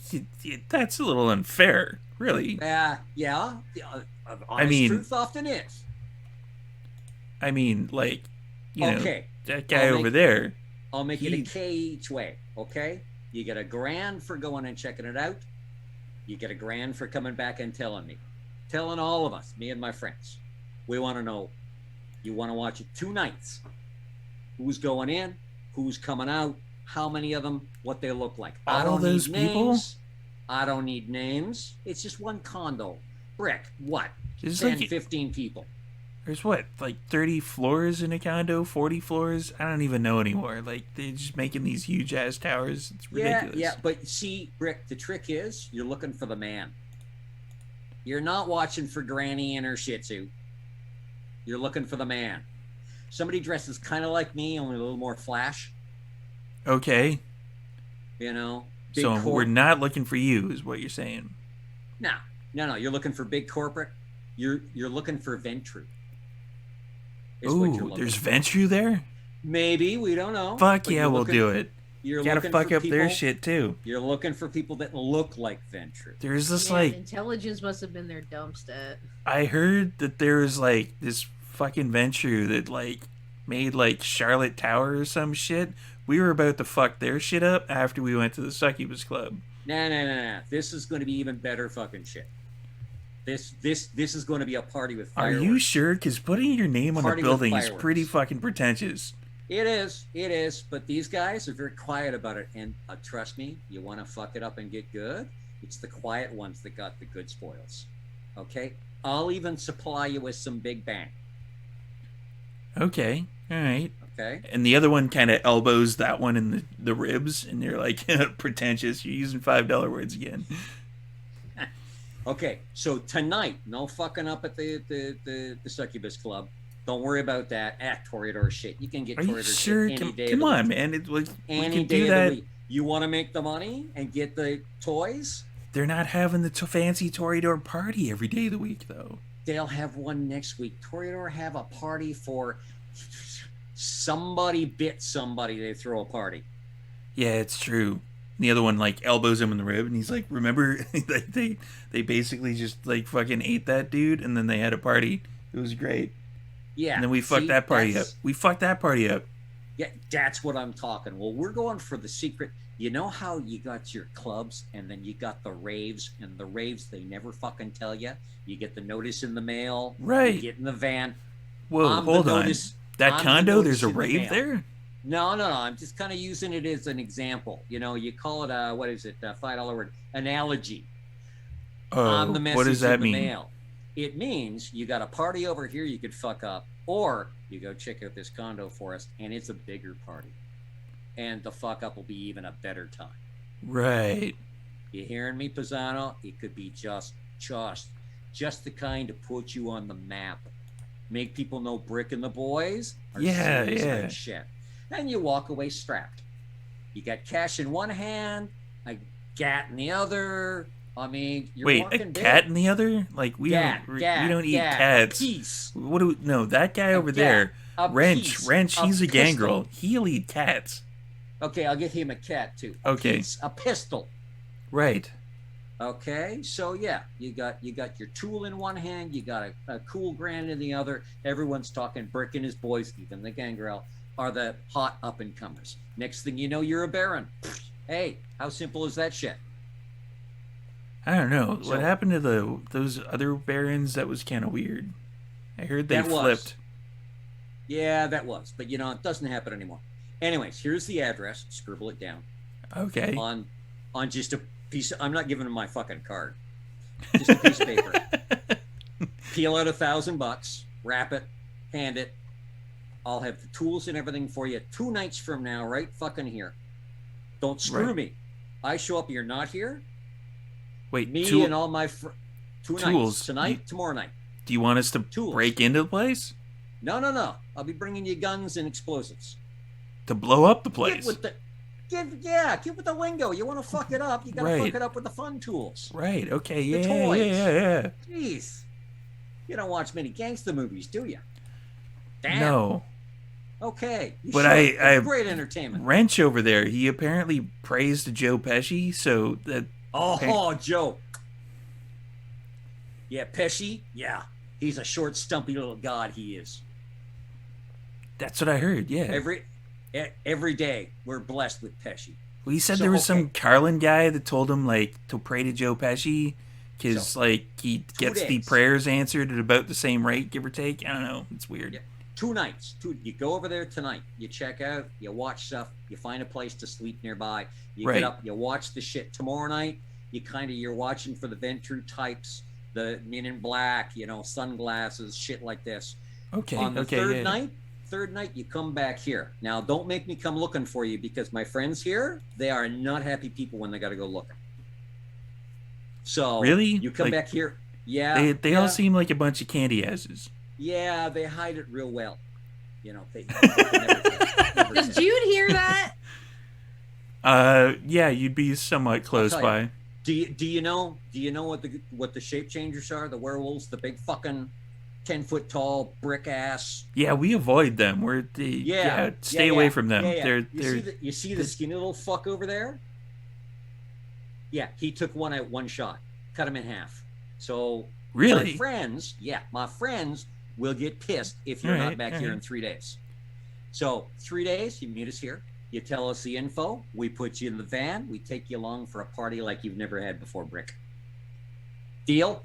that's a little unfair, really. Yeah. Honest mean- truth often is. I mean, like, you know, Okay. that guy over there. I'll make it He- a K each way, okay? You get $1,000 for going and checking it out. You get $1,000 for coming back and telling me. Telling all of us, me and my friends. We want to know, you want to watch it 2 nights. Who's going in, who's coming out, how many of them, what they look like. I All don't those need people? names. I don't need names. It's just one condo. Brick, what? There's 10, like 15 people. there's what, like 30 floors in a condo, 40 floors. I don't even know anymore. Like they're just making these huge ass towers. It's ridiculous. Yeah, but see, Brick, the trick is you're looking for the man. You're not watching for Granny and her Shih Tzu. You're looking for the man. Somebody dresses kind of like me, only a little more flash. Okay, You know, big so cor- we're not looking for you, is what you're saying. No. You're looking for big corporate. You're looking for Ventru. is what you're Ooh, looking there's for. Ventru there. Maybe, we don't know. Fuck but yeah, you're we'll looking- do it. You're Gotta looking fuck for up their people- shit too. You're looking for people that look like Ventru. There's this Man, like intelligence must have been their dump stat. I heard that there was like this fucking Ventru that like made like Charlotte Tower or some shit. We were about to fuck their shit up after we went to the Succubus Club. Nah. This is going to be even better fucking shit. This is going to be a party with Are fireworks. you sure? Because putting your name on a Party with building is fireworks. pretty fucking pretentious. It is. But these guys are very quiet about it. And trust me, you want to fuck it up and get good? It's the quiet ones that got the good spoils. Okay? I'll even supply you with some Big Bang. Okay, all right. Okay? And the other one kind of elbows that one in the ribs, and you're like, pretentious. You're using $5 words again. Okay, so tonight, no fucking up at the Succubus Club. Don't worry about that. Toreador shit. You can get Are you Toreador sure? shit any day. Come of the on, week. man. It, like, we Any can day do of that. the week. You want to make the money and get the toys? They're not having the fancy Toreador party every day of the week, though. They'll have one next week. Toreador have a party for somebody bit somebody. They throw a party. Yeah, it's true. The other one like elbows him in the rib, and he's like, "Remember, they basically just like fucking ate that dude, and then they had a party. It was great. Yeah. And then we fucked see, that party up. that's- We fucked that party up. Yeah, that's what I'm talking. Well, we're going for the secret. You know how you got your clubs and then you got the raves, and the raves they never fucking tell you. You get the notice in the mail. Right. You get in the van. Whoa, I'm the hold on. notice- That I'm the condo, notice there's a in the rave mail. there. No. I'm just kind of using it as an example. You know, you call it what is it? $5 word analogy. On the message what does that in the mean? mail. It means you got a party over here you could fuck up, or you go check out this condo for us, and it's a bigger party, and the fuck up will be even a better time. Right. You hearing me, Pisano? It could be just the kind to put you on the map, make people know Brick and the boys are Yeah, serious yeah. about shit, and you walk away strapped. You got cash in one hand, a gat in the other. I mean, you're Wait, a working big. cat in the other? Like we Gat, don't gat, eat gat, cats. Peace. What do we? No, that guy over gat, there, a Wrench. piece, Wrench. a He's a pistol. gangrel. He'll eat cats. Okay, I'll get him a cat too. Okay. It's a pistol. Right. Okay, so yeah, you got your tool in one hand, you got a cool grand in the other. Everyone's talking. Brick and his boys, even the gangrel, are the hot up and comers. Next thing you know, you're a baron. Hey, how simple is that shit? I don't know. So- what happened to those other barons? That was kind of weird. I heard they That was. flipped. Yeah, that was, but you know, it doesn't happen anymore. Anyways, here's the address. Scribble it down Okay. on just a piece. I'm not giving him my fucking card. Just a piece of paper. Peel out $1,000, wrap it, hand it. I'll have the tools and everything for you 2 nights from now, right fucking here. Don't screw Right. me. I show up, you're not here. Wait, Me and all my 2 Tools. nights. Tonight, tomorrow night. do you want us to Tools. break into the place? No. I'll be bringing you guns and explosives. To blow up the Get place? with the lingo. You want to fuck it up, you gotta Right. fuck it up with the fun tools. Right. Okay. The Yeah. toys. Yeah. Jeez. You don't watch many gangster movies, do you? Damn. No. Okay. You But should. I- Great entertainment. Wrench over there. He apparently praised Joe Pesci, so that Oh, Joe. Yeah, Pesci. Yeah. He's a short, stumpy little god, he is. that's what I heard. Yeah. Every day, we're blessed with Pesci. Well, he said So, there was some okay. Carlin guy that told him like to pray to Joe Pesci because So, like he gets the days. prayers answered at about the same rate, give or take. I don't know. It's weird. Yeah. 2 nights. You go over there tonight. You check out. You watch stuff. You find a place to sleep nearby. You Right. get up. You watch the shit. Tomorrow night, you're watching for the Ventru types, the Men in Black, sunglasses, shit like this. Okay. On the okay. third night, you come back here. Now, don't make me come looking for you because my friends here, they are not happy people when they got to go looking. So Really? you come Like, back here. Yeah. They yeah. all seem like a bunch of candy asses. Yeah, they hide it real well. They never Does tell. Jude hear that? Yeah, you'd be somewhat close tell by. you. Do you know what the shape changers are? The werewolves, the big fucking 10-foot tall brick ass. Yeah, we avoid them. Stay away from them. Yeah. They're You see the skinny little fuck over there? Yeah, he took one out one shot, cut him in half. So really. my friends will get pissed if you're All not back right, here all in 3 days. So 3 days, you meet us here. You tell us the info. We put you in the van. We take you along for a party like you've never had before, Brick. Deal?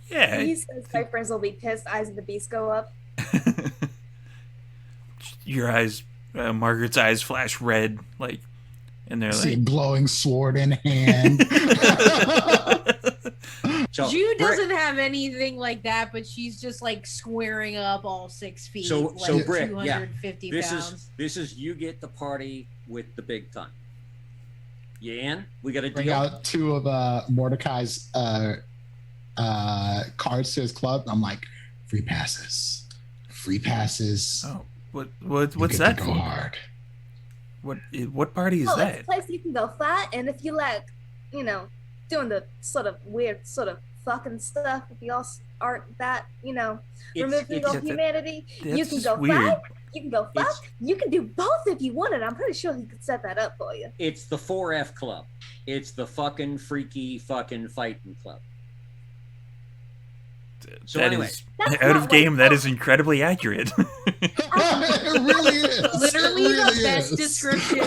Yeah. He says my friends will be pissed. Eyes of the beast go up. Your eyes, Margaret's eyes flash red, like, and they're See a like, glowing sword in hand. So, Jude Brick, doesn't have anything like that, but she's just like squaring up all 6 feet, So like Brick, 250 pounds. This is you get the party with the big ton. You in? We got a Bring deal. out 2 of Mordecai's cards to his club. I'm like, free passes. oh, You what's get that to go for? hard. What party is It's that? a place you can go flat, and if you like, doing the sort of weird sort of fucking stuff, if you all aren't that, removing all that- humanity, you That's can go weird. flat, you can go fuck, It's- you can do both if you wanted. I'm pretty sure he could set that up for you. It's the 4F club. It's the fucking freaky fucking fighting club. So That anyway, is That's out not of what game. it's That called. is incredibly accurate. It really is. Literally It really the best is. description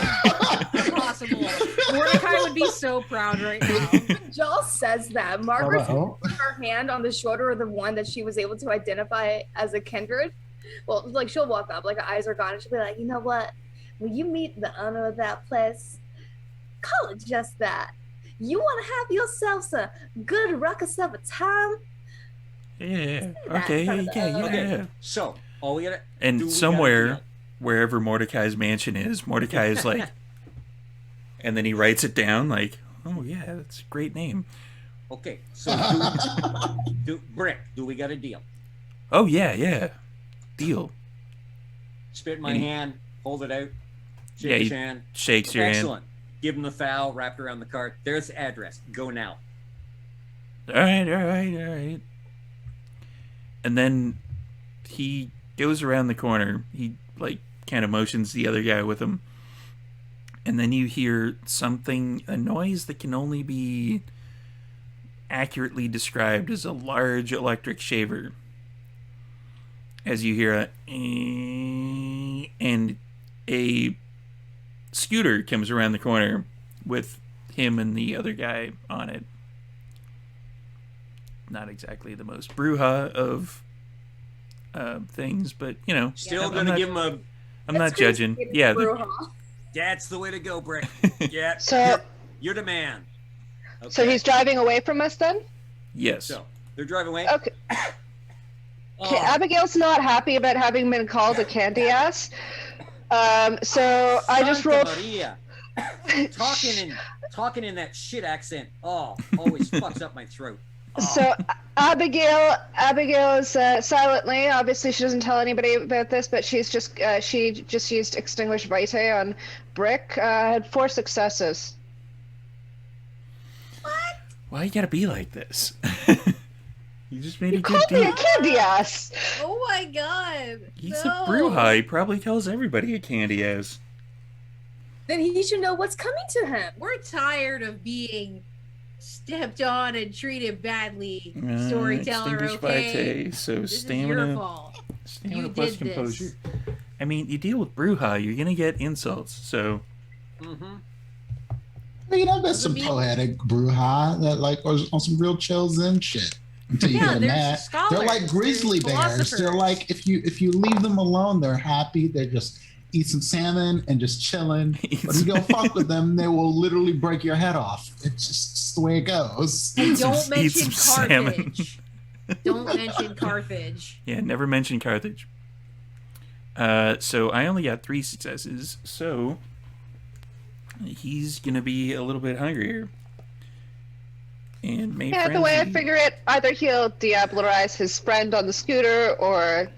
possible. Mordecai would be so proud right now. Joel says that Margaret Hello? put her hand on the shoulder of the one that she was able to identify as a kindred. Well, like she'll walk up, like her eyes are gone, and she'll be like, you know what? When you meet the owner of that place, call it just that. You want to have yourselves a good ruckus of a time? Yeah. that Okay. kind of- Yeah. okay. So all we gotta do we And got a somewhere, deal. wherever Mordecai's mansion is, Mordecai is like, and then he writes it down like, oh yeah, that's a great name. Okay. So Brick, do we got a deal? Oh yeah. Deal. Spit in my And- hand, hold it out, shake Yeah, his he hand. Shakes your hand. Excellent. Give him the foul wrapped around the cart. There's the address. Go now. All right. And then he goes around the corner. He like kind of motions the other guy with him, and then you hear a noise that can only be accurately described as a large electric shaver. As you hear and a scooter comes around the corner with him and the other guy on it. Not exactly the most bruja of things, but Still gonna give him a. I'm not judging. Yeah, That's the way to go, Brick. Yeah. So you're the man. Okay. So he's driving away from us then? yes. So they're driving away. Okay. Okay, Abigail's not happy about having been called a candy ass. So I just Santa rolled. Maria. Talking in that shit accent. Oh, always fucks up my throat. Oh. So Abigail is silently. Obviously, she doesn't tell anybody about this, but she just used extinguished vitae on Brick. Had 4 successes. Why you gotta be like this? You just made You a good called me a deal. candy ass. Oh my god. He's no. a bruja. He probably tells everybody a candy ass. Then he should know what's coming to him. We're tired of being stepped on and treated badly, storyteller, Extinguished okay? vitae, so This is your stamina fault. Stamina You plus did composure. this. I mean, you deal with Bruja, you're gonna get insults. So Mm-hmm. There's some poetic Bruja that like are on some real chill Zen shit. Until you Yeah, get them there's mad. scholars, They're like grizzly there's bears. They're philosophers. like if you leave them alone, they're happy. They're just eat some salmon and just chilling. But if you go fuck with them, they will literally break your head off. It's just the way it goes. And Eat some- don't eat mention some salmon. Carthage. Don't mention Carthage. yeah, never mention Carthage. So I only got 3 successes. So he's gonna be a little bit hungrier. And may Yeah, the way I frenzy- figure it, either he'll diablerize his friend on the scooter, or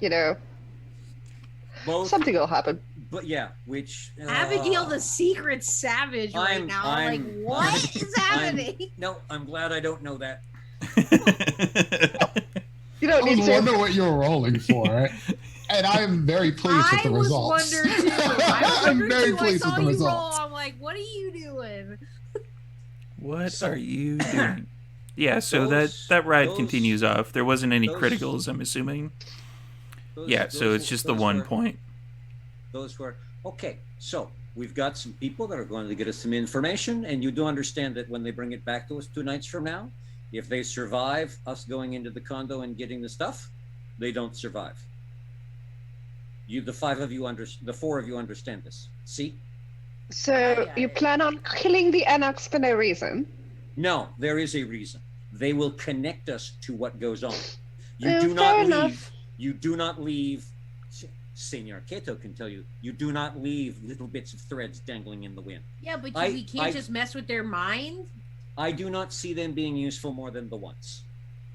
Both. something will happen. But yeah, which Abigail the secret savage right I'm- now. I'm- what is happening? No, I'm glad I don't know that. You don't I need was to. wondering what you were rolling for. And I'm very pleased with the I was results. wondering too. I I'm wondered very too. pleased I with saw the you roll. results. I'm like, what are you doing? What So- are you doing? Yeah, so Those- that ride those- continues off. There wasn't any those- criticals, I'm assuming. Those- Yeah, so those- it's just the those 1 were- point. Those were okay. So we've got some people that are going to get us some information, and you do understand that when they bring it back to us 2 nights from now, if they survive us going into the condo and getting the stuff, they don't survive. The 4 of you understand this. See? So Aye, you aye. plan on killing the Enochs for no reason? No, there is a reason. They will connect us to what goes on. You Oh, do fair not leave. enough. You do not leave. Senor Cato can tell you. You do not leave little bits of threads dangling in the wind. Yeah, but I- we can't I- just mess with their mind. I do not see them being useful more than the once.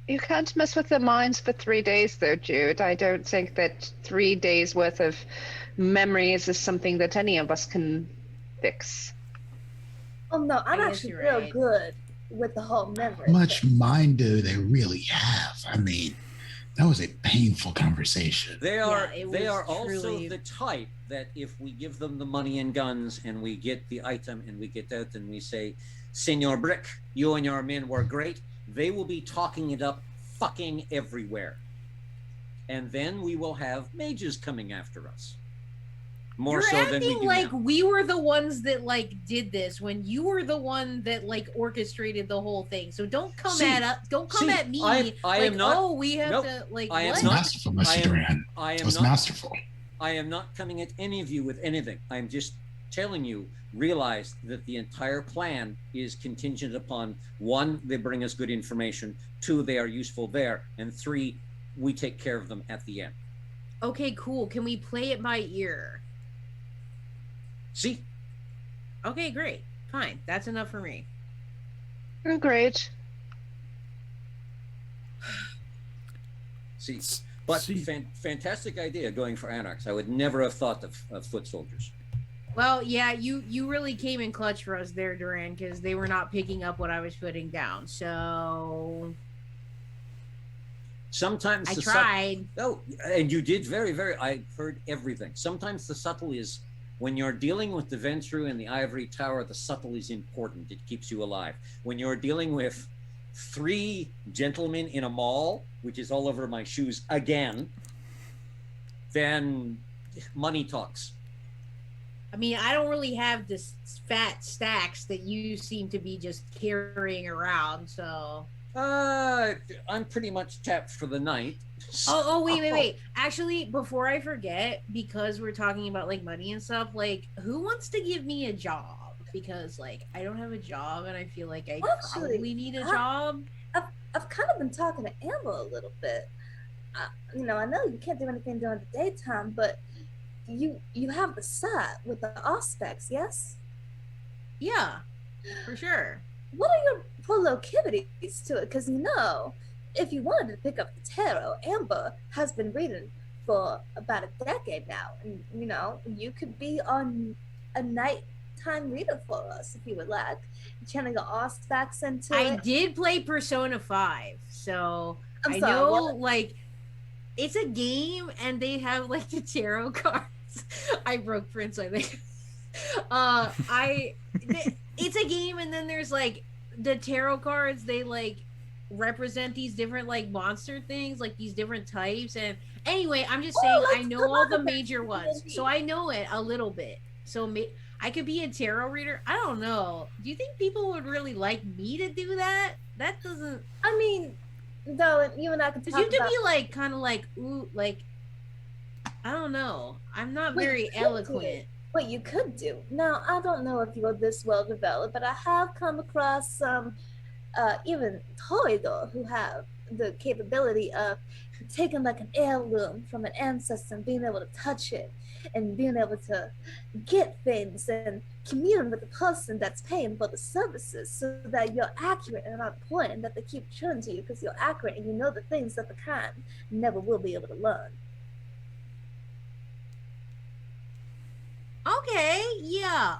You can't mess with their minds for 3 days, though, Jude. I don't think that 3 days worth of memories is something that any of us can fix. Oh no, I'm I guess actually you're real right. good with the whole memory. How much mind do they really have? I mean, that was a painful conversation. They are. it They was are also truly- the type that if we give them the money and guns and we get the item and we get out and we say, Senor Brick, you and your men were great, they will be talking it up fucking everywhere. And then we will have mages coming after us. More You're so than we acting do like now. we were the ones that did this when you were the one that orchestrated the whole thing. So don't come See, at us. Don't come see, at me. I am not- Oh, we have nope, to I am what? It's not- masterful, Mr. Duran. I It am was not. masterful. I am not coming at any of you with anything. I'm just telling you, realize that the entire plan is contingent upon 1, they bring us good information, 2, they are useful there, and 3, we take care of them at the end. Okay, cool. Can we play it by ear? See? Okay, great. Fine. That's enough for me. Oh, great. See. But See. fantastic idea going for anarchs. I would never have thought of foot soldiers. Well, yeah, you really came in clutch for us there, Duran, because they were not picking up what I was putting down. So Sometimes I the tried. Oh, and you did very, very. I heard everything. Sometimes the subtle is When you're dealing with the Ventru and the Ivory Tower, the subtle is important. It keeps you alive. When you're dealing with 3 gentlemen in a mall, which is all over my shoes again, then money talks. I mean, I don't really have this fat stacks that you seem to be just carrying around, so. I'm pretty much tapped for the night. Oh, wait. Actually, before I forget, because we're talking about like money and stuff, like who wants to give me a job? Because like I don't have a job and I feel like I probably need a job. I've kind of been talking to Amber a little bit. I know you can't do anything during the daytime, but you have the site with the aspects, yes? Yeah, for sure. What are your proclivities to it? Because if you wanted to pick up the tarot, Amber has been reading for about a decade now, and you could be on a nighttime reader for us if you would like. Channeling your aspects into it. I did play Persona 5, so I sorry, know what? like it's a game and they have like the tarot cards. I broke Prince, I think. It's a game, and then there's like the tarot cards. They like represent these different like monster things, like these different types. And anyway, I'm just saying I know all the major ones, so I know it a little bit. So I could be a tarot reader. I don't know. Do you think people would really like me to do that? That doesn't. I mean, though, you and I could talk Because you about... have to be like kind of like ooh, like I don't know. I'm not very eloquent. What you could do. Now, I don't know if you're this well developed, but I have come across some, even Toido, who have the capability of taking like an heirloom from an ancestor and being able to touch it and being able to get things and commune with the person that's paying for the services so that you're accurate and on point, and that they keep showing to you because you're accurate and you know the things that the kind never will be able to learn. Okay, yeah,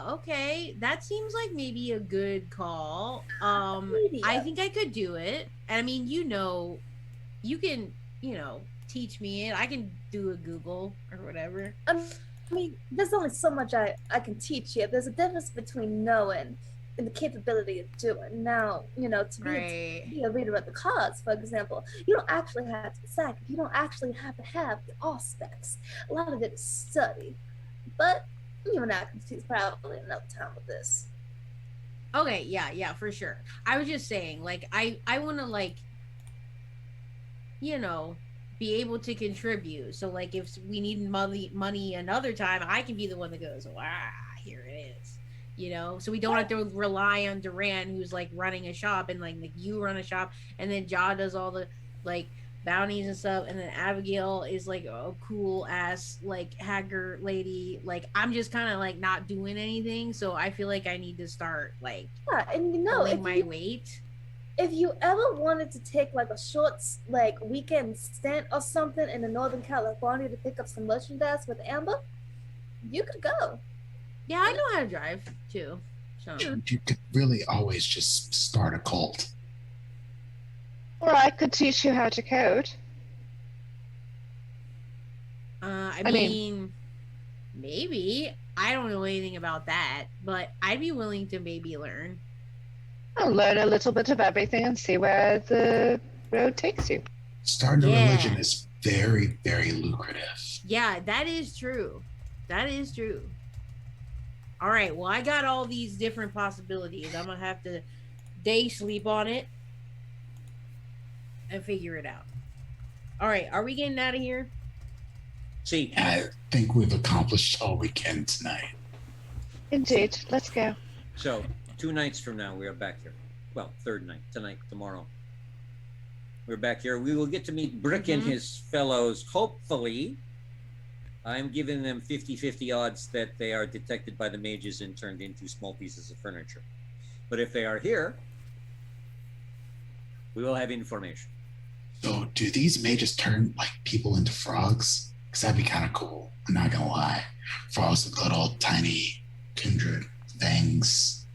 okay. That seems like maybe a good call. I think I could do it. And I mean, you can, teach me it. I can do a Google or whatever. I mean, there's only so much I can teach you. There's a difference between knowing and the capability of doing. Now, to be a reader of the cards, for example, you don't actually have to be psychic. You don't actually have to have the aspects. A lot of it is study. But you and I can teach probably enough time with this. Okay, yeah, for sure. I was just saying, like, I want to, like, be able to contribute. So, like, if we need money another time, I can be the one that goes, here it is. So we don't have to rely on Duran, who's, like, running a shop, and, like you run a shop, and then Ja does all the, like, bounties and stuff, and then Abigail is like a cool ass like hacker lady. Like I'm just kind of like not doing anything, so I feel like I need to start like and pulling my weight. If you ever wanted to take like a short like weekend stint or something in the Northern California to pick up some merchandise with Amber, you could go. Yeah, I know how to drive too. So you could really always just start a cult. Or I could teach you how to code. I mean, maybe. I don't know anything about that, but I'd be willing to maybe learn. I'll learn a little bit of everything and see where the road takes you. Starting a religion is very, very lucrative. Yeah, that is true. That is true. All right, well, I got all these different possibilities. I'm going to have to day sleep on it and figure it out. All right, are we getting out of here? See, I think we've accomplished all we can tonight. Indeed, let's go. So 2 nights from now we are back here. Well, 3rd night, tonight, tomorrow. We're back here. We will get to meet Brick and his fellows. Hopefully, I'm giving them 50-50 odds that they are detected by the mages and turned into small pieces of furniture. But if they are here, we will have information. So do these mages turn like people into frogs? Because that'd be kind of cool. I'm not gonna lie. Frogs with little tiny kindred things.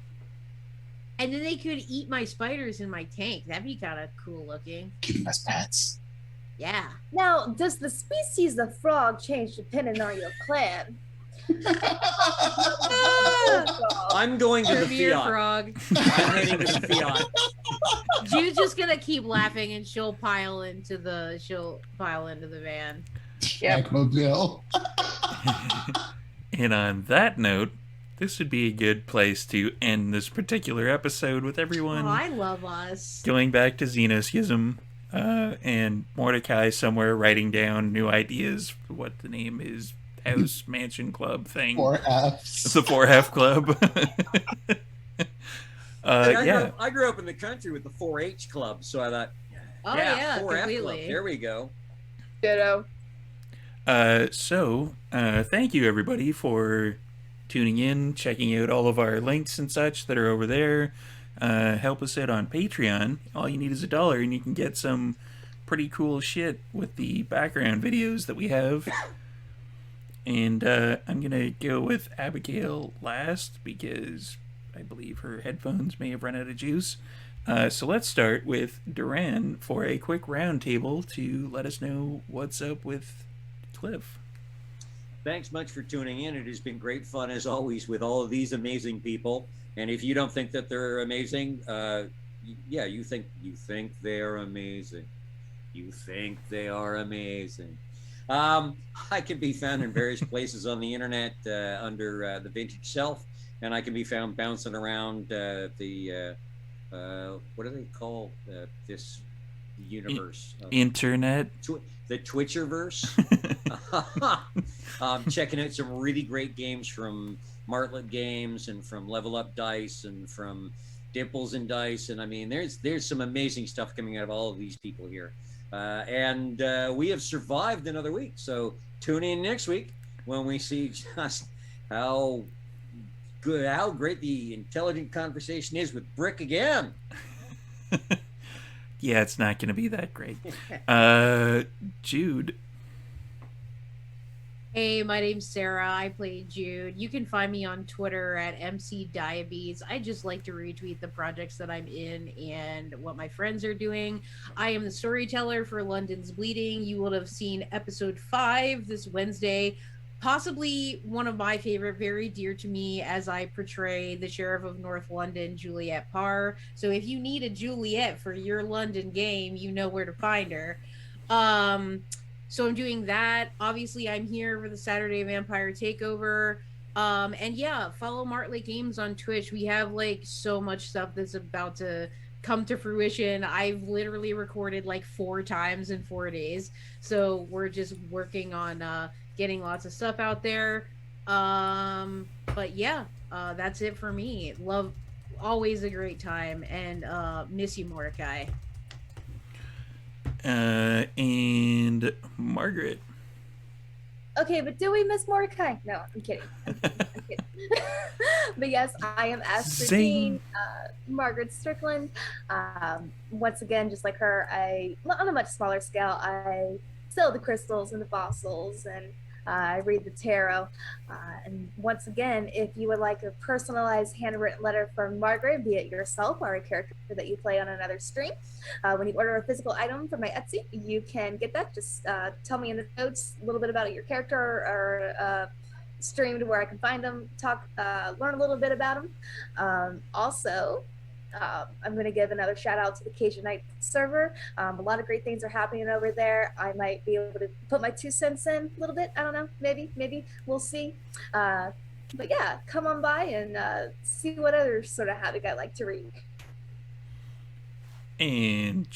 And then they could eat my spiders in my tank. That'd be kind of cool looking. Keep them as pets. Yeah. Now, does the species of frog change depending on your clan? I'm going to the Premier Fiat. frog. I'm heading to the Fiat. Jude's just gonna keep laughing, and she'll pile into the van. Yep. Shackmobile. And on that note, this would be a good place to end this particular episode with everyone Oh, I love us. going back to Xenoschism, and Mordecai somewhere writing down new ideas for what the name is. House Mansion Club thing. 4Fs. It's the 4F Club. Yeah. I grew up in the country with the 4-H club, so I thought, Oh yeah, 4F completely. club. There we go. Ditto. So, thank you everybody for tuning in, checking out all of our links and such that are over there. Help us out on Patreon. All you need is $1 and you can get some pretty cool shit with the background videos that we have. And I'm going to go with Abigail last because I believe her headphones may have run out of juice. So let's start with Duran for a quick roundtable to let us know what's up with Cliff. Thanks much for tuning in. It has been great fun as always with all of these amazing people. And if you don't think that they're amazing, yeah, you think they're amazing. You think they are amazing. I can be found in various places on the internet under the Vintage Self, and I can be found bouncing around the what do they call this universe? Internet. The Twitcherverse. Checking out some really great games from Martlet Games and from Level Up Dice and from Dimples and Dice, and I mean, there's some amazing stuff coming out of all of these people here. And we have survived another week, so tune in next week when we see just how great the intelligent conversation is with Brick again. Yeah, it's not going to be that great. Jude. Hey, my name's Sara. I play Jude. You can find me on Twitter at MCDiabetes. I just like to retweet the projects that I'm in and what my friends are doing. I am the storyteller for London's Bleeding. You will have seen episode 5 this Wednesday. Possibly one of my favorite, very dear to me, as I portray the Sheriff of North London, Juliet Parr. So if you need a Juliet for your London game, you know where to find her. So I'm doing that. Obviously, I'm here for the Saturday Vampire Takeover. And yeah, follow Martlet Games on Twitch. We have like so much stuff that's about to come to fruition. I've literally recorded like 4 times in 4 days. So we're just working on getting lots of stuff out there. But yeah, that's it for me. Love, always a great time, and miss you, Mordecai. And Margaret. Okay, but do we miss Mordecai? No, I'm kidding. I'm kidding. But yes, I am Astrid Dean, Margaret Strickland. Once again, just like her, on a much smaller scale, I sell the crystals and the fossils, and I read the tarot. And once again, if you would like a personalized handwritten letter from Margaret, be it yourself or a character that you play on another stream, when you order a physical item from my Etsy, you can get that. Just tell me in the notes a little bit about your character or stream to where I can find them, talk, learn a little bit about them. Also, I'm going to give another shout out to the Cajun Night server. A lot of great things are happening over there. I might be able to put my 2 cents in a little bit. I don't know. Maybe we'll see. But yeah, come on by and see what other sort of havoc I like to read. And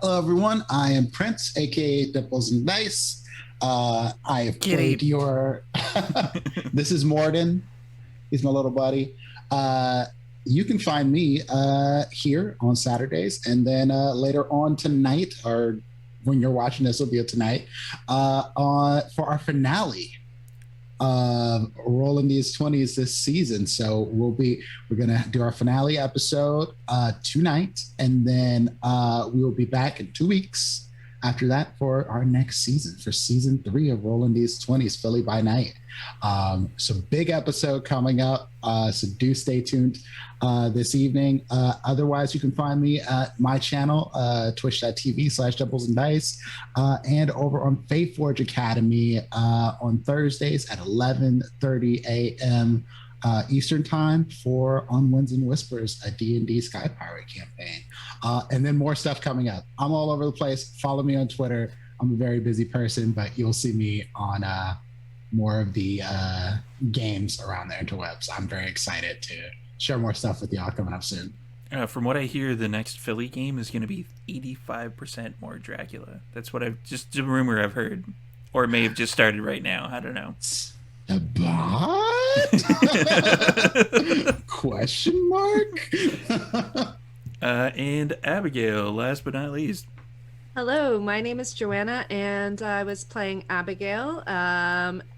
Hello, everyone. I am Prince, aka Dimples and Dice. I have played your. This is Morden. He's my little buddy. You can find me here on Saturdays, and then later on tonight, or when you're watching this, will be tonight, for our finale of Rolling These 20s this season. So we're gonna do our finale episode tonight, and then we will be back in 2 weeks after that for our next season, for season 3 of Rolling These 20s, Philly by Night. So big episode coming up. So do stay tuned this evening. Otherwise, you can find me at my channel, twitch.tv/doubles and dice, and over on Faith Forge Academy on Thursdays at 11:30 a.m. Eastern time for On Winds and Whispers, a D&D Sky Pirate campaign. And then more stuff coming up. I'm all over the place. Follow me on Twitter. I'm a very busy person, but you'll see me on more of the games around the interwebs. I'm very excited to share more stuff with y'all coming up soon. From what I hear, the next Philly game is going to be 85% more Dracula. That's what just a rumor I've heard. Or it may have just started right now. I don't know. But question mark. And Abigail, last but not least. Hello, my name is Joanna, and I was playing Abigail.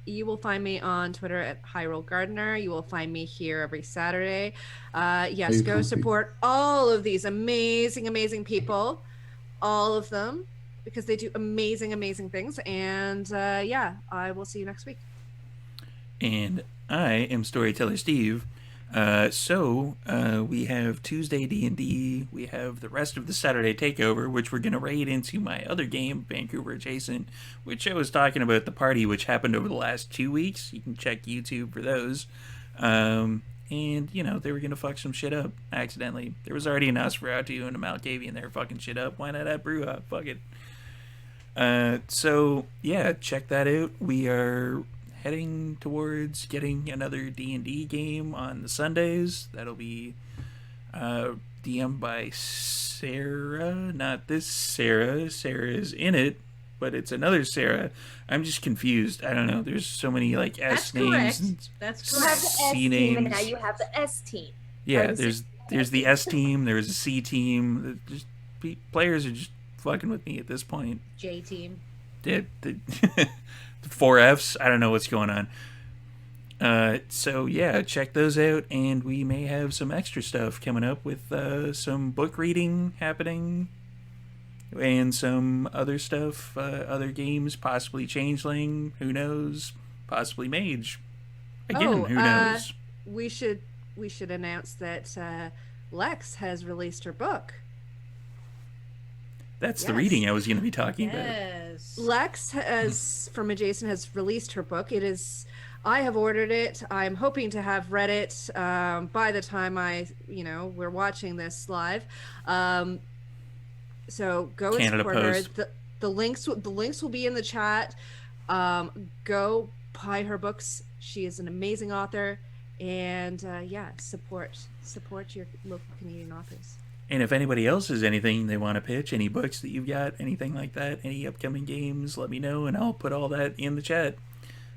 You will find me on Twitter at Hyrule Gardener. You will find me here every Saturday. Yes, go support all of these amazing people, all of them, because they do amazing things. And yeah, I will see you next week. And I am Storyteller Steve. So we have Tuesday D&D. We have the rest of the Saturday Takeover, which we're going to raid into my other game, Vancouver Adjacent, which I was talking about the party, which happened over the last 2 weeks. You can check YouTube for those. And, you know, they were going to fuck some shit up accidentally. There was already an Nosferatu and a Malkavian there fucking shit up. Why not add Bruja? Fuck it. So, yeah, check that out. We are heading towards getting another D&D game on the Sundays. That'll be DM'd by Sara. Not this Sara. Sara is in it, but it's another Sara. I'm just confused. I don't know. There's so many like S That's names. correct. That's You have correct. the S C team, and names. now you have the S team. Yeah, Or the there's the S team. There's a C team. Just players are just fucking with me at this point. J team. The 4 Fs. I don't know what's going on. So yeah, check those out, and we may have some extra stuff coming up with some book reading happening, and some other stuff, other games, possibly Changeling, who knows, possibly Mage. Again, who knows? We should announce that Lex has released her book. That's the reading I was going to be talking about. Yes. Lex from Adjacent has released her book. I have ordered it. I'm hoping to have read it by the time we're watching this live. So go and Canada support Post. her. The links will be in the chat. Go buy her books. She is an amazing author, and support your local Canadian authors. And if anybody else has anything they want to pitch, any books that you've got, anything like that, any upcoming games, let me know, and I'll put all that in the chat.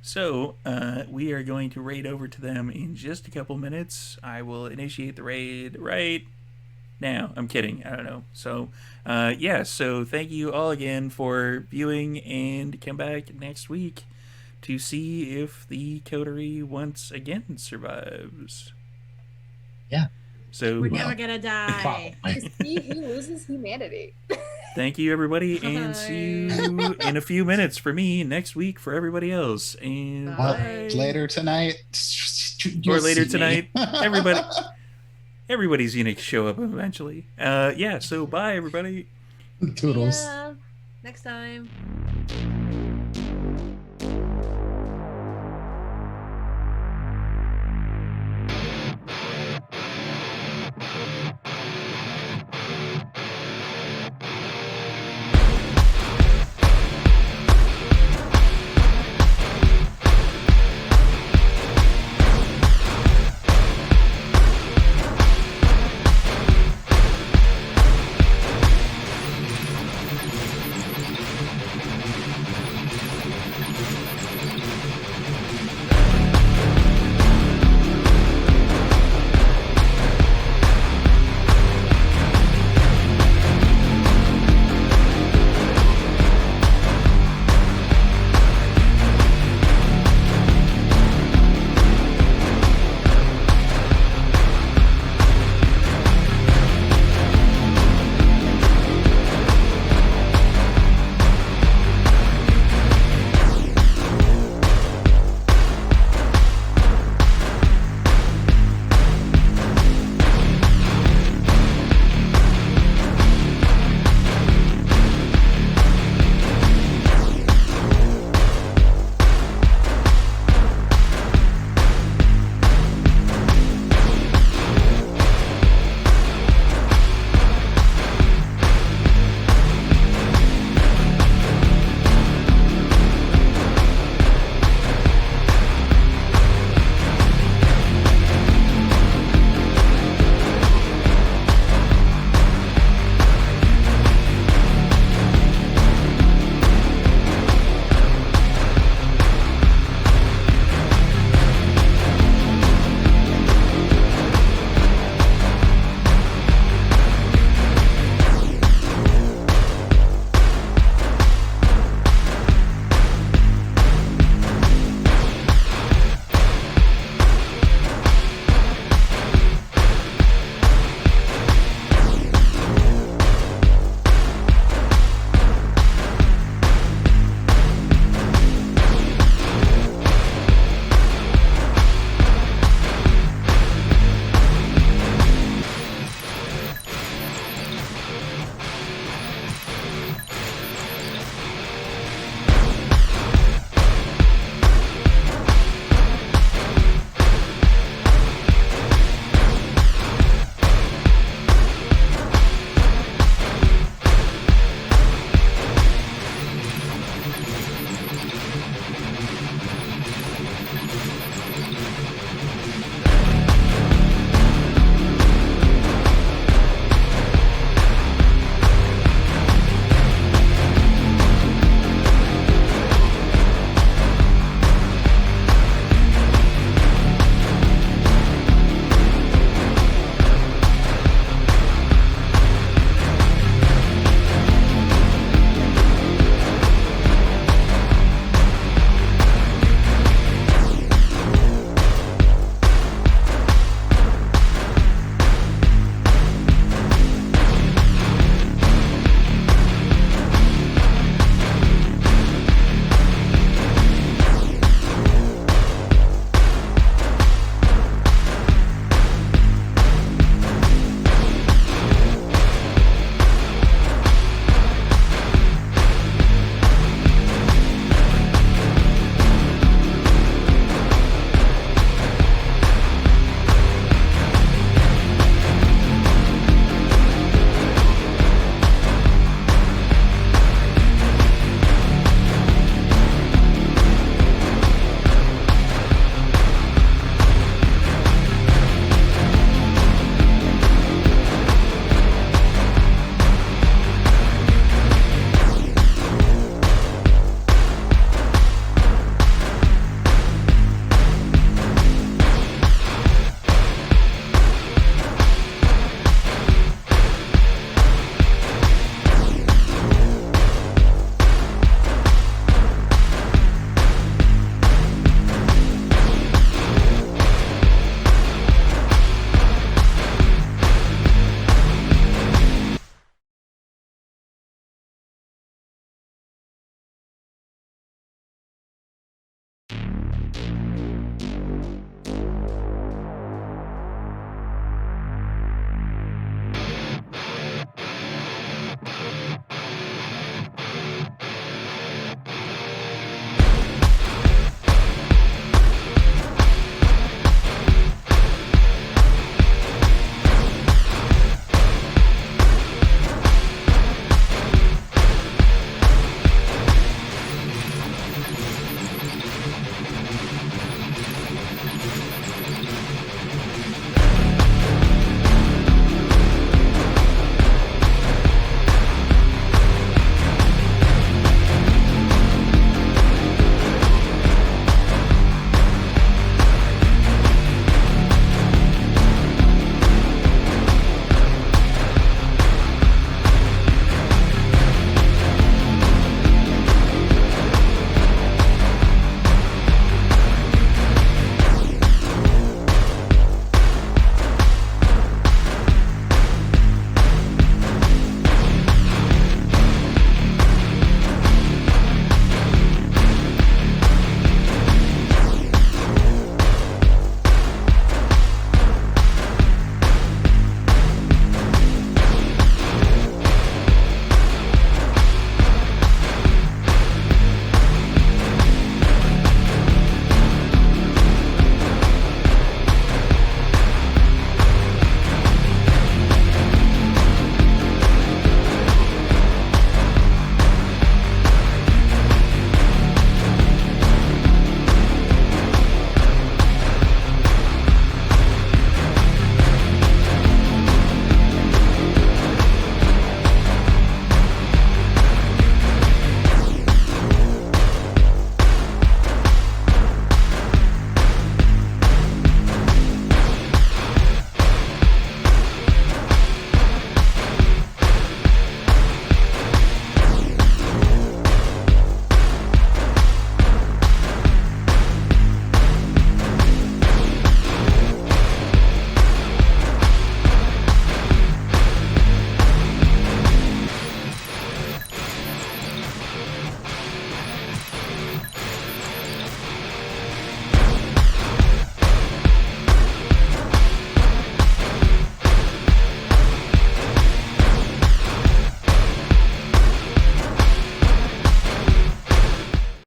So, we are going to raid over to them in just a couple minutes. I will initiate the raid right now. I'm kidding. I don't know. So, so thank you all again for viewing, and come back next week to see if the Coterie once again survives. Yeah. So, We're never gonna die. To see who loses humanity. thank you, everybody, and see you in a few minutes for me, next week for everybody else. And Bye. Later tonight. or later tonight. Everybody's gonna show up eventually. So bye, everybody. Toodles. Yeah. Next time.